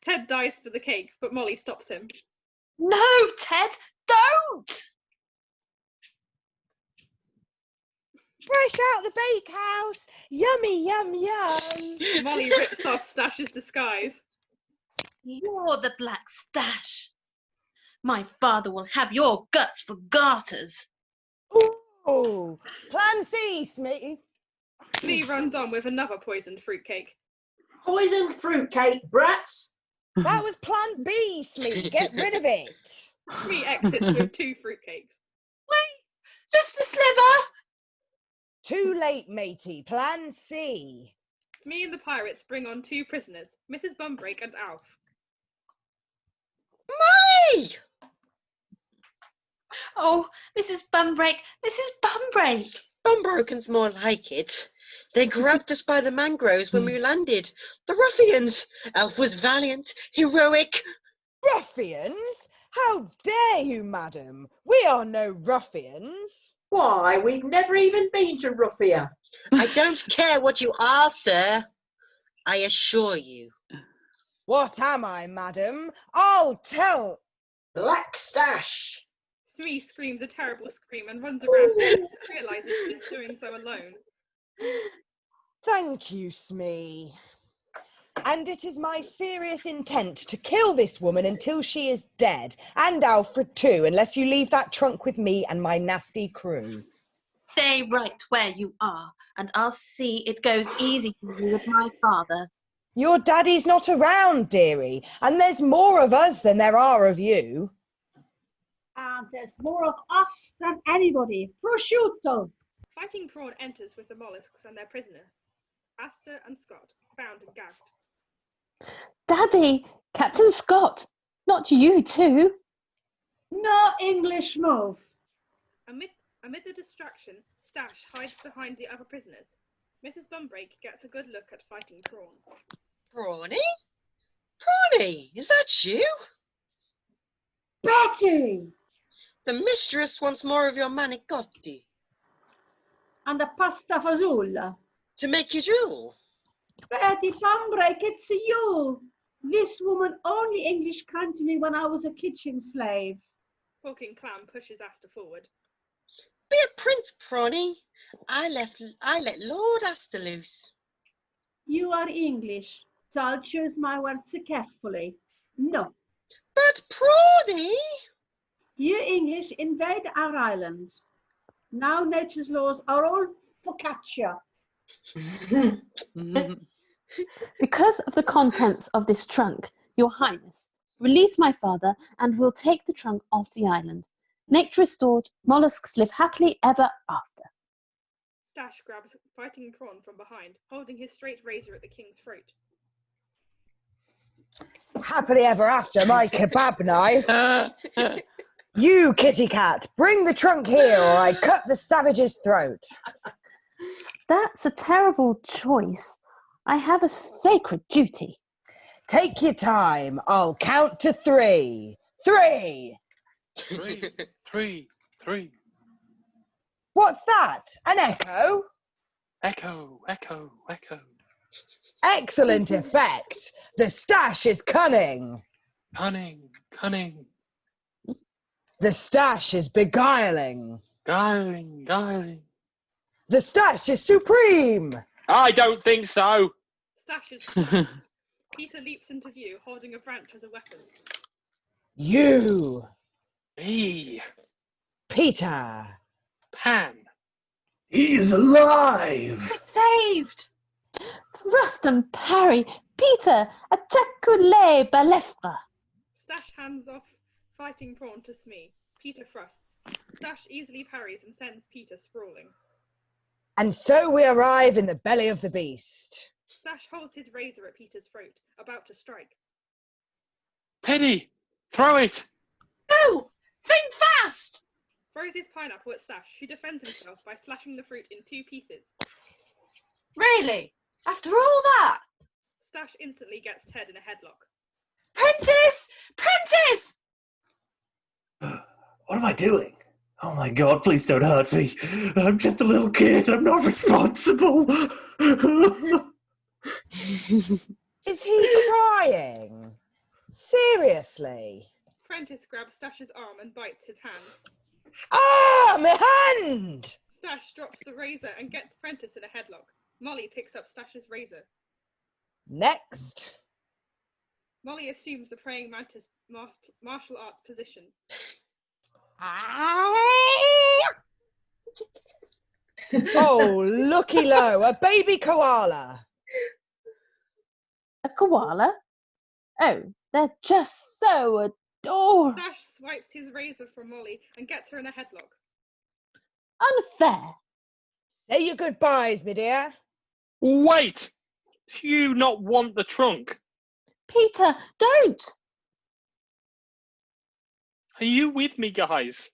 Ted dives for the cake, but Molly stops him. No, Ted, don't! Fresh out the bakehouse. Yummy, yum, yum. Molly rips off Stache's disguise. You're the black Stache. My father will have your guts for garters. Ooh, plan C, Smee. Smee runs on with another poisoned fruitcake. Poisoned fruitcake, brats. That was plan B, Smee. Get rid of it. Smee exits with 2 fruitcakes. Wait, just a sliver. Too late, matey. Plan C. Smee and the pirates bring on 2 prisoners, Mrs. Bumbrake and Alf. My! Oh, Mrs. Bumbrake, Mrs. Bumbrake. Bumbroken's more like it. They grabbed us by the mangroves when we landed. The ruffians! Alf was valiant, heroic. Ruffians? How dare you, madam? We are no ruffians. Why, we've never even been to Ruffia. I don't care what you are, sir. I assure you. What am I, madam? I'll tell. Black Stache. Smee screams a terrible scream and runs around and realises she's doing so alone. Thank you, Smee. And it is my serious intent to kill this woman until she is dead, and Alfred too, unless you leave that trunk with me and my nasty crew. Stay right where you are, and I'll see it goes easy for you with my father. Your daddy's not around, dearie, and there's more of us than there are of you. And there's more of us than anybody. Prosciutto. Fighting Prawn enters with the mollusks and their prisoner, Aster and Scott, bound and gagged. Daddy, Captain Scott, not you too. No English move. Amid the distraction, Stache hides behind the other prisoners. Mrs. Bumbrake gets a good look at Fighting Prawn. Brawny? Brawny, is that you? Betty! The mistress wants more of your manicotti. And the pasta fazool. To make you drool. Betty Bumbrake, it's you. This woman only English came to me when I was a kitchen slave. Hawking Clam pushes Aster forward. Be a prince, Brawny. I let Lord Aster loose. You are English, so I'll choose my words carefully. No. But Brawny! You English invade our island. Now nature's laws are all focaccia. Because of the contents of this trunk, Your Highness, release my father and we'll take the trunk off the island. Nature restored, mollusks live happily ever after. Stache grabs Fighting Prawn from behind, holding his straight razor at the king's throat. Happily ever after, my kebab knife. You, kitty cat, bring the trunk here or I cut the savage's throat. That's a terrible choice. I have a sacred duty. Take your time. I'll count to 3. 3! 3. What's that? An echo? Echo, echo, echo. Excellent effect. The Stache is cunning. Cunning, cunning. The Stache is beguiling. Guiling, guiling. The Stache is supreme. I don't think so. Stache is fast. Peter leaps into view, holding a branch as a weapon. You. Me. Peter. Pan. He is alive! Saved! Thrust and parry. Peter, attaque balestra. Stache hands off fighting Prawn to Smee. Peter thrusts. Stache easily parries and sends Peter sprawling. And so we arrive in the belly of the beast. Stache holds his razor at Peter's throat, about to strike. Penny, throw it. No! Think fast! Throws his pineapple at Stache, who defends himself by slashing the fruit in 2 pieces. Really? After all that? Stache instantly gets Ted in a headlock. Prentiss! Prentiss! What am I doing? Oh my god, please don't hurt me. I'm just a little kid. I'm not responsible. Is he crying? Seriously? Prentiss grabs Stache's arm and bites his hand. Ah, my hand! Stache drops the razor and gets Prentiss in a headlock. Molly picks up Stache's razor. Next. Molly assumes the praying mantis martial arts position. Oh, looky low, a baby koala. A koala? Oh, they're just so adorable. Stache swipes his razor from Molly and gets her in a headlock. Unfair. Say your goodbyes, my dear. Wait! Do you not want the trunk? Peter, don't! Are you with me, guys?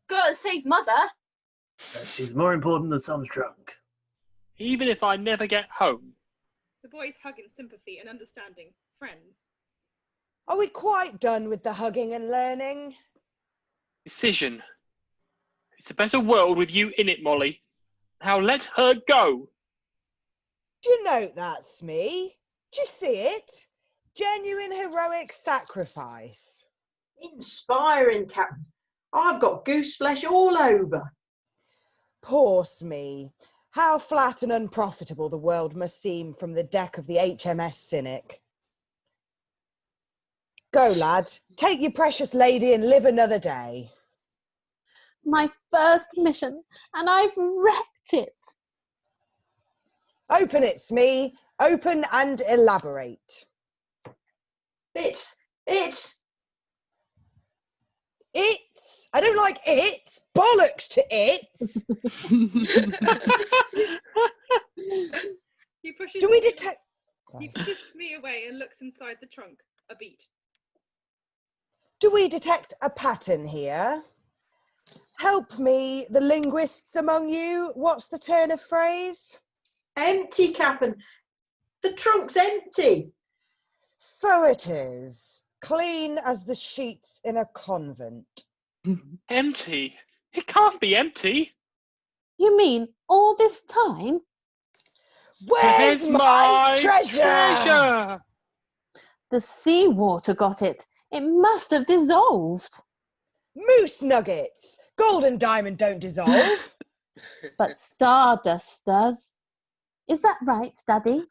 Gotta save Mother. She's more important than some trunk. Even if I never get home. The boys hug in sympathy and understanding. Friends. Are we quite done with the hugging and learning? Decision. It's a better world with you in it, Molly. Now let her go. Do you note that, Smee? Do you see it? Genuine heroic sacrifice. Inspiring, Captain. I've got goose flesh all over. Poor Smee. How flat and unprofitable the world must seem from the deck of the HMS Cynic. Go, lad. Take your precious lady and live another day. My first mission, and I've wrecked it. Open it, Smee. Open and elaborate. It's. I don't like it. Bollocks to it. He pushes Do we detect? He pushes Smee away and looks inside the trunk. A beat. Do we detect a pattern here? Help me, the linguists among you. What's the turn of phrase? Empty, Captain. The trunk's empty. So it is. Clean as the sheets in a convent. Empty? It can't be empty. You mean all this time? Where's my treasure? The seawater got it. It must have dissolved. Moose nuggets. Gold and diamond don't dissolve. But stardust does. Is that right, Daddy?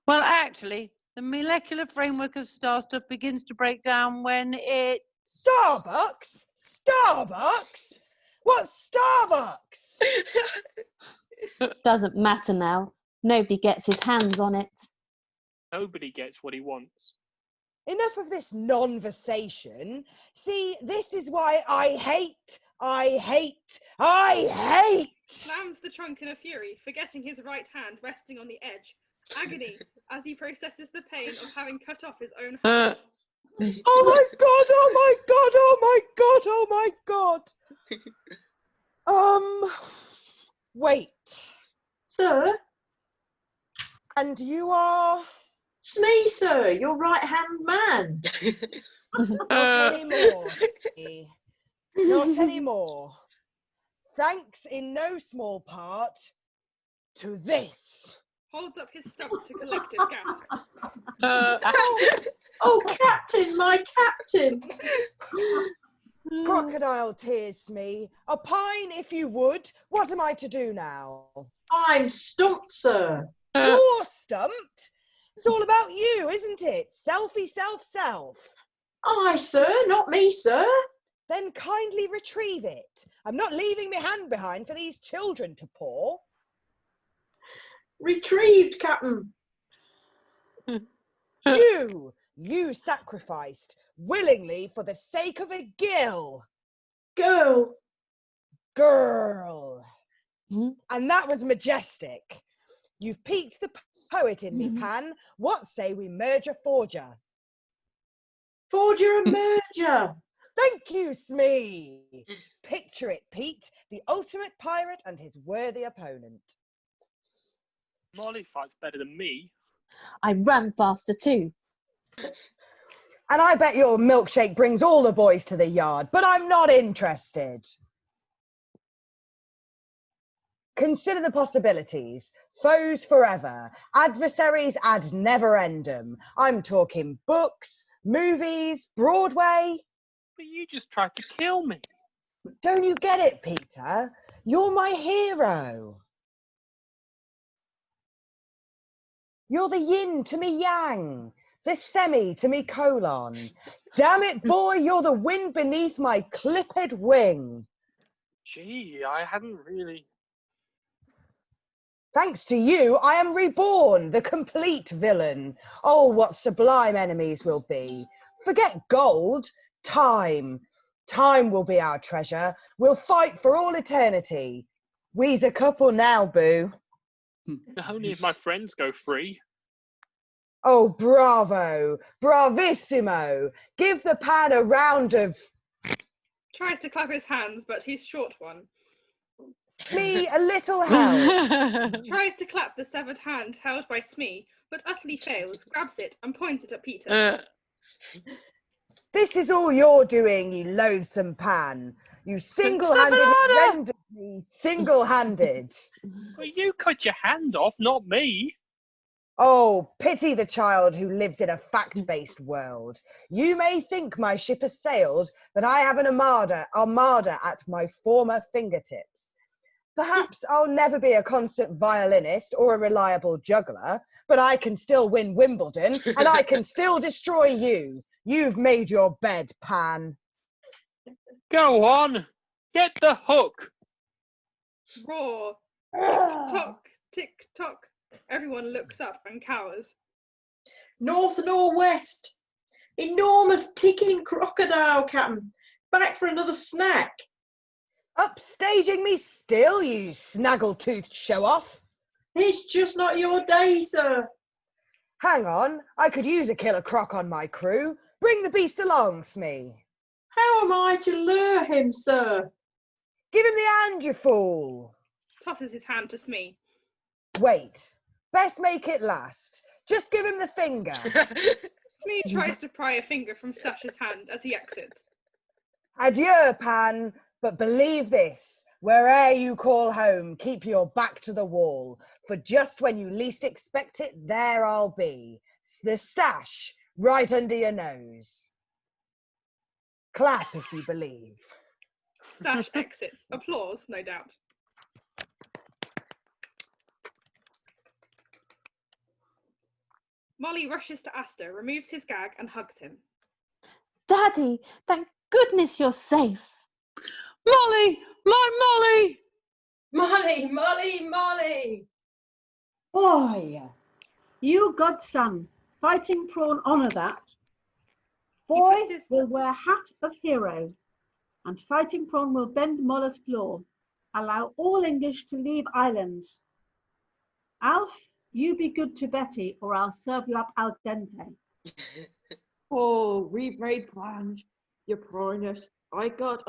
Well, actually, the molecular framework of star stuff begins to break down when it... Starbucks? Starbucks? What's Starbucks? Doesn't matter now. Nobody gets his hands on it. Nobody gets what he wants. Enough of this non-versation. See, this is why I hate. Slams the trunk in a fury, forgetting his right hand resting on the edge. Agony as he processes the pain of having cut off his own hand. Oh my god, oh my god, oh my god, oh my god. Wait. Sir? And you are? Smee, sir, your right-hand man. Not anymore. Not anymore. Thanks in no small part to this. Holds up his stump to collective gasp. Oh, Captain, my Captain! Crocodile tears, Smee. A pine, if you would. What am I to do now? I'm stumped, sir. You're stumped? It's all about you, isn't it? Selfie, self, self. Aye, sir, not me, sir. Then kindly retrieve it. I'm not leaving my hand behind for these children to paw. Retrieved, Captain. You sacrificed willingly for the sake of a gill. Girl. And that was majestic. You've piqued the poet in me, Pan. What say we merge a forger? Forger and merger. Thank you, Smee. Picture it, Pete, the ultimate pirate and his worthy opponent. Molly fights better than me. I run faster too. And I bet your milkshake brings all the boys to the yard, but I'm not interested. Consider the possibilities. Foes forever, adversaries ad neverendum. I'm talking books, movies, Broadway. But you just tried to kill me. Don't you get it, Peter? You're my hero. You're the yin to me yang, the semi to me colon. Damn it, boy, you're the wind beneath my clipped wing. Gee, I hadn't really... Thanks to you, I am reborn, the complete villain. Oh, what sublime enemies we'll be. Forget gold, time. Time will be our treasure. We'll fight for all eternity. We's a couple now, boo. Only if my friends go free. Oh, bravo, bravissimo. Give the Pan a round of... Tries to clap his hands, but he's short one. Me a little help. Tries to clap the severed hand held by Smee, but utterly fails, grabs it and points it at Peter. This is all you're doing, you loathsome Pan. You single-handedly rendered me single-handed. Well, you cut your hand off, not me. Oh, pity the child who lives in a fact-based world. You may think my ship has sailed, but I have an armada at my former fingertips. Perhaps I'll never be a concert violinist or a reliable juggler, but I can still win Wimbledon, and I can still destroy you. You've made your bed, Pan. Go on, get the hook. Roar. Tick-tock, tick-tock. Everyone looks up and cowers. North northwest. Enormous ticking crocodile, Captain. Back for another snack. Upstaging me still, you snaggle-toothed show-off. It's just not your day, sir. Hang on, I could use a killer croc on my crew. Bring the beast along, Smee. How am I to lure him, sir? Give him the hand, you fool. Tosses his hand to Smee. Wait, best make it last. Just give him the finger. Smee tries to pry a finger from Stache's hand as he exits. Adieu, Pan, but believe this, where'er you call home, keep your back to the wall, for just when you least expect it, there I'll be. The Stache, right under your nose. Clap if you believe. Stache exits. Applause, no doubt. Molly rushes to Aster, removes his gag and hugs him. Daddy, thank goodness you're safe. Molly! My Molly! Molly, Molly, Molly! Boy, you godson, fighting prawn honour that. Boy will wear hat of hero, and fighting prawn will bend mollusk law, allow all English to leave island. Alf, you be good to Betty, or I'll serve you up al dente. Oh, rebraid plans, your Prawness. I got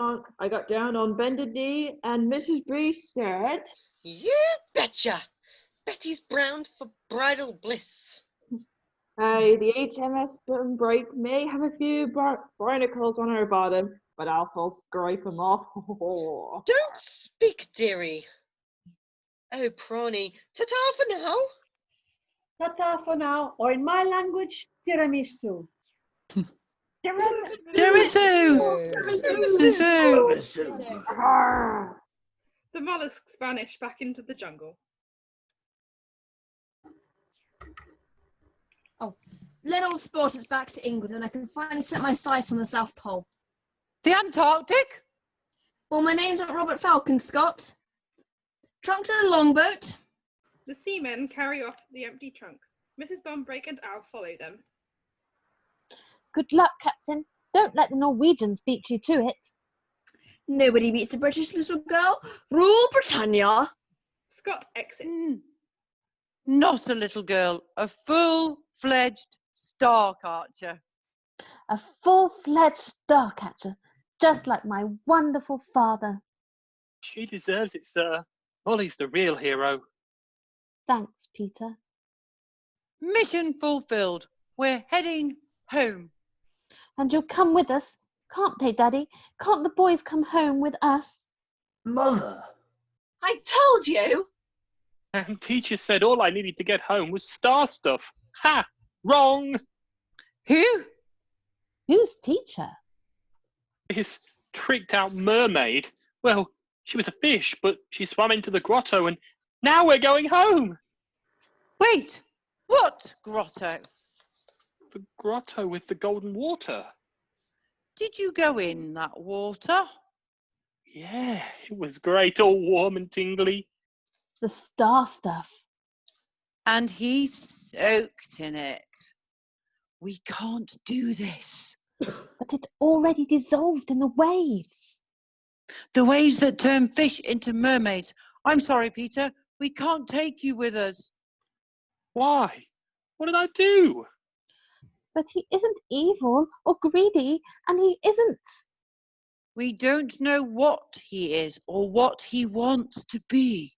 down on bended knee, and Mrs. Bree said, "You betcha! Betty's browned for bridal bliss." Hey, the HMS Bumbrake may have a few barnacles on her bottom, but I'll scrape them off. Don't speak, dearie. Oh, Prawny, ta-ta for now. Ta-ta for now, or in my language, tiramisu. Tiramisu! The mollusks vanish back into the jungle. Oh, let all sport is back to England and I can finally set my sights on the South Pole. The Antarctic? Well, my name's not Robert Falcon, Scott. Trunk to the longboat. The seamen carry off the empty trunk. Mrs. Bumbrake and Al follow them. Good luck, Captain. Don't let the Norwegians beat you to it. Nobody beats the British little girl. Rule Britannia. Scott exits. Not a little girl, a full-fledged Starcatcher. A full-fledged Starcatcher, just like my wonderful father. She deserves it, sir. Molly's the real hero. Thanks, Peter. Mission fulfilled. We're heading home. And you'll come with us, can't they, Daddy? Can't the boys come home with us? Mother! I told you! And teacher said all I needed to get home was star stuff. Ha! Wrong! Who? Who's teacher? This tricked out mermaid. Well, she was a fish, but she swam into the grotto and now we're going home. Wait, what grotto? The grotto with the golden water. Did you go in that water? Yeah, it was great, all warm and tingly. The star stuff. And he soaked in it. We can't do this. But it already dissolved in the waves. The waves that turn fish into mermaids. I'm sorry, Peter. We can't take you with us. Why? What did I do? But he isn't evil or greedy, and he isn't. We don't know what he is or what he wants to be.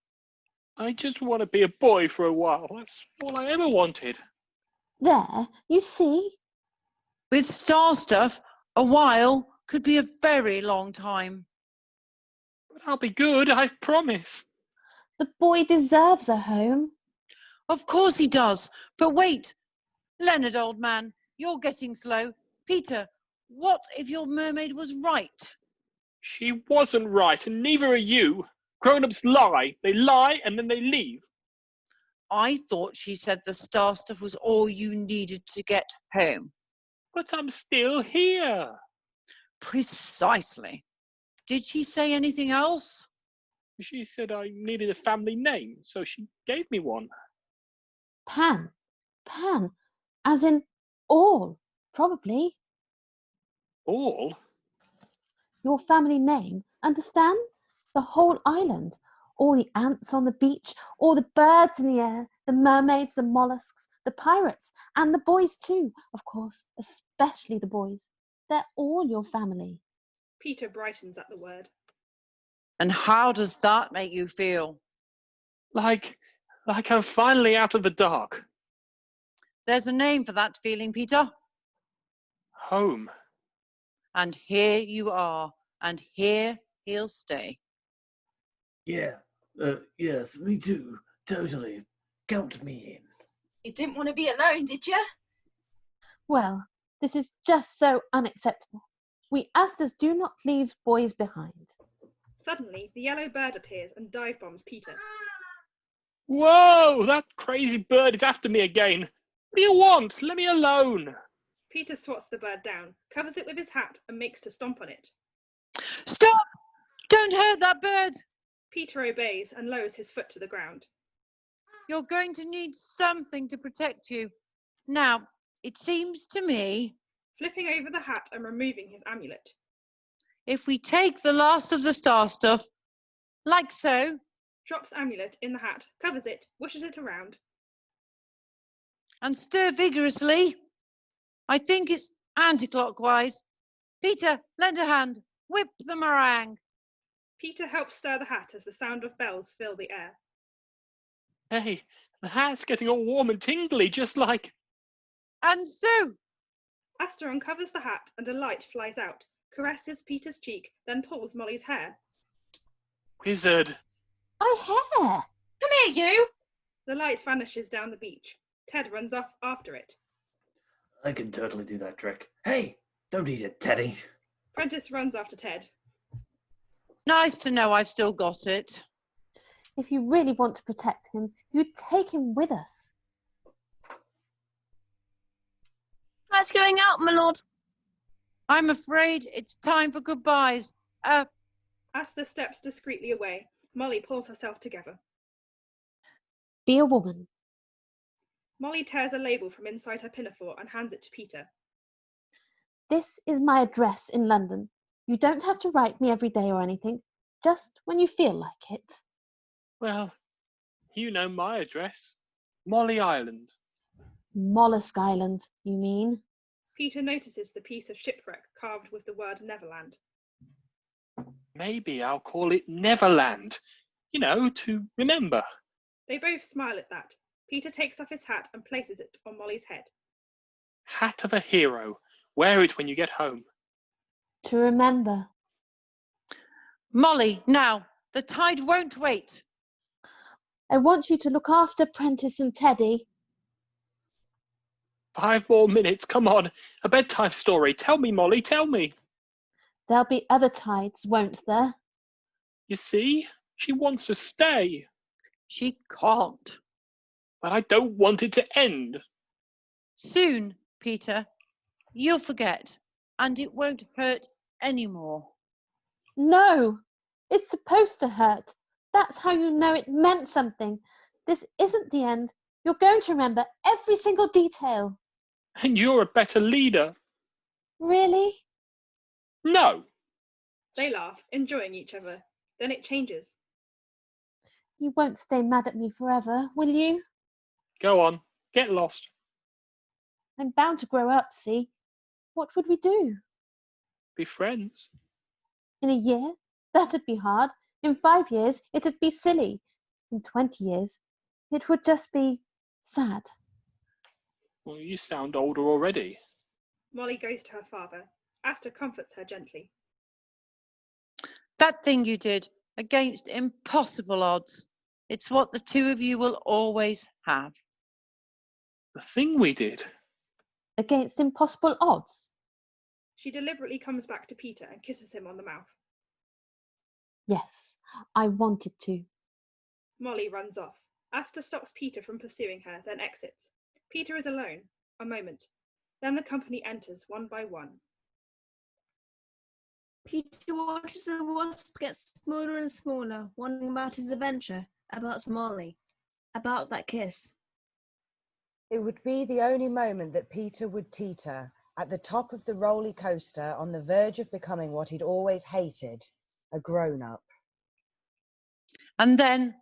I just want to be a boy for a while. That's all I ever wanted. There, you see? With star stuff, a while could be a very long time. But I'll be good, I promise. The boy deserves a home. Of course he does. But wait, Leonard, old man, you're getting slow. Peter, what if your mermaid was right? She wasn't right, and neither are you. Grown-ups lie. They lie, and then they leave. I thought she said the star stuff was all you needed to get home. But I'm still here. Precisely. Did she say anything else? She said I needed a family name, so she gave me one. Pan. Pan. As in all, probably. All? Your family name, understand? The whole island. All the ants on the beach, all the birds in the air, the mermaids, the mollusks, the pirates, and the boys too, of course, especially the boys. They're all your family. Peter brightens at the word. And how does that make you feel? Like I'm finally out of the dark. There's a name for that feeling, Peter. Home. And here you are, and here he'll stay. Yeah, yes, me too. Totally. Count me in. You didn't want to be alone, did you? Well, this is just so unacceptable. We Asters do not leave boys behind. Suddenly, the yellow bird appears and dive bombs Peter. Whoa! That crazy bird is after me again. What do you want? Let me alone. Peter swats the bird down, covers it with his hat, and makes to stomp on it. Stop! Don't hurt that bird! Peter obeys and lowers his foot to the ground. You're going to need something to protect you. Now, it seems to me... Flipping over the hat and removing his amulet. If we take the last of the star stuff, like so... Drops amulet in the hat, covers it, whooshes it around. And stir vigorously. I think it's anti-clockwise. Peter, lend a hand. Whip the meringue. Peter helps stir the hat as the sound of bells fill the air. Hey, the hat's getting all warm and tingly, just like... And so... Aster uncovers the hat and a light flies out, caresses Peter's cheek, then pulls Molly's hair. Wizard. My hair! Come here, you! The light vanishes down the beach. Ted runs off after it. I can totally do that trick. Hey, don't eat it, Teddy. Prentiss runs after Ted. Nice to know I've still got it. If you really want to protect him, you take him with us. That's going out, my lord. I'm afraid it's time for goodbyes. Aster steps discreetly away. Molly pulls herself together. Be a woman. Molly tears a label from inside her pinafore and hands it to Peter. This is my address in London. You don't have to write me every day or anything, just when you feel like it. Well, you know my address. Molly Island. Mollusk Island, you mean? Peter notices the piece of shipwreck carved with the word Neverland. Maybe I'll call it Neverland. You know, to remember. They both smile at that. Peter takes off his hat and places it on Molly's head. Hat of a hero. Wear it when you get home. To remember. Molly, now, the tide won't wait. I want you to look after Prentiss and Teddy. 5 more minutes, come on. A bedtime story. Tell me, Molly, tell me. There'll be other tides, won't there? You see? She wants to stay. She can't. But I don't want it to end. Soon, Peter, you'll forget, and it won't hurt anymore. No, it's supposed to hurt. That's how you know it meant something. This isn't the end. You're going to remember every single detail. And you're a better leader. Really? No. They laugh, enjoying each other. Then it changes. You won't stay mad at me forever, will you? Go on, get lost. I'm bound to grow up, see? What would we do? Be friends. In a year? That'd be hard. In 5 years, it'd be silly. In 20 years, it would just be sad. Well, you sound older already. Molly goes to her father. Aster comforts her gently. That thing you did, against impossible odds. It's what the two of you will always have. The thing we did? Against impossible odds? She deliberately comes back to Peter and kisses him on the mouth. Yes, I wanted to. Molly runs off. Aster stops Peter from pursuing her, then exits. Peter is alone. A moment. Then the company enters one by one. Peter watches the wasp get smaller and smaller, wondering about his adventure, about Molly, about that kiss. It would be the only moment that Peter would teeter at the top of the roller coaster on the verge of becoming what he'd always hated, a grown-up. And then,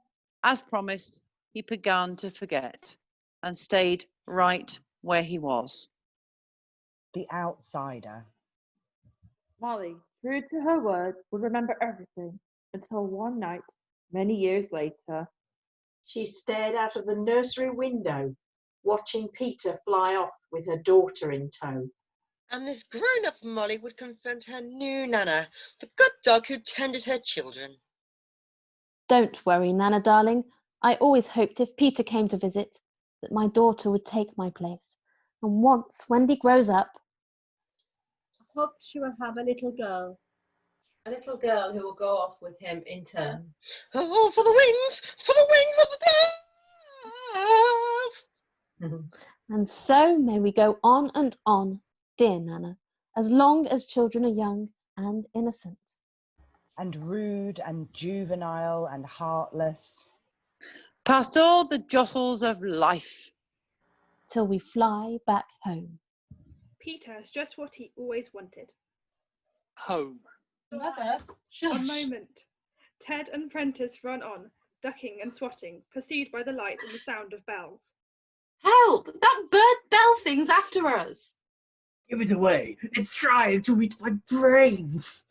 as promised, he began to forget and stayed right where he was. The outsider. Molly, true to her word, would remember everything until one night, many years later, she stared out of the nursery window, watching Peter fly off with her daughter in tow. And this grown-up Molly would confront her new Nana, the good dog who tended her children. Don't worry, Nana darling. I always hoped if Peter came to visit, that my daughter would take my place. And once Wendy grows up, I hope she will have a little girl. A little girl who will go off with him in turn. Oh, for the wings of the dove! and so may we go on and on, dear Nana, as long as children are young and innocent. And rude and juvenile and heartless. Past all the jostles of life. Till we fly back home. Peter has just what he always wanted. Home. Mother, A moment. Ted and Prentiss run on, ducking and swatting, pursued by the light and the sound of bells. Help! That bird bell thing's after us. Give it away. It's trying to eat my brains.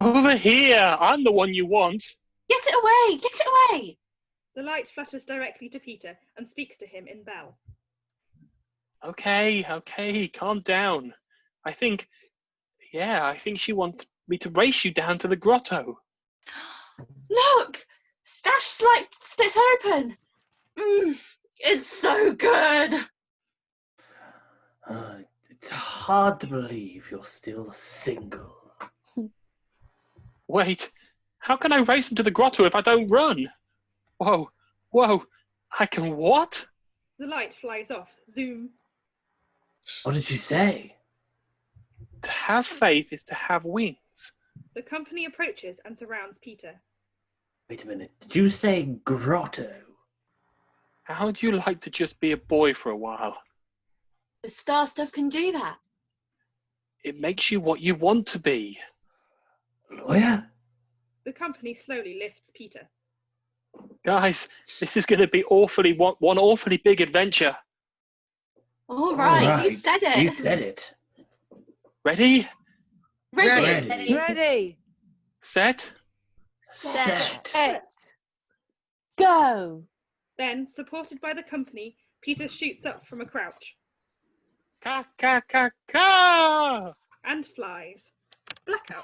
Over here. I'm the one you want. Get it away! Get it away! The light flutters directly to Peter and speaks to him in bell. Okay, calm down. I think she wants me to race you down to the grotto. Look! Stache sliced it open. It's so good. It's hard to believe you're still single. Wait, how can I race him to the grotto if I don't run? Whoa, I can what? The light flies off. Zoom. What did you say? To have faith is to have wings. The company approaches and surrounds Peter. Wait a minute, did you say grotto? How would you like to just be a boy for a while? The star stuff can do that. It makes you what you want to be. Lawyer? The company slowly lifts Peter. Guys, this is going to be one awfully big adventure. All right, you said it. You said it. Ready? Ready. Set? Go! Then, supported by the company, Peter shoots up from a crouch. Ka! And flies. Blackout.